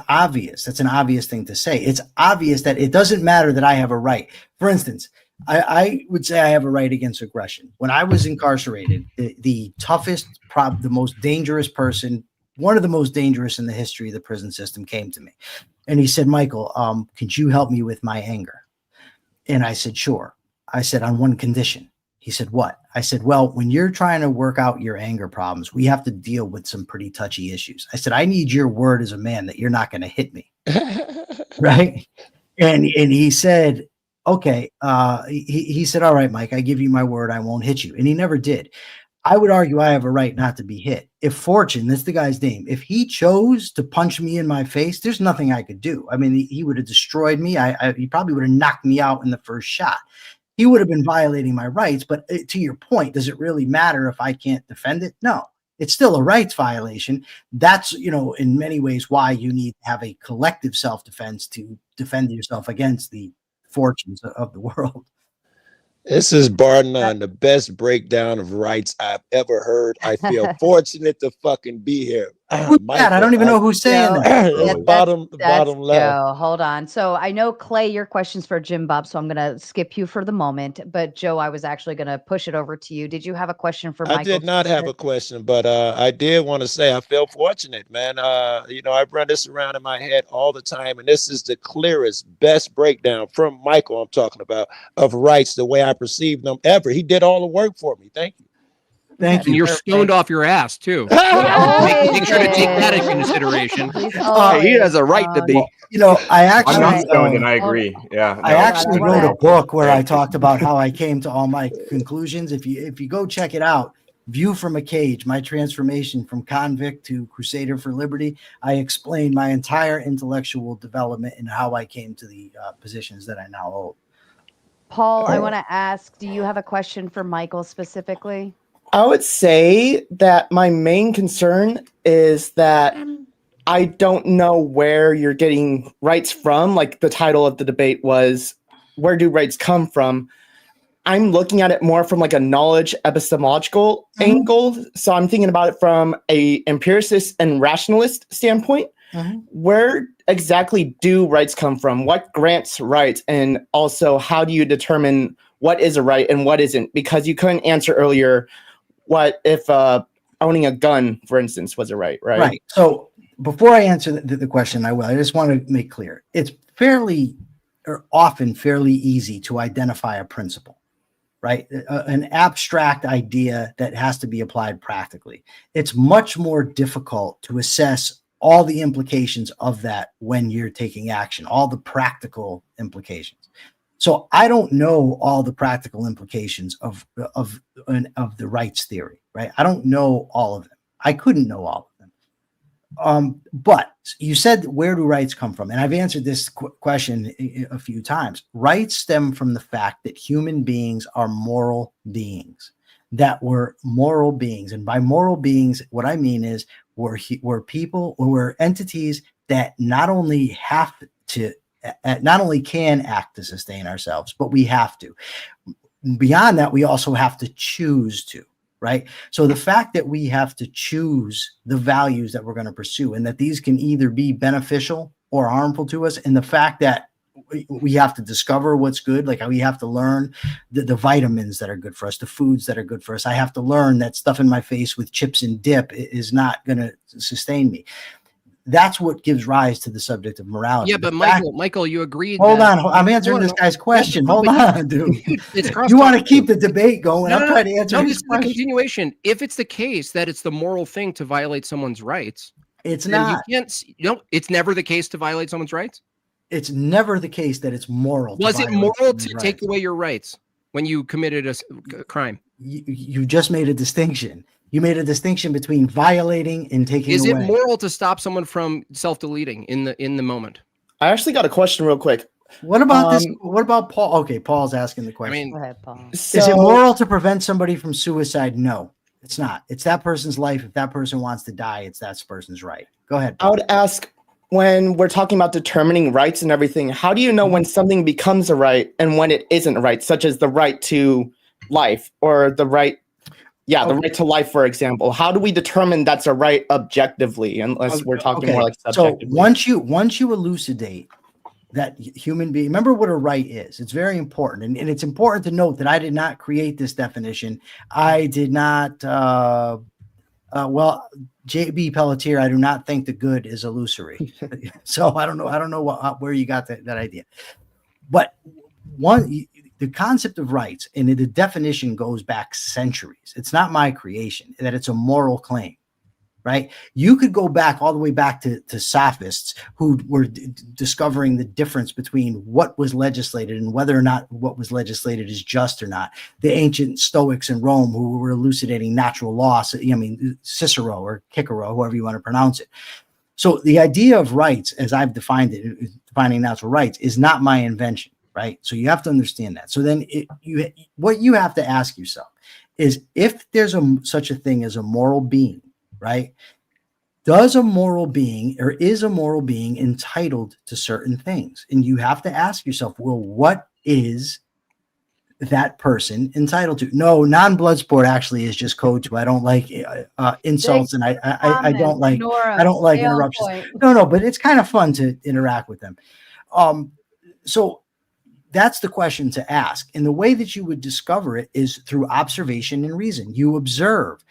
obvious. That's an obvious thing to say. It's obvious that it doesn't matter that I have a right. For instance, I would say I have a right against aggression. When I was incarcerated, the toughest, the most dangerous person, one of the most dangerous in the history of the prison system, came to me. And he said, Michael, could you help me with my anger? And I said, sure. I said, on one condition. He said, what? I said, well, when you're trying to work out your anger problems, we have to deal with some pretty touchy issues. I said, I need your word as a man that you're not going to hit me. Right. And he said, okay. He said, all right, Mike, I give you my word. I won't hit you. And he never did. I would argue I have a right not to be hit. If Fortune, that's the guy's name, if he chose to punch me in my face, there's nothing I could do. I mean, he would have destroyed me. He probably would have knocked me out in the first shot. He would have been violating my rights. But to your point, does it really matter if I can't defend it? No, it's still a rights violation. That's, in many ways why you need to have a collective self-defense to defend yourself against the fortunes of the world. This is bar none the best breakdown of rights I've ever heard. I feel fortunate to fucking be here. Who's that? I don't even know who's saying that. Bottom left. Joe, hold on. So I know, Clay, your question's for Jim Bob, so I'm going to skip you for the moment. But Joe, I was actually going to push it over to you. Did you have a question for Michael? I did not have a question, but I did want to say I feel fortunate, man. I run this around in my head all the time, and this is the clearest, best breakdown from Michael I'm talking about of rights, the way I perceive them ever. He did all the work for me. Thank you. Thank you. And you're stoned off your ass too. Make sure to take that into consideration. He has a right to be. I actually, I'm not stoned, and I agree. Yeah, I actually wrote a book where I talked about how I came to all my conclusions. If you go check it out, View from a Cage, my transformation from convict to crusader for liberty. I explained my entire intellectual development and how I came to the positions that I now hold. Paul, I want to ask, do you have a question for Michael specifically? I would say that my main concern is that I don't know where you're getting rights from. Like the title of the debate was, where do rights come from? I'm looking at it more from like a knowledge epistemological angle. So I'm thinking about it from a empiricist and rationalist standpoint. Where exactly do rights come from? What grants rights? And also, how do you determine what is a right and what isn't? Because you couldn't answer earlier, what if owning a gun, for instance, was a right, right? Right. So before I answer the question, I just want to make clear. It's often fairly easy to identify a principle, right? An abstract idea that has to be applied practically. It's much more difficult to assess all the implications of that when you're taking action, all the practical implications. So I don't know all the practical implications of the rights theory, right? I don't know all of them. I couldn't know all of them. But you said, where do rights come from? And I've answered this question a few times. Rights stem from the fact that human beings are moral beings, that we're moral beings. And by moral beings, what I mean is we're people, we're entities that not only can act to sustain ourselves, but we have to. Beyond that, we also have to choose to, right? So the fact that we have to choose the values that we're going to pursue and that these can either be beneficial or harmful to us, and the fact that we have to discover what's good, like we have to learn the vitamins that are good for us, the foods that are good for us. I have to learn that stuff in my face with chips and dip is not going to sustain me. That's what gives rise to the subject of morality. Yeah, but Michael, you agreed. Hold on. I'm answering this guy's question. Hold on, dude. You want to keep the debate going. I'm trying to answer his question. Continuation. If it's the case that it's the moral thing to violate someone's rights, it's not. It's never the case to violate someone's rights? It's never the case that it's moral. Was it moral to take away your rights when you committed a crime? You just made a distinction. You made a distinction between violating and taking away. Is it moral to stop someone from self-deleting in the moment? I actually got a question real quick. What about this? What about Paul? Okay, Paul's asking the question. Go ahead, Paul. Is it moral to prevent somebody from suicide? No, it's not. It's that person's life. If that person wants to die, it's that person's right. Go ahead, Paul. I would ask, when we're talking about determining rights and everything, how do you know when something becomes a right and when it isn't a right, such as the right to life or the right to life, for example? How do we determine that's a right objectively, unless we're talking more like subjectively? So once you elucidate that human being, remember what a right is. It's very important. And it's important to note that I did not create this definition. I did not, J.B. Pelletier, I do not think the good is illusory. So I don't know where you got that idea. But the concept of rights and the definition goes back centuries. It's not my creation, that it's a moral claim, right? You could go back all the way back to sophists who were discovering the difference between what was legislated and whether or not what was legislated is just or not. The ancient Stoics in Rome who were elucidating natural law, Cicero or Cicero, however you want to pronounce it. So the idea of rights, as I've defined it, defining natural rights, is not my invention, right? So you have to understand that. So then what you have to ask yourself is, if there's such a thing as a moral being, right? Does a moral being, or is a moral being, entitled to certain things? And you have to ask yourself, well, what is that person entitled to? No, non-blood sport actually is just code to I don't like insults, and I don't like interruptions. No, but it's kind of fun to interact with them. So that's the question to ask. And the way that you would discover it is through observation and reason. You observe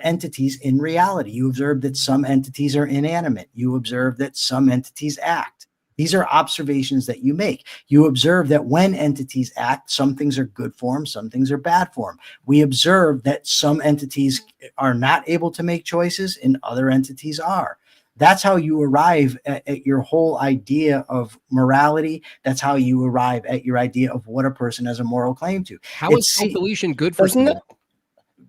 entities in reality. You observe that some entities are inanimate. You observe that some entities act. These are observations that you make. You observe that when entities act, some things are good for them, some things are bad for them. We observe that some entities are not able to make choices and other entities are. That's how you arrive at your whole idea of morality. That's how you arrive at your idea of what a person has a moral claim to. How is self-delusion good for someone?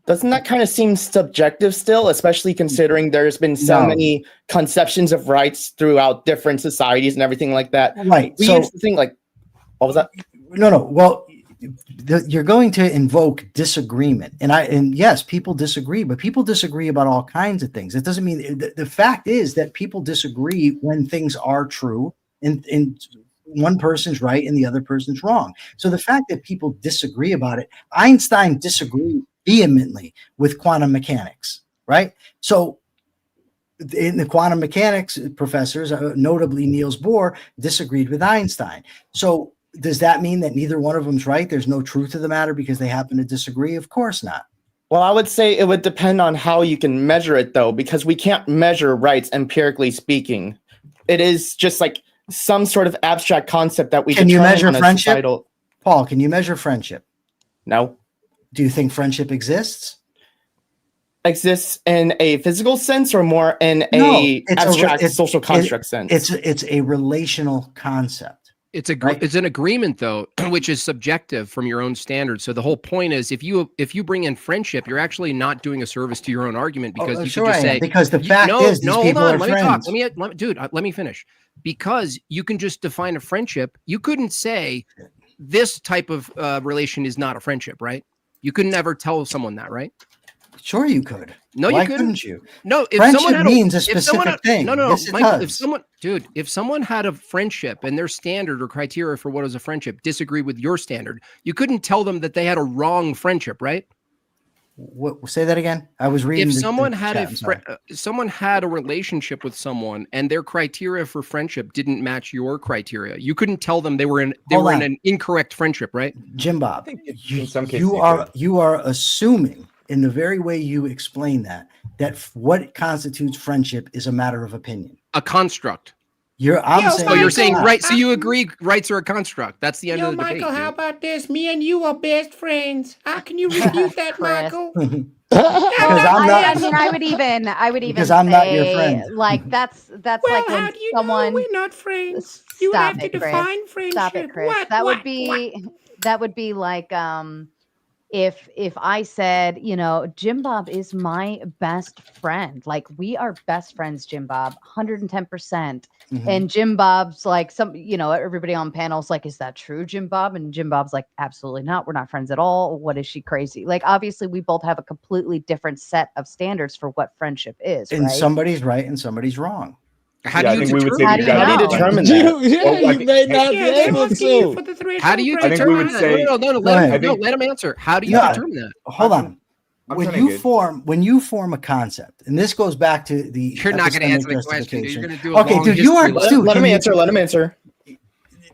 Doesn't that kind of seem subjective still, especially considering there's been so many conceptions of rights throughout different societies and everything like that? Right. We used to think like, what was that? No. Well, you're going to invoke disagreement, and yes, people disagree, but people disagree about all kinds of things. It doesn't mean the fact is that people disagree when things are true, and one person's right and the other person's wrong. So the fact that people disagree about it, Einstein disagreed vehemently with quantum mechanics, right? So in the quantum mechanics, professors, notably Niels Bohr, disagreed with Einstein. So does that mean that neither one of them's right? There's no truth to the matter because they happen to disagree? Of course not. Well, I would say it would depend on how you can measure it, though, because we can't measure rights empirically speaking. It is just like some sort of abstract concept that we can. You measure friendship? Societal... Paul, can you measure friendship? No. Do you think friendship exists? Exists in a physical sense or more in a abstract social construct sense? It's a relational concept. It's an agreement, though, which is subjective from your own standards. So the whole point is, if you bring in friendship, you're actually not doing a service to your own argument, because you could just say, because the fact is these people are friends. Let me finish. Because you can just define a friendship. You couldn't say this type of relation is not a friendship, right? You couldn't ever tell someone that, right? Sure, you could. No, Why you couldn't. Couldn't you? No, if friendship someone means a specific thing. No, yes, Mike, if someone had a friendship and their standard or criteria for what is a friendship disagree with your standard, you couldn't tell them that they had a wrong friendship, right? What? Say that again. I was reading. If someone had a relationship with someone and their criteria for friendship didn't match your criteria, you couldn't tell them they were in an incorrect friendship, right? Jim Bob, in some cases you are assuming, in the very way you explain that what constitutes friendship is a matter of opinion. A construct. You're saying right. So you agree rights are a construct. That's the end of the debate. Michael, how about this? Me and you are best friends. How can you refute that, Michael? I would even because say, I'm not your friend. Like that's well, like when how do you someone know we're not friends? You would have to define friendship. Stop it, Chris. That would be like if I said, Jim Bob is my best friend, like we are best friends, Jim Bob, 110%. And Jim Bob's like everybody on panels like, is that true, Jim Bob? And Jim Bob's like, absolutely not. We're not friends at all. What is she crazy? Like, obviously we both have a completely different set of standards for what friendship is. And right? somebody's right and somebody's wrong. How do you determine that? You may not be able to. How do you determine that? No, let him answer. How do you determine that? Hold on. When you form a concept, and this goes back to the you're not going to answer the question. Dude. You're going to do let him answer. Let him answer.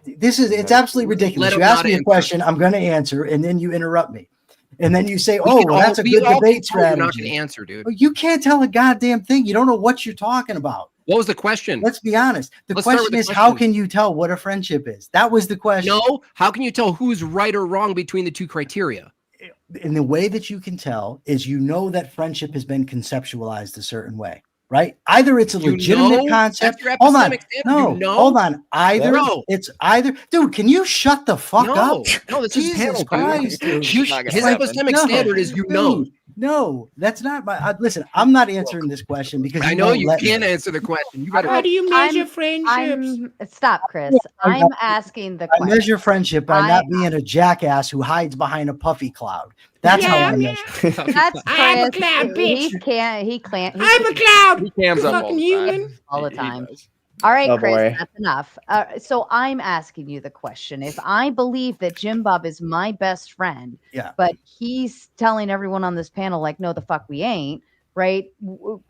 It's absolutely ridiculous. You ask me a question, I'm going to answer, and then you interrupt me. And then you say, that's a good debate strategy. You're not going to answer, dude. You can't tell a goddamn thing. You don't know what you're talking about. What was the question? Let's be honest. The Let's start with question the is, how question. can you tell what a friendship is? That was the question. No, how can you tell who's right or wrong between the two criteria? And the way that you can tell is that friendship has been conceptualized a certain way, right? Either it's a legitimate concept. Hold on. Hold on. Dude, can you shut the fuck up? No, this Jesus is panel, Christ, dude. His epistemic standard is No, that's not my. Listen, I'm not answering this question because I know you can't answer the question. How do you measure friendships? Stop, Chris. I'm asking the I question. measure friendship by not being a jackass who hides behind a puffy cloud. That's how I measure. That's I'm a Chris. cloud, bitch. He can't. I'm a cloud. He cams up Fucking human. all the time. All right, Oh, Chris, boy. that's enough. So I'm asking you the question. If I believe that Jim Bob is my best friend, but he's telling everyone on this panel, like, no, the fuck we ain't, right?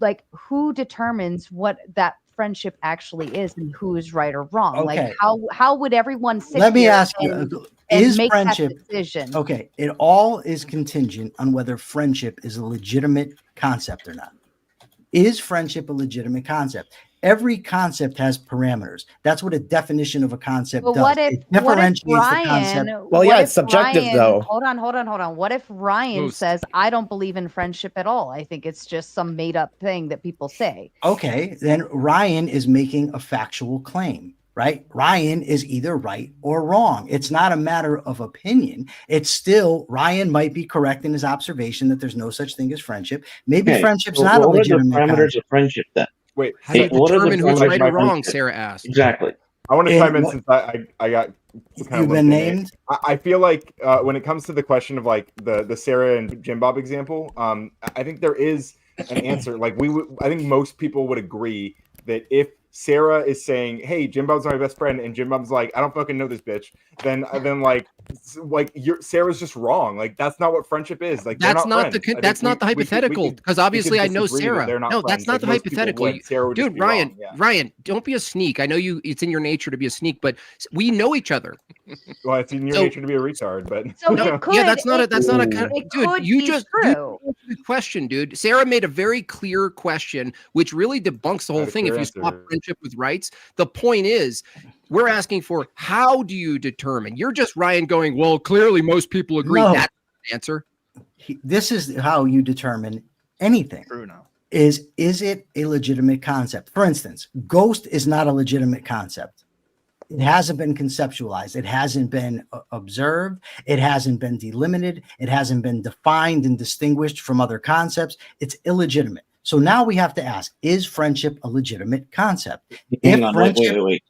Like, who determines what that friendship actually is and who is right or wrong? Okay. Like, how would everyone sit Let me here ask and you, is make friendship that decision? Okay, it all is contingent on whether friendship is a legitimate concept or not. Is friendship a legitimate concept? Every concept has parameters. That's what a definition of a concept does. What if, it differentiates the concept. Well, yeah, it's subjective, though. Hold on. What if Ryan says, I don't believe in friendship at all? I think it's just some made up thing that people say. Okay, then Ryan is making a factual claim, right? Ryan is either right or wrong. It's not a matter of opinion. It's still, Ryan might be correct in his observation that there's no such thing as friendship. Maybe friendship's not a legitimate What are the parameters concept. of friendship then? Wait, How do you what are the determine who's parameters right of or wrong? friendship? Sarah asked. Exactly. I want to And chime in what- since I got kind You've been named. I feel like when it comes to the question of like the Sara and Jim Bob example, I think there is an answer. Like I think most people would agree that if Sara is saying, "Hey, Jim Bob's my best friend," and Jim Bob's like, "I don't fucking know this bitch," then Sarah's just wrong. Like that's not what friendship is. Like That's not friends. the that's not the hypothetical because obviously I know disagree that Sarah. they're not No, friends. that's not Like, the most people hypothetical. would. Sarah would just Dude, be Ryan, wrong. Yeah. Ryan, don't be a sneak. I know it's in your nature to be a sneak, but we know each other. Well, it's in your nature to be a retard, but So No, it could, yeah, that's not a it kind it dude. could You be just true. the question, dude. Sarah made a very clear question, which really debunks the whole Not a thing. If clear you swap answer. friendship with rights, the point is, we're asking for how do you determine? You're just Ryan going, well, clearly most people agree. No. That's the answer. This is how you determine anything. Is it a legitimate concept? For instance, ghost is not a legitimate concept. It hasn't been conceptualized. It hasn't been observed. It hasn't been delimited. It hasn't been defined and distinguished from other concepts. It's illegitimate. So now we have to ask, is friendship a legitimate concept? Hang on, wait.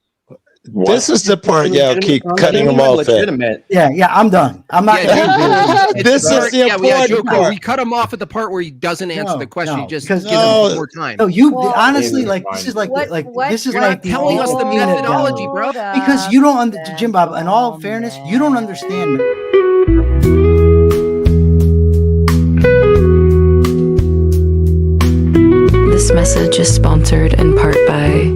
What? This is the part y'all keep cutting them off at. Legitimate. Yeah, I'm done. I'm not. This is the important part. We cut him off at the part where he doesn't answer the question. You just give because- him more time. No, you Well, honestly David, like fine. this is like What- this is You're like not telling us the ultimate, methodology, bro. because you don't Jim Bob. In all fairness, you don't understand. This message is sponsored in part by.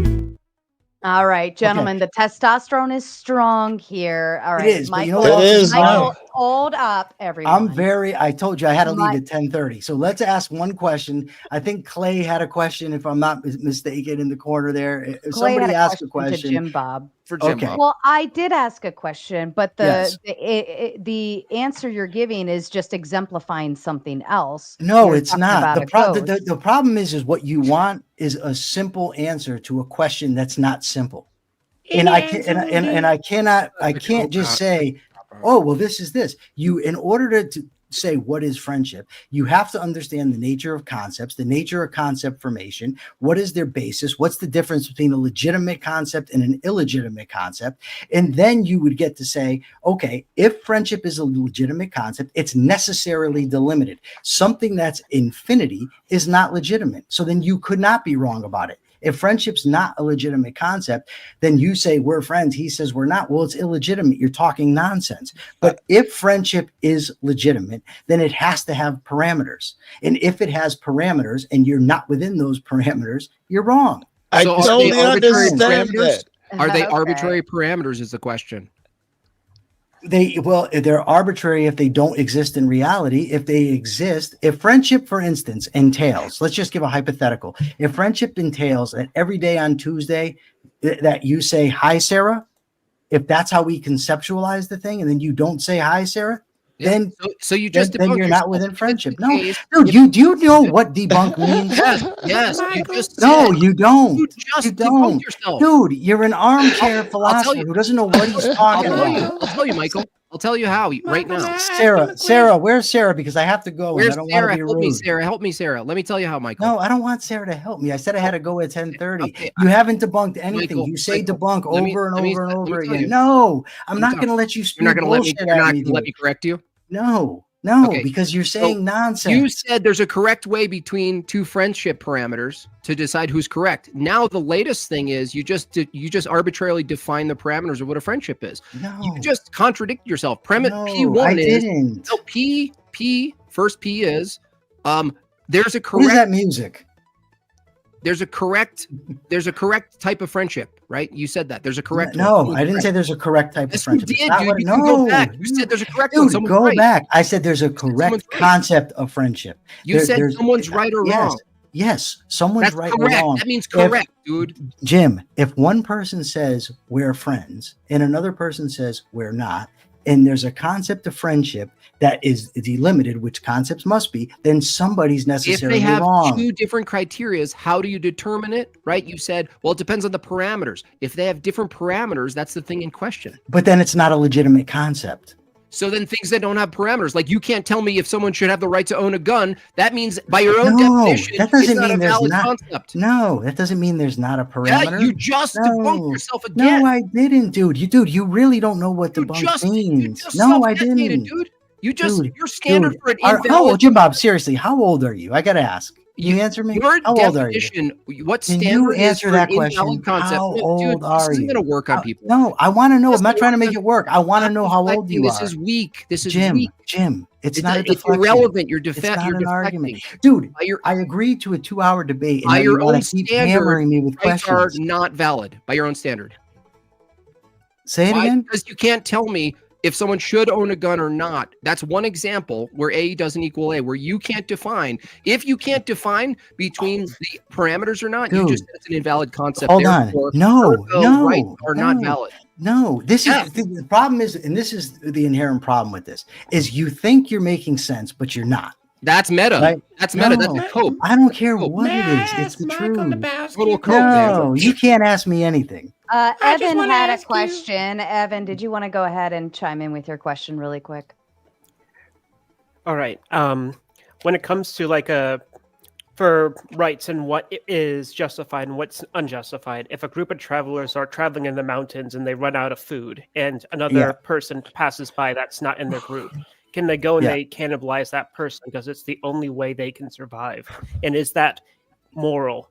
All right, gentlemen, the testosterone is strong here. All right, is, but you know Michael, what? It is Michael, now. hold up, everyone. I told you I had to leave My- at 10:30. So let's ask one question. I think Clay had a question, if I'm not mistaken, in the corner there. If Clay somebody had asked a to question. Jim Bob. For Jim Okay. Bob. Well, I did ask a question, but Yes. the answer you're giving is just exemplifying something else. No, You're it's talking not. about a ghost. The problem is what you want is a simple answer to a question that's not simple. And I can't just say, oh, well, this is this. In order to say what is friendship, you have to understand the nature of concepts, the nature of concept formation. What is their basis? What's the difference between a legitimate concept and an illegitimate concept? And then you would get to say, okay, if friendship is a legitimate concept, it's necessarily delimited. Something that's infinity is not legitimate. So then you could not be wrong about it. If friendship's not a legitimate concept, then you say we're friends. He says we're not. Well, it's illegitimate. You're talking nonsense. But if friendship is legitimate, then it has to have parameters. And if it has parameters and you're not within those parameters, you're wrong. I So are totally they arbitrary understand parameters? that. Are they Okay. arbitrary parameters is the question. They're arbitrary if they don't exist in reality. If they exist, if friendship, for instance, entails, let's just give a hypothetical. If friendship entails that every day on Tuesday that you say, hi, Sarah, if that's how we conceptualize the thing, and then you don't say hi, Sarah, then so you just then you're yourself. not within friendship. No, Case, dude, do you know what debunk means? Yes. You just No, said, you don't. You just You don't. debunked yourself. Dude, you're an armchair philosopher you. who doesn't know what he's talking about. I'll tell you, Michael. I'll tell you how right now. Sarah, where's Sarah? Because I have to go. Where's and I don't Sarah? want to be Help me, rude. Sarah. Help me, Sarah. Let me tell you how, Michael. No, I don't want Sarah to help me. I said I had to go at 10:30. Okay, you haven't debunked anything. Michael, you say Michael, debunk let me- over and let me- over and let me over tell again. you. No, I'm not going to let you speak You're not going to let me. bullshit You're not at me, going to let dude. me correct you. No, Okay, because you're so saying nonsense. You said there's a correct way between two friendship parameters to decide who's correct. Now the latest thing is you just arbitrarily define the parameters of what a friendship is. No. You just contradict yourself. No, P1 I is didn't. no first P is there's a What correct is that music? there's a correct type of friendship, right? You said that. There's a correct No, one. I didn't say there's a correct type of Yes, friendship. you It's did, not dude. what- You can go back. You said there's a correct one. Dude, Someone's go right. back. I said there's a correct someone's right. concept of friendship. You said there's- someone's right or yes, wrong. Yes, someone's That's right correct. or wrong. That means If- correct, dude. Jim, if one person says we're friends and another person says we're not, and there's a concept of friendship that is delimited, which concepts must be, then somebody's If necessarily they have wrong. two different criterias, how do you determine it? Right? You said, well, it depends on the parameters. If they have different parameters, that's the thing in question. But then it's not a legitimate concept. So then things that don't have parameters, like you can't tell me if someone should have the right to own a gun. That means by your own No, definition, that doesn't it's not mean a there's valid not. concept. No, that doesn't mean there's not a parameter. Yeah, you just debunked yourself No, again. I didn't, dude. You really don't know what debunk means. No, I didn't. Dude. You just Dude, your standard dude, for an how invalid. old, Jim Bob? Seriously, how old are you? I gotta ask. You answer me. Your How old are you? definition, what Can standard you answer is for that an invalid question? concept? How Dude, old this are isn't you? going to work on people. No, I want to know. I'm Doesn't not trying to work make it work. I want to know how old you This are. is weak. This is Jim, weak. Jim, it's not a It's deflection. irrelevant. You're It's not you're an argument. deflecting. Dude, By your- I agreed to a 2-hour debate, and By now you your want own to keep standard, hammering me with rights are questions. not valid by your own standard. Say it Why? again. Because you can't tell me if someone should own a gun or not. That's one example where A doesn't equal A, where you can't define. If you can't define between the parameters or not, you Dude, just said it's an invalid concept. Hold on. Therefore, No, rights are not no. valid. No, this Yeah. is the problem is, and this is the inherent problem with this, is you think you're making sense, but you're not. That's meta. Right? That's meta. No, That's cope. I don't care what May it I is. It's ask the Michael truth. Lebowski Total a cope, question? No, you can't ask me anything. I just Evan wanna had a ask you- question. Evan, did you want to go ahead and chime in with your question really quick? All right. When it comes to for rights and what is justified and what's unjustified, if a group of travelers are traveling in the mountains and they run out of food and another person passes by that's not in their group, can they go and they cannibalize that person because it's the only way they can survive? And is that moral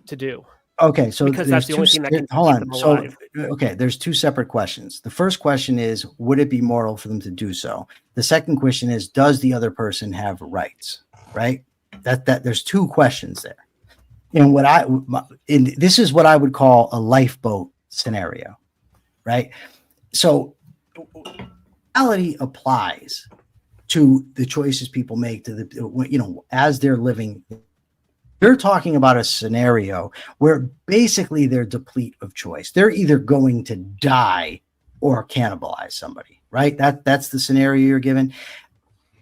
to do? Okay, so Because there's that's the only thing that can hold keep on. them So alive. okay, there's two separate questions. The first question is, would it be moral for them to do so? The second question is, does the other person have rights? Right? That there's two questions there. And this is what I would call a lifeboat scenario, right? So reality applies to the choices people make to the as they're living. They're talking about a scenario where basically they're deplete of choice. They're either going to die or cannibalize somebody, right? That's the scenario you're given.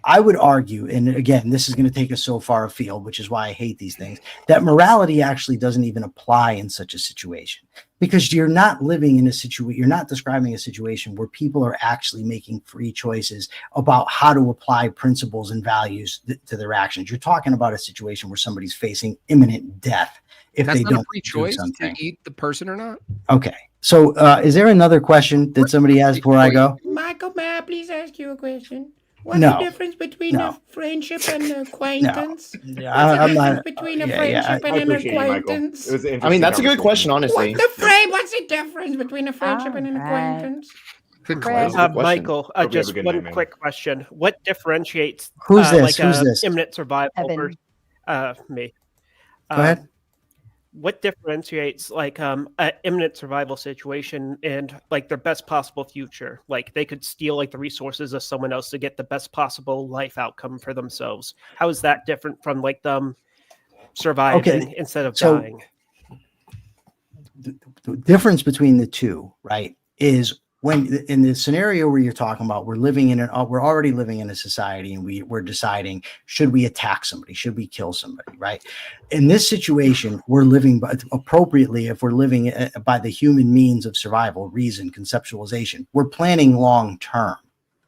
I would argue, and again, this is going to take us so far afield, which is why I hate these things, that morality actually doesn't even apply in such a situation, because you're not living in a situation, you're not describing a situation where people are actually making free choices about how to apply principles and values to their actions. You're talking about a situation where somebody's facing imminent death if That's they not don't a free do choice something. to eat the person or not. Okay. So is there another question that somebody has before I go? Michael, may I please ask you a question? What's No. the difference between No. a friendship and an acquaintance? Yeah, What's the I'm difference not. between a yeah, friendship I and an appreciate you, Michael. acquaintance? It was an I mean, that's a good interesting question, honestly. What's the difference between a friendship and an Alright. acquaintance? Good Chris. call. Michael, Hope you have just a good one night, man. quick question. What differentiates Who's this? Who's this? imminent survival Evan. me? Go ahead. what differentiates like an imminent survival situation and like their best possible future? Like they could steal like the resources of someone else to get the best possible life outcome for themselves. How is that different from like them surviving instead of so dying? the difference between the two, right, is when in the scenario where you're talking about, we're already living in a society, and we're deciding, should we attack somebody, should we kill somebody, right? In this situation, we're living appropriately. If we're living by the human means of survival, reason, conceptualization, we're planning long term,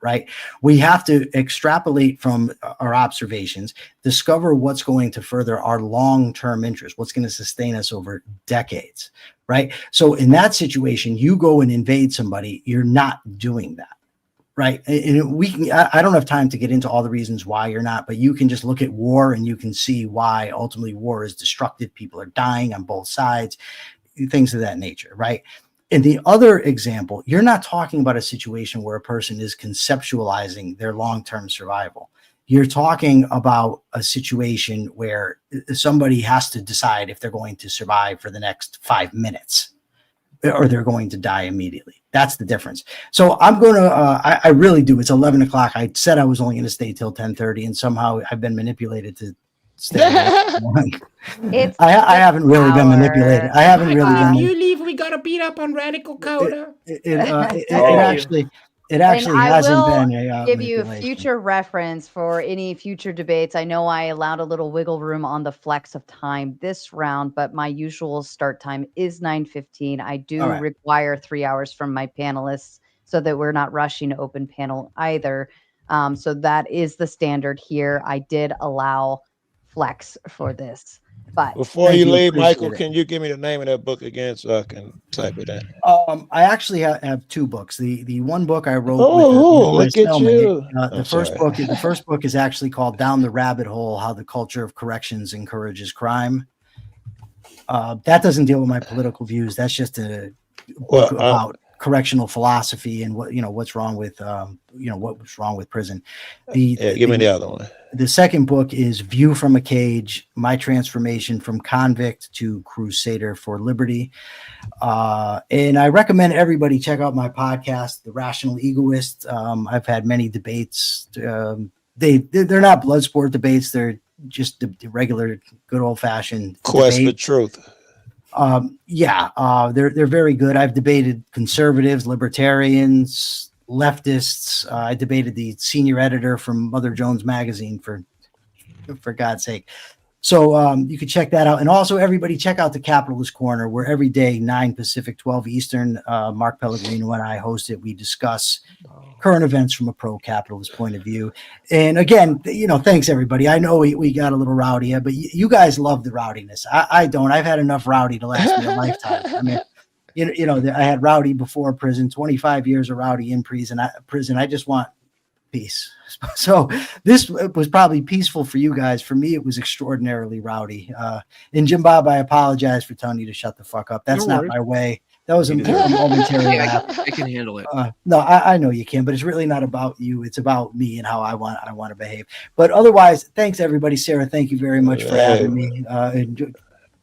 right? We have to extrapolate from our observations, discover what's going to further our long-term interest, what's going to sustain us over decades, right? So in that situation, you go and invade somebody, you're not doing that, right? And I don't have time to get into all the reasons why you're not, but you can just look at war and you can see why ultimately war is destructive. People are dying on both sides, things of that nature, right? In the other example, you're not talking about a situation where a person is conceptualizing their long-term survival. You're talking about a situation where somebody has to decide if they're going to survive for the next 5 minutes or they're going to die immediately. That's the difference. So I'm going to, I really do. It's 11 o'clock. I said I was only going to stay till 10:30, and somehow I've been manipulated to stay. I haven't really been manipulated. I haven't really been. If you leave, we gotta beat up on Radical Coda. It actually hasn't been a give you a manipulation. future reference for any future debates. I know I allowed a little wiggle room on the flex of time this round, but my usual start time is 9:15. I do require 3 hours from my panelists so that we're not rushing to open panel either. So that is the standard here. I did allow flex for this. But before you leave, Michael, can you give me the name of that book again so I can type it in? I actually have two books. The one book I wrote look at you. The first book is actually called Down the Rabbit Hole: How the Culture of Corrections Encourages Crime. That doesn't deal with my political views. That's just a book about correctional philosophy and what's wrong with what's wrong with prison. Give me the other one. The second book is View from a Cage: My Transformation from Convict to Crusader for Liberty. And I recommend everybody check out my podcast, The Rational Egoist. I've had many debates. They're not blood sport debates. They're just the regular good old fashioned quest for truth. They're very good. I've debated conservatives, libertarians, leftists. I debated the senior editor from Mother Jones magazine for God's sake. So you can check that out. And also everybody check out the Capitalist Corner, where every day, 9 Pacific, 12 Eastern, Mark Pellegrino and I host it. We discuss current events from a pro-capitalist point of view. And again, thanks everybody. I know we got a little rowdy, but you guys love the rowdiness. I don't. I've had enough rowdy to last me a lifetime. I mean, I had rowdy before prison, 25 years of rowdy in prison. I just want peace. So this was probably peaceful for you guys. For me, it was extraordinarily rowdy. And Jim Bob, I apologize for telling you to shut the fuck up. That's not my way. That was a momentary laugh. I can handle it. No, I know you can, but it's really not about you. It's about me and how I want to behave. But otherwise, thanks everybody. Sarah, thank you very much for having me.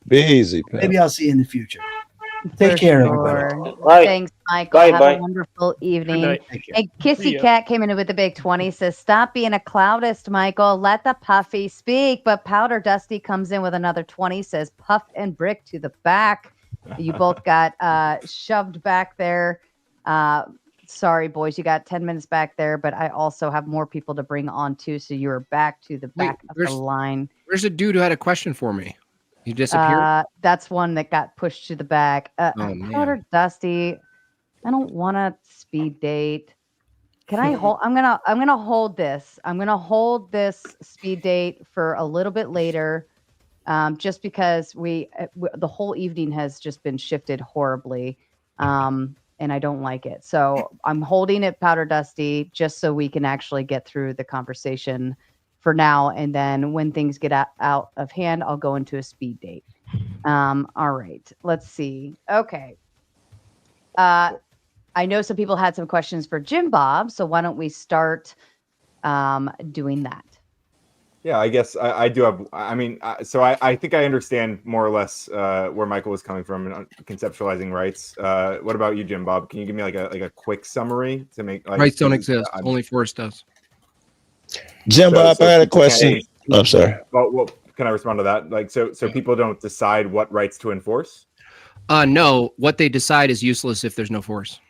Be easy, pal. Maybe I'll see you in the future. Take care, everybody. Thanks, Michael. Have a wonderful evening. Hey, Kissy Cat came in with a big 20, says, stop being a cloudist, Michael. Let the puffy speak. But Powder Dusty comes in with another 20, says, puff and brick to the back. You both got shoved back there. Sorry, boys, you got 10 minutes back there, but I also have more people to bring on too. So you're back to the back of the line. Where's a dude who had a question for me? He disappeared. That's one that got pushed to the back. Powder Dusty, I don't want to speed date. Can I hold? I'm gonna hold this. I'm gonna hold this speed date for a little bit later, just because the whole evening has just been shifted horribly, and I don't like it. So I'm holding it, Powder Dusty, just so we can actually get through the conversation for now, and then when things get out of hand, I'll go into a speed date. All right, let's see. Okay. I know some people had some questions for Jim Bob, so why don't we start doing that? Yeah, I guess I do have. I mean, so I think I understand more or less where Michael was coming from in conceptualizing rights. What about you, Jim Bob? Can you give me like a quick summary to make rights don't exist? Only force does. Jim Bob, I had a question. I'm sorry. Well, can I respond to that? Like, so people don't decide what rights to enforce? No, what they decide is useless if there's no force.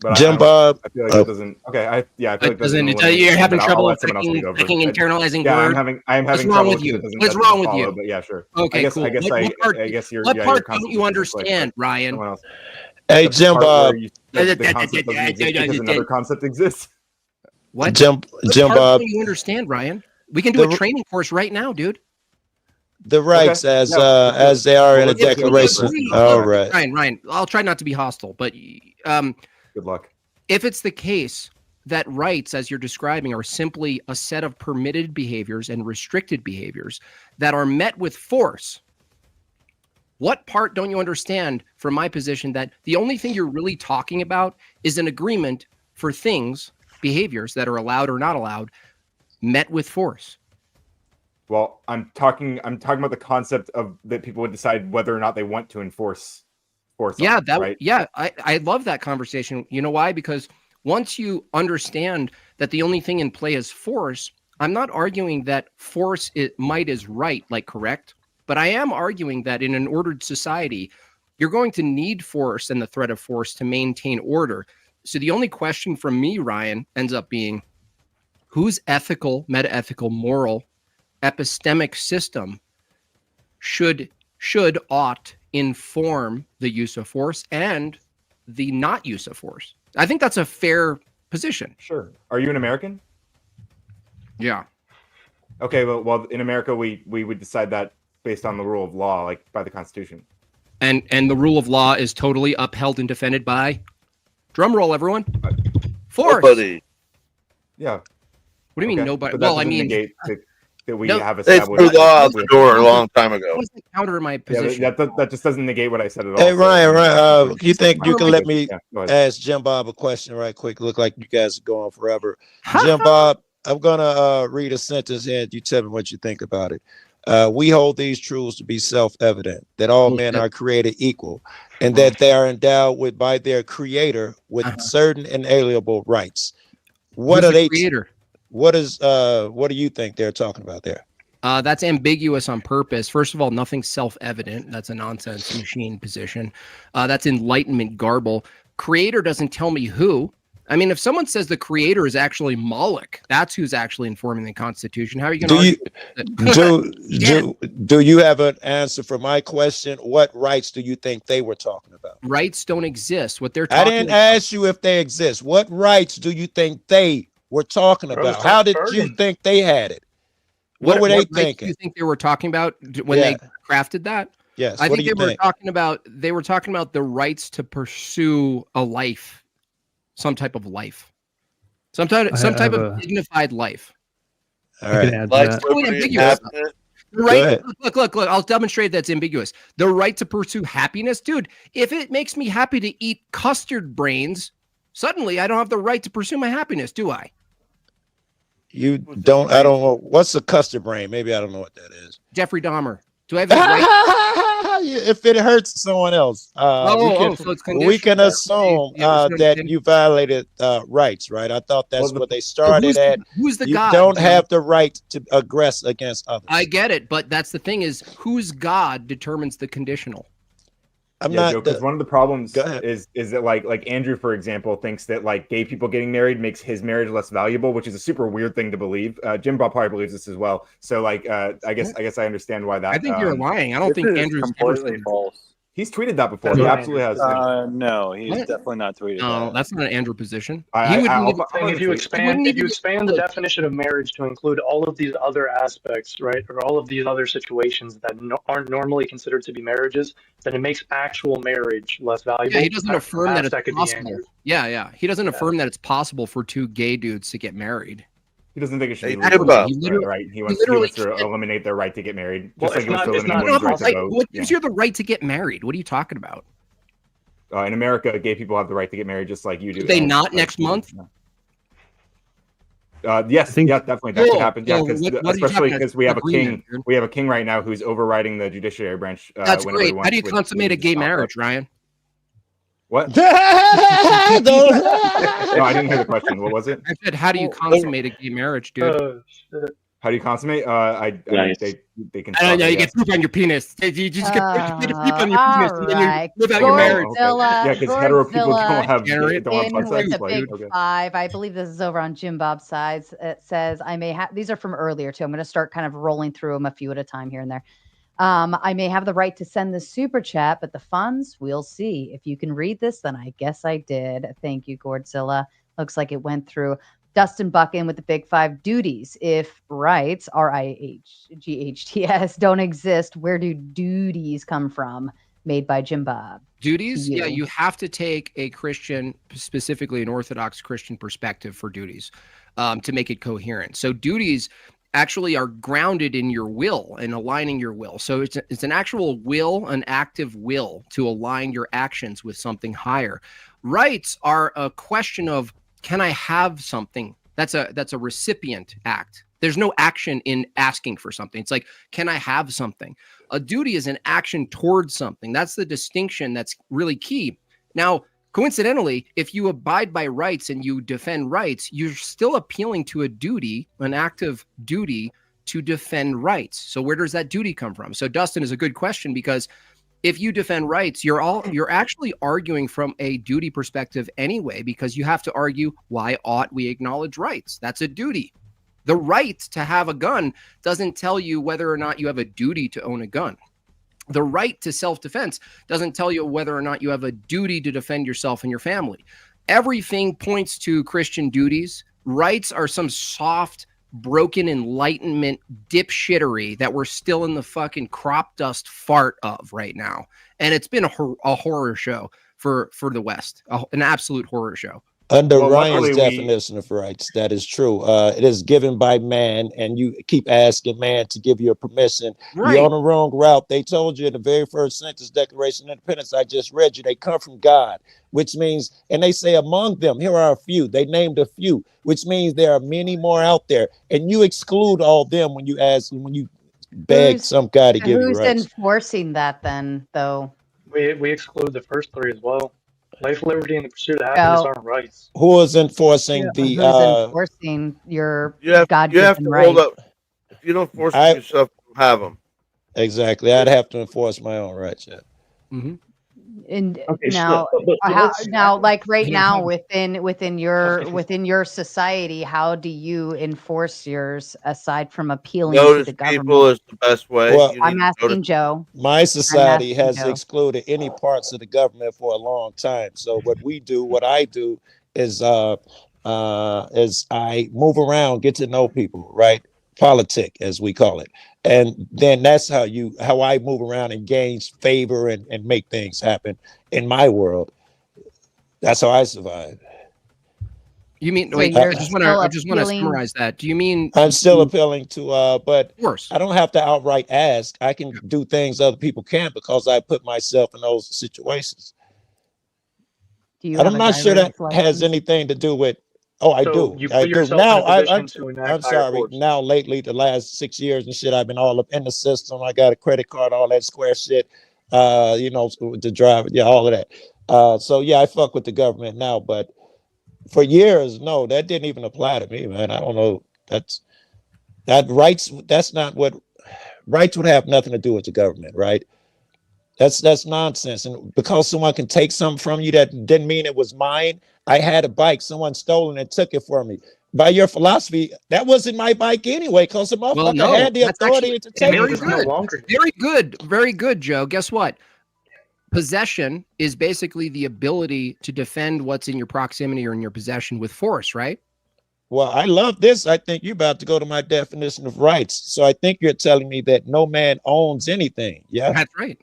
But Jim Bob, I feel like that doesn't. Okay, I feel like that doesn't. You're having trouble picking internalizing yeah, words. I'm having What's trouble wrong with you? What's wrong with you? But yeah, sure. Okay, cool. I guess you're. What part don't you understand, Ryan? Hey, Jim Bob. Another concept exists. What? Jim Bob. Don't you understand, Ryan? We can do a training course right now, dude. The rights as they are in a declaration. All right. Ryan, I'll try not to be hostile, but good luck. If it's the case that rights, as you're describing, are simply a set of permitted behaviors and restricted behaviors that are met with force, what part don't you understand from my position that the only thing you're really talking about is an agreement for things, behaviors that are allowed or not allowed, met with force? Well, I'm talking about the concept of that people would decide whether or not they want to enforce. Yeah, right? I love that conversation. You know why? Because once you understand that the only thing in play is force, I'm not arguing that force might is right, like correct, but I am arguing that in an ordered society, you're going to need force and the threat of force to maintain order. So the only question from me, Ryan, ends up being whose ethical, metaethical, moral, epistemic system ought inform the use of force and the not use of force. I think that's a fair position. Sure. Are you an American? Yeah. Okay. Well, in America, we would decide that based on the rule of law, like by the Constitution. And the rule of law is totally upheld and defended by, drum roll, everyone, force. Nobody. Yeah. What do you mean nobody? Well, I mean that we have they established. threw law out the door a long time ago. That doesn't counter my position. Yeah, that just doesn't negate what I said at all. Hey, Ryan, you think you can let me go ahead. ask Jim Bob a question right quick? Look like you guys are going forever. Jim Bob, I'm going to read a sentence here. You tell me what you think about it. We hold these truths to be self-evident, that all men are created equal, and that they are endowed with by their creator with certain inalienable rights. What Who's are they? Creator? What do you think they're talking about there? That's ambiguous on purpose. First of all, nothing's self-evident. That's a nonsense machine position. That's enlightenment garble. Creator doesn't tell me who. I mean, if someone says the creator is actually Moloch, that's who's actually informing the Constitution. How are you going to do you have an answer for my question? What rights do you think they were talking about? Rights don't exist. What they're talking I didn't ask you if they exist. What rights do you think they were talking about? How did you think they had it? What were they thinking? Do you think they were talking about when they crafted that? Yes. I think they were talking about the rights to pursue a life, some type of life, some type of dignified life. All right. It's totally ambiguous. Right? Look, I'll demonstrate that's ambiguous. The right to pursue happiness, dude. If it makes me happy to eat custard brains, suddenly I don't have the right to pursue my happiness, do I? You don't. I don't know. What's a custard brain? Maybe I don't know what that is. Jeffrey Dahmer. Do I have the right? If it hurts someone else, so it's we can assume that you violated rights, right? I thought that's where they started at. Who's the you God? You don't have the right to aggress against others. I get it, but that's the thing is whose God determines the conditional. Because one of the problems is that like Andrew, for example, thinks that like gay people getting married makes his marriage less valuable, which is a super weird thing to believe. Jim Bob probably believes this as well. So like I guess I understand why that. I think you're lying. I don't think Andrew's completely false. He's tweeted that before. He absolutely has. No, he's definitely not tweeted that. That's not an Andrew position. If you expand the definition of marriage to include all of these other aspects, right, or all of these other situations that aren't normally considered to be marriages, then it makes actual marriage less valuable. Yeah, he doesn't affirm that it's possible. Yeah. He doesn't affirm that it's possible for two gay dudes to get married. He doesn't think it should be legal, right? He wants to eliminate their right to get married. Just like he wants to eliminate women's right to vote. What gives you the right to get married? What are you talking about? In America, gay people have the right to get married just like you do. Do they not next month? Yes, yeah, definitely that could happen. Yeah, Cool. because What are you especially talking about? because we have a Agreement, king. dude. We have a king right now who's overriding the judiciary branch. That's whenever he great. wants, How do you which consummate a needs to gay stop marriage, Ryan? What? Don't- No, I didn't hear the question. What was it? I said, how do you consummate a gay marriage, dude? How do you consummate? I mean, they can. I don't know. I You guess. get poop on your penis. You just get poop on your all penis, and then you right. live out your marriage. Godzilla, Yeah, because hetero people Godzilla don't have in butt with sex. a But big okay. 5. I believe this is over on Jim Bob's side. It says, I may have, these are from earlier too. I'm going to start kind of rolling through them a few at a time here and there. I may have the right to send this super chat, but the funds, we'll see. If you can read this, then I guess I did. Thank you, Godzilla. Looks like it went through. Dustin Buckin with the big 5 duties. If rights, RIGHTS, don't exist, where do duties come from? Made by Jim Bob. Duties? Yeah, you have to take a Christian, specifically an Orthodox Christian perspective for duties to make it coherent. So duties actually are grounded in your will and aligning your will. So it's an actual will, an active will to align your actions with something higher. Rights are a question of, can I have something? That's a recipient act. There's no action in asking for something. It's like, can I have something? A duty is an action towards something. That's the distinction that's really key. Now, coincidentally, if you abide by rights and you defend rights, you're still appealing to a duty, an active duty to defend rights. So where does that duty come from? So Dustin is a good question, because if you defend rights, you're actually arguing from a duty perspective anyway, because you have to argue, why ought we acknowledge rights? That's a duty. The right to have a gun doesn't tell you whether or not you have a duty to own a gun. The right to self-defense doesn't tell you whether or not you have a duty to defend yourself and your family. Everything points to Christian duties. Rights are some soft, broken enlightenment dipshittery that we're still in the fucking crop dust fart of right now. And it's been a horror show for the West, an absolute horror show. Under Well, Ryan's luckily definition of rights, that is true. It is given by man, and you keep asking man to give you a permission. Right. You're on the wrong route. They told you in the very first sentence, Declaration of Independence, I just read you, they come from God, which means, and they say among them, here are a few. They named a few, which means there are many more out there. And you exclude all them when you ask, when you beg some guy to give you Who's rights. enforcing that then, though? We exclude the first 3 as well. Life, liberty, and the pursuit of happiness aren't rights. Who is enforcing the Who's enforcing your God-given You have to right? hold up. If you don't force them yourself, you don't have them. Exactly. I'd have to enforce my own rights. Yeah. Mm-hmm. And Okay, now, like right now within your society, how do you enforce yours aside from appealing to Notice the government? people is the best way. Well, You need I'm to asking notice- Joe. My society asking has Joe. excluded any parts of the government for a long time. So what I do is I move around, get to know people, right? Politic, as we call it. And then that's how I move around and gain favor and make things happen in my world. That's how I survive. You mean, So wait, you're I just still want to appealing- summarize that. Do you mean I'm still appealing to, but of course. I don't have to outright ask. I can do things other people can't because I put myself in those situations. Do you And have I'm a not sure that driver's has license? anything to do with. Oh, I So do. you I put do. yourself Now, in a position to enact I'm higher sorry. force. Now, lately, the last 6 years and shit, I've been all up in the system. I got a credit card, all that square shit. To drive, yeah, all of that. So yeah, I fuck with the government now, but for years, no, that didn't even apply to me, man. I don't know. That's not what rights would have nothing to do with the government, right? That's nonsense. And because someone can take something from you, that didn't mean it was mine. I had a bike, someone stole it and took it from me. By your philosophy, that wasn't my bike anyway, because the motherfucker had the authority to take very it. good. Very good. Very good, Joe. Guess what? Possession is basically the ability to defend what's in your proximity or in your possession with force, right? Well, I love this. I think you're about to go to my definition of rights. So I think you're telling me that no man owns anything. Yeah, that's right.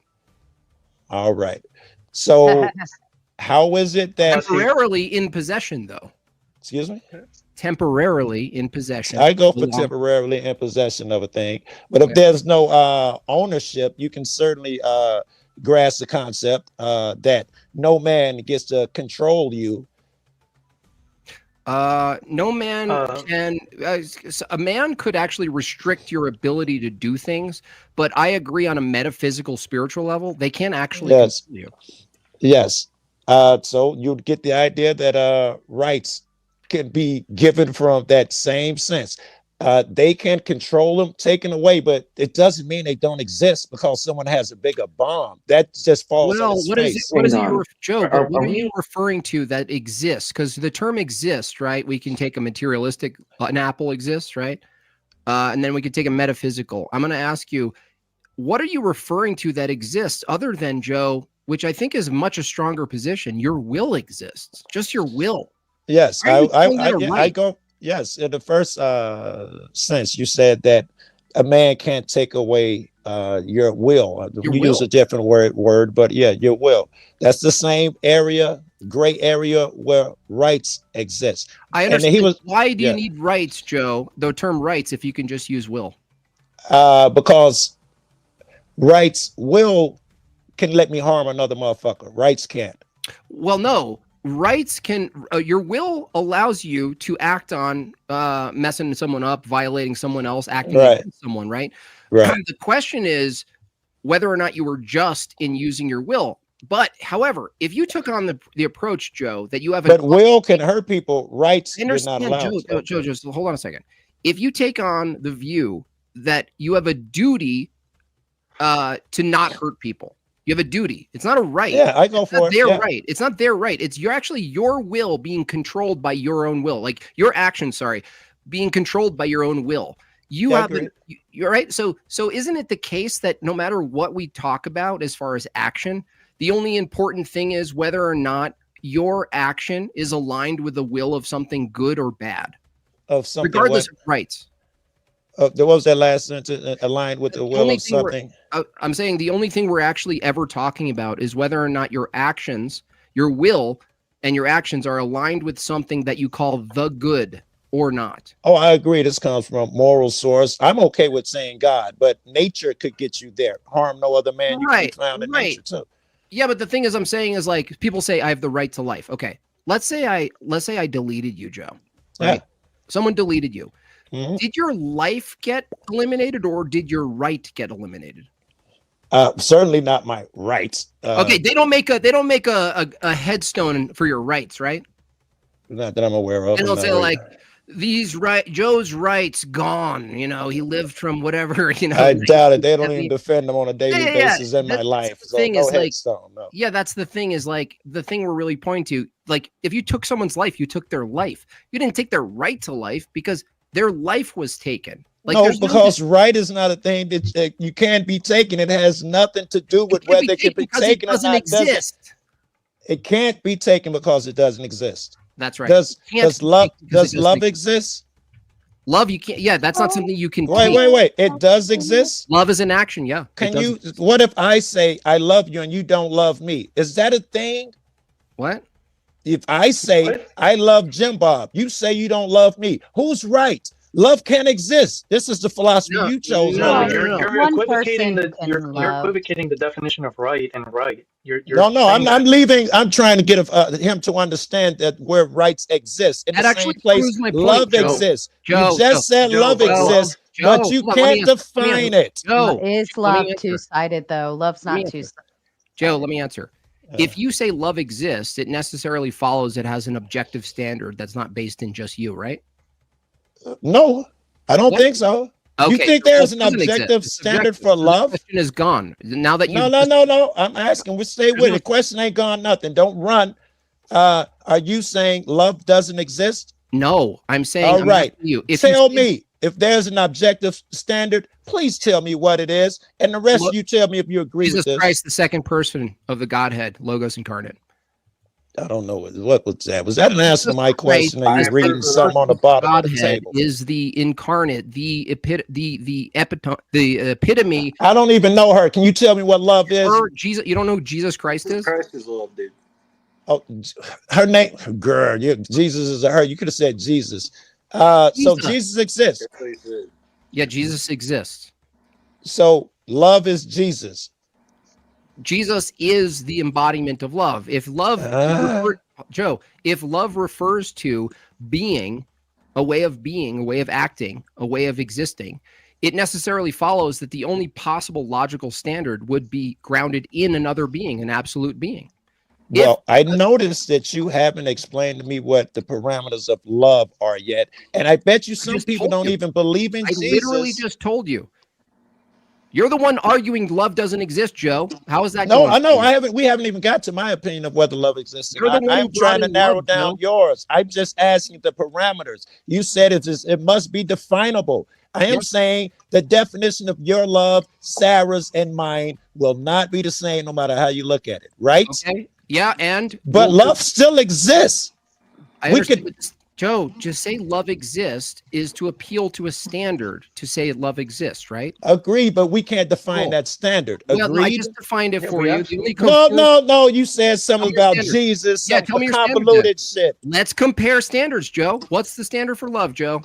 All right. So how is it that temporarily in possession, though? Excuse me? Temporarily in possession. I go for temporarily in possession of a thing. But if there's no ownership, you can certainly grasp the concept that no man gets to control you. No man can. A man could actually restrict your ability to do things, but I agree on a metaphysical, spiritual level, they can't actually Yes. control you. Yes. So you'd get the idea that rights can be given from that same sense. They can control them, taken away, but it doesn't mean they don't exist because someone has a bigger bomb. That just falls on Well, its what is it? face. What is it, Joe? Are- But what are are you we- referring to that exists? Because the term exists, right? We can take a materialistic, an apple exists, right? And then we could take a metaphysical. I'm going to ask you, what are you referring to that exists other than, Joe, which I think is much a stronger position? Your will exists, just your will. Yes, Why are you calling that a I right? go. Yes, in the first sense, you said that a man can't take away your will. Your You use will. a different word, but yeah, your will. That's the same area, gray area where rights exist. I And understand. he was Why do yeah. you need rights, Joe? The term rights, if you can just use will. Because rights will can let me harm another motherfucker. Rights can't. Well, no. Rights can, your will allows you to act on messing someone up, violating someone else, acting Right. against someone, right? Right. The question is whether or not you were just in using your will. But, however, if you took on the approach, Joe, that you have But will can hurt people. Rights I you're understand, not allowed. Joe, just hold on a second. If you take on the view that you have a duty to not hurt people, you have a duty. It's not a right. Yeah, I go It's for not it. their Yeah. right. It's not their right. It's your will being controlled by your own will, like your actions. Sorry, being controlled by your own will. You Yeah, I have. agree. You're right. So isn't it the case that no matter what we talk about as far as action, the only important thing is whether or not your action is aligned with the will of something good or bad, Of something. regardless of rights. There was that last sentence aligned with the will only of thing we're- something. I'm saying the only thing we're actually ever talking about is whether or not your actions, your will, and your actions are aligned with something that you call the good or not. Oh, I agree. This comes from a moral source. I'm okay with saying God, but nature could get you there. Harm no other man. You can be found in nature too. Yeah, but the thing is, I'm saying is like people say I have the right to life. Okay, let's say I deleted you, Joe. Right? Yeah. Someone deleted you. Mhm. Did your life get eliminated, or did your right get eliminated? Certainly not my rights. Okay, they don't make a headstone for your rights, right? Not that I'm aware of. And they'll I'm say not- like Joe's rights gone. You know, he lived from whatever. You know, I doubt it. They don't 1970. even defend them on a daily Yeah, basis in my that's life. the So thing no is, like, headstone. No. Yeah, that's the thing is like the thing we're really pointing to. Like, if you took someone's life, you took their life. You didn't take their right to life because their life was taken. Like, No, there's because right is not a thing that you can't be taken. It has nothing to do with whether it can be because it taken or doesn't not. exist. It can't be taken because it doesn't exist. That's right. Does It can't does be love taken because does it doesn't love exist. exist? Love, you can't. Yeah, that's not something you can. Wait, take. wait, wait. It does exist. Love is an action. Yeah. it Can does you? exist. What if I say I love you and you don't love me? Is that a thing? What? If I say I love Jim Bob, you say you don't love me. Who's right? Love can't exist. This is the philosophy you chose. No, earlier. you're One equivocating person the you're can love. equivocating the definition of right and right. You're No, saying I'm leaving. I'm trying to get him to understand that where rights exist in That the actually same place proves my point, love Joe. exists. Joe, You just said Joe, love but exists, Joe, but you hold on, let me can't answer, let me define answer. it. Joe, Is let me love answer. two-sided though? Love's Let me not answer. two-sided. Joe, let me answer. If you say love exists, it necessarily follows it has an objective standard that's not based in just you, right? No, I don't What? think so. You Okay, think so there's love an doesn't exist. objective It's standard subjective. for So the love? question is gone. Now that you No. I'm asking. We stay with it. Question ain't gone nothing. Don't run. Are you saying love doesn't exist? No, I'm saying. All I'm right. asking you. If Tell you say, me if there's an objective standard. Please tell me what it is, and the rest Look, you tell me if you agree Jesus with this. Christ, the second person of the Godhead, Logos incarnate. I don't know what was that. Was that an answer to Jesus my question? Or Christ, you reading something on the bottom of the Godhead table? is the incarnate, the epitome. I don't even know her. Can you tell me what love is? Jesus, you don't know who Jesus Christ is? Christ is love, dude. Oh, her name, girl. Jesus is a her. You could have said Jesus. So Jesus exists. That's what he said. Yeah, Jesus exists. So love is Jesus. Jesus is the embodiment of love. If love, Joe, if love refers to being, a way of being, a way of acting, a way of existing, it necessarily follows that the only possible logical standard would be grounded in another being, an absolute being. Well, I noticed that you haven't explained to me what the parameters of love are yet. And I bet you some people don't even believe in Jesus. I literally just told you. You're the one arguing love doesn't exist, Joe. How is that going? No, I know. We haven't even got to my opinion of whether love exists. I'm trying to narrow down yours. I'm just asking the parameters. You said it must be definable. I am saying the definition of your love, Sarah's, and mine will not be the same no matter how you look at it, right? Okay. Yeah, but love still exists. Joe, just say love exists is to appeal to a standard to say love exists, right? Agree, but we can't define that standard. Agreed? Well, I just defined it for you. No. You said something about Jesus, some convoluted shit. Let's compare standards, Joe. What's the standard for love, Joe?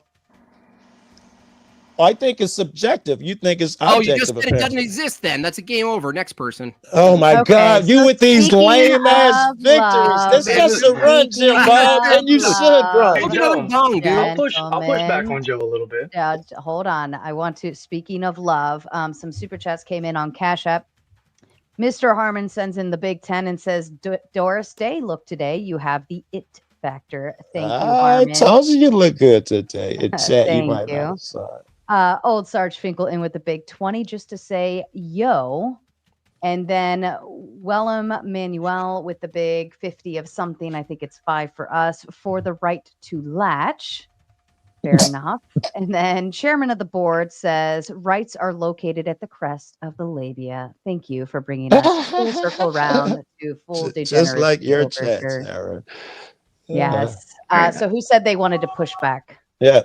I think it's subjective. You think it's objective. Oh, you just said it doesn't exist then. That's a game over. Next person. Oh my God. You with these lame ass victories. This just a run, JimBob, and you should run. I'll push back on Joe a little bit. Yeah, hold on. I want to, speaking of love, some super chats came in on Cash App. Mr. Harmon sends in the Big 10 and says, Doris Day, look today. You have the it factor. Thank you, Harmon. I told you look good today. In chat, Thank you might you. not decide. Old Sarge Finkel in with the big 20 just to say yo. And then Wellum Manuel with the big 50 of something. I think it's 5 for us for the right to latch. Fair enough. And then chairman of the board says rights are located at the crest of the labia. Thank you for bringing us full circle round to full degeneracy. Just like your chat, Sarah. Yes. So who said they wanted to push back? Yeah.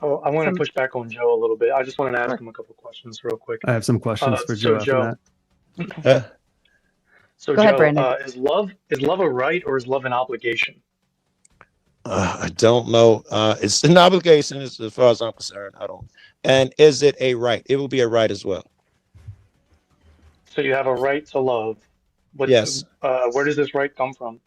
Oh, I want to push back on Joe a little bit. I just wanted to ask him a couple questions real quick. I have some questions for Joe after that. So Go Joe, ahead, Brandon. is love a right or is love an obligation? I don't know. It's an obligation as far as I'm concerned. I don't. And is it a right? It will be a right as well. So you have a right to love. Yes. Where does this right come from?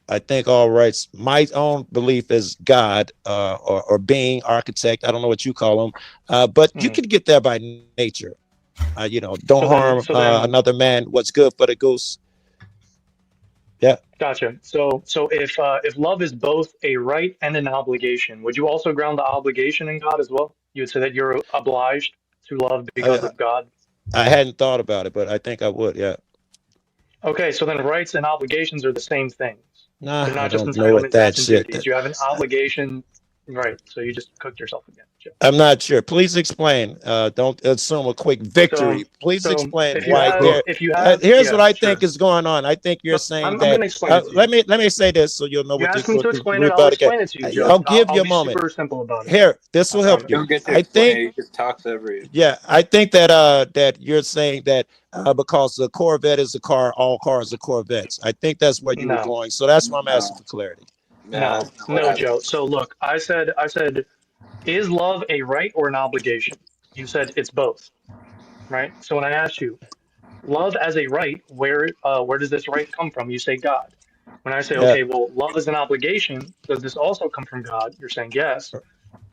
I think all rights, my own belief is God or being, architect. I don't know what you call them, but you can get there by nature. Don't harm another man. What's good for the goose. Yeah. Gotcha. So if love is both a right and an obligation, would you also ground the obligation in God as well? You would say that you're obliged to love because of God? I hadn't thought about it, but I think I would. Yeah. Okay. So then rights and obligations are the same things. Nah, They're not I just don't know what that shit. You have an obligation, right? So you just cooked yourself again. I'm not sure. Please explain. Don't assume a quick victory. Please explain why. Here's what I think is going on. I think you're saying that. Let me say this so you'll know what you asked me to explain it. I'll explain it to you, Joe. I'll give you a moment. Super simple about it. Here, this will help you. I think. Talks over you. Yeah, I think that that you're saying that because the Corvette is a car, all cars are Corvettes. I think that's where you were going. So that's why I'm asking for clarity. No, Joe. So look, I said, is love a right or an obligation? You said it's both, right? So when I asked you, love as a right, where does this right come from? You say God. When I say, okay, well, love is an obligation, does this also come from God? You're saying yes.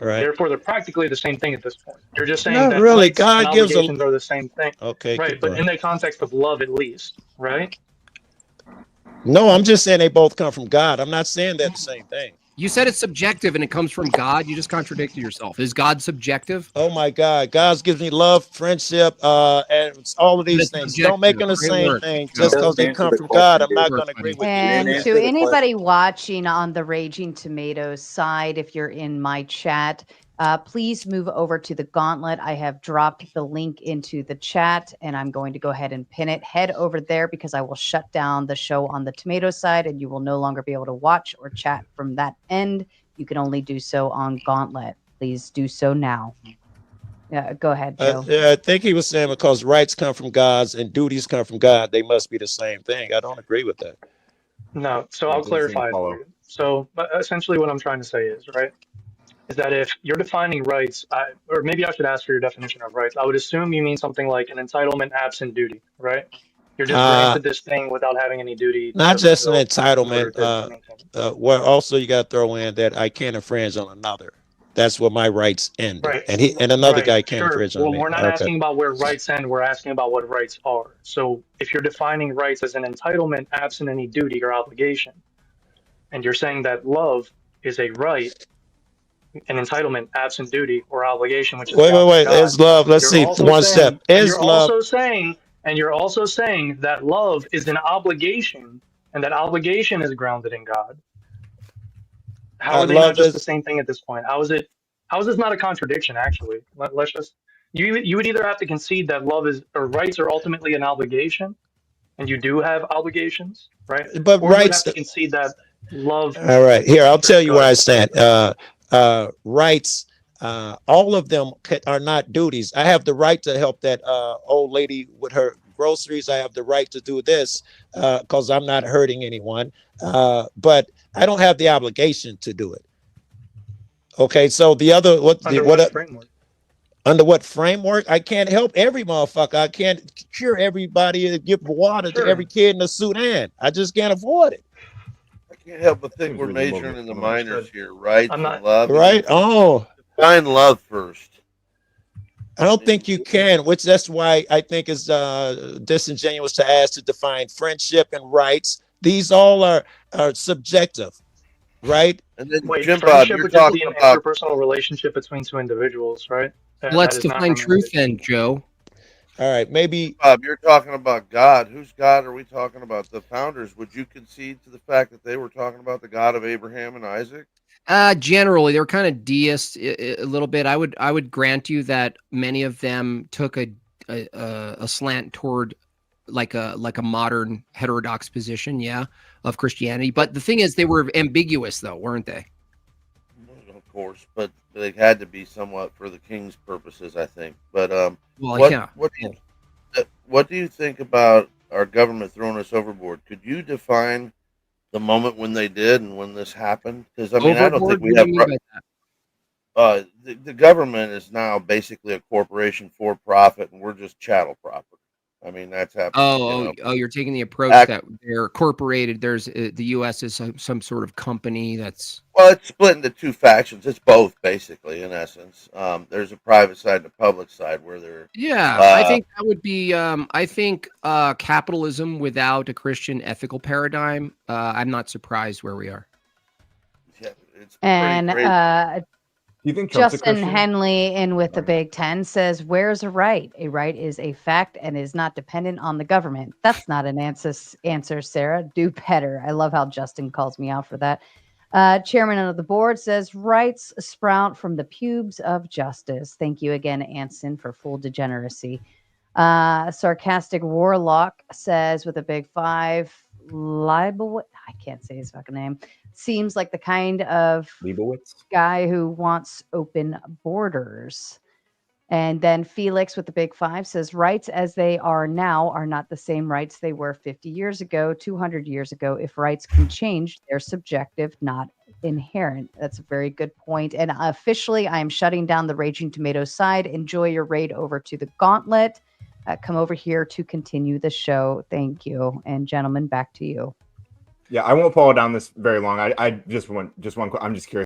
Right. Therefore, they're practically the same thing at this point. You're just saying Not that really. rights God and gives obligations are the same thing. Okay. Right, but in the context of love, at least, right? No, I'm just saying they both come from God. I'm not saying they're the same thing. You said it's subjective and it comes from God. You just contradicted yourself. Is God subjective? Oh my God. God gives me love, friendship, and all of these things. Don't make them the same thing just because they come from God. I'm not going to agree with you. And to anybody watching on the Raging Tomatoes side, if you're in my chat, please move over to the Gauntlet. I have dropped the link into the chat and I'm going to go ahead and pin it. Head over there because I will shut down the show on the Tomato side and you will no longer be able to watch or chat from that end. You can only do so on Gauntlet. Please do so now. Yeah, go ahead, Joe. I think he was saying because rights come from God and duties come from God, they must be the same thing. I don't agree with that. No, so I'll clarify it for you. So essentially what I'm trying to say is, right, is that if you're defining rights, or maybe I should ask for your definition of rights. I would assume you mean something like an entitlement absent duty, right? You're just granted this thing without having any duty. Not to just an fulfill in order entitlement. to maintain it. Where also you got to throw in that I can't infringe on another. That's where my rights end, Right. and another Right. guy can't Sure. infringe on Well, me. we're not Okay. asking about where rights end. We're asking about what rights are. So if you're defining rights as an entitlement absent any duty or obligation, and you're saying that love is a right, an entitlement absent duty or obligation, which is Wait. God, Is love? Let's you're see. also One saying, step. Is love? and you're also saying that love is an obligation, and that obligation is grounded in God. How are they not just the same thing at this point? How is this not a contradiction? Actually, let's just you would either have to concede that love is or rights are ultimately an obligation, and you do have obligations, right? But Or you would have rights. to concede that love. All right. Here, I'll tell you Go where I ahead. stand. Rights. All of them are not duties. I have the right to help that old lady with her groceries. I have the right to do this because I'm not hurting anyone. But I don't have the obligation to do it. Okay, so the other Under what framework? Under what framework? I can't help every motherfucker. I can't cure everybody and give water to every kid in the Sudan. I just can't afford it. I can't help but think we're majoring in the minors here, rights and love. Right? Oh, define love first. I don't think you can, which that's why I think is disingenuous to ask to define friendship and rights. These all are subjective, right? And then Wait, Jim Bob, friendship you're would just be talking an about interpersonal relationship between two individuals, right? Let's that is not define truth romantic. then, Joe. All right, maybe Bob, you're talking about God. Whose God are we talking about? The founders. Would you concede to the fact that they were talking about the God of Abraham and Isaac? Generally, they're kind of deists a little bit. I would grant you that many of them took a slant toward like a modern heterodox position, of Christianity. But the thing is, they were ambiguous, though, weren't they? Of course, but they had to be somewhat for the king's purposes, I think. But what do you think about our government throwing us overboard? Could you define the moment when they did and when this happened? Because I mean, I don't think we have. The government is now basically a corporation for profit, and we're just chattel property. I mean, that's happening. You're taking the approach that they're corporated. There's the U.S. is some sort of company that's. Well, it's split into two factions. It's both, basically, in essence. There's a private side and a public side where they're. Yeah, I think that would be. I think capitalism without a Christian ethical paradigm. I'm not surprised where we are. Yeah, it's And Do you think Trump's a Justin Christian? Henley in with the Big Ten says, "Where's a right? A right is a fact and is not dependent on the government." That's not an answer, Sarah. Do better. I love how Justin calls me out for that. Chairman of the board says, "Rights sprout from the pubes of justice." Thank you again, Anson, for full degeneracy. Sarcastic Warlock says with a big 5, Liebowitz, I can't say his fucking name. Seems like the kind of Liebowitz guy who wants open borders. And then Felix with the big 5 says rights as they are now are not the same rights they were 50 years ago, 200 years ago. If rights can change, they're subjective, not inherent. That's a very good point. And officially, I am shutting down the Raging Tomatoes side. Enjoy your raid over to the Gauntlet. Come over here to continue the show. Thank you. And gentlemen, back to you. Yeah, I won't follow down this very long. I just one. I'm just curious.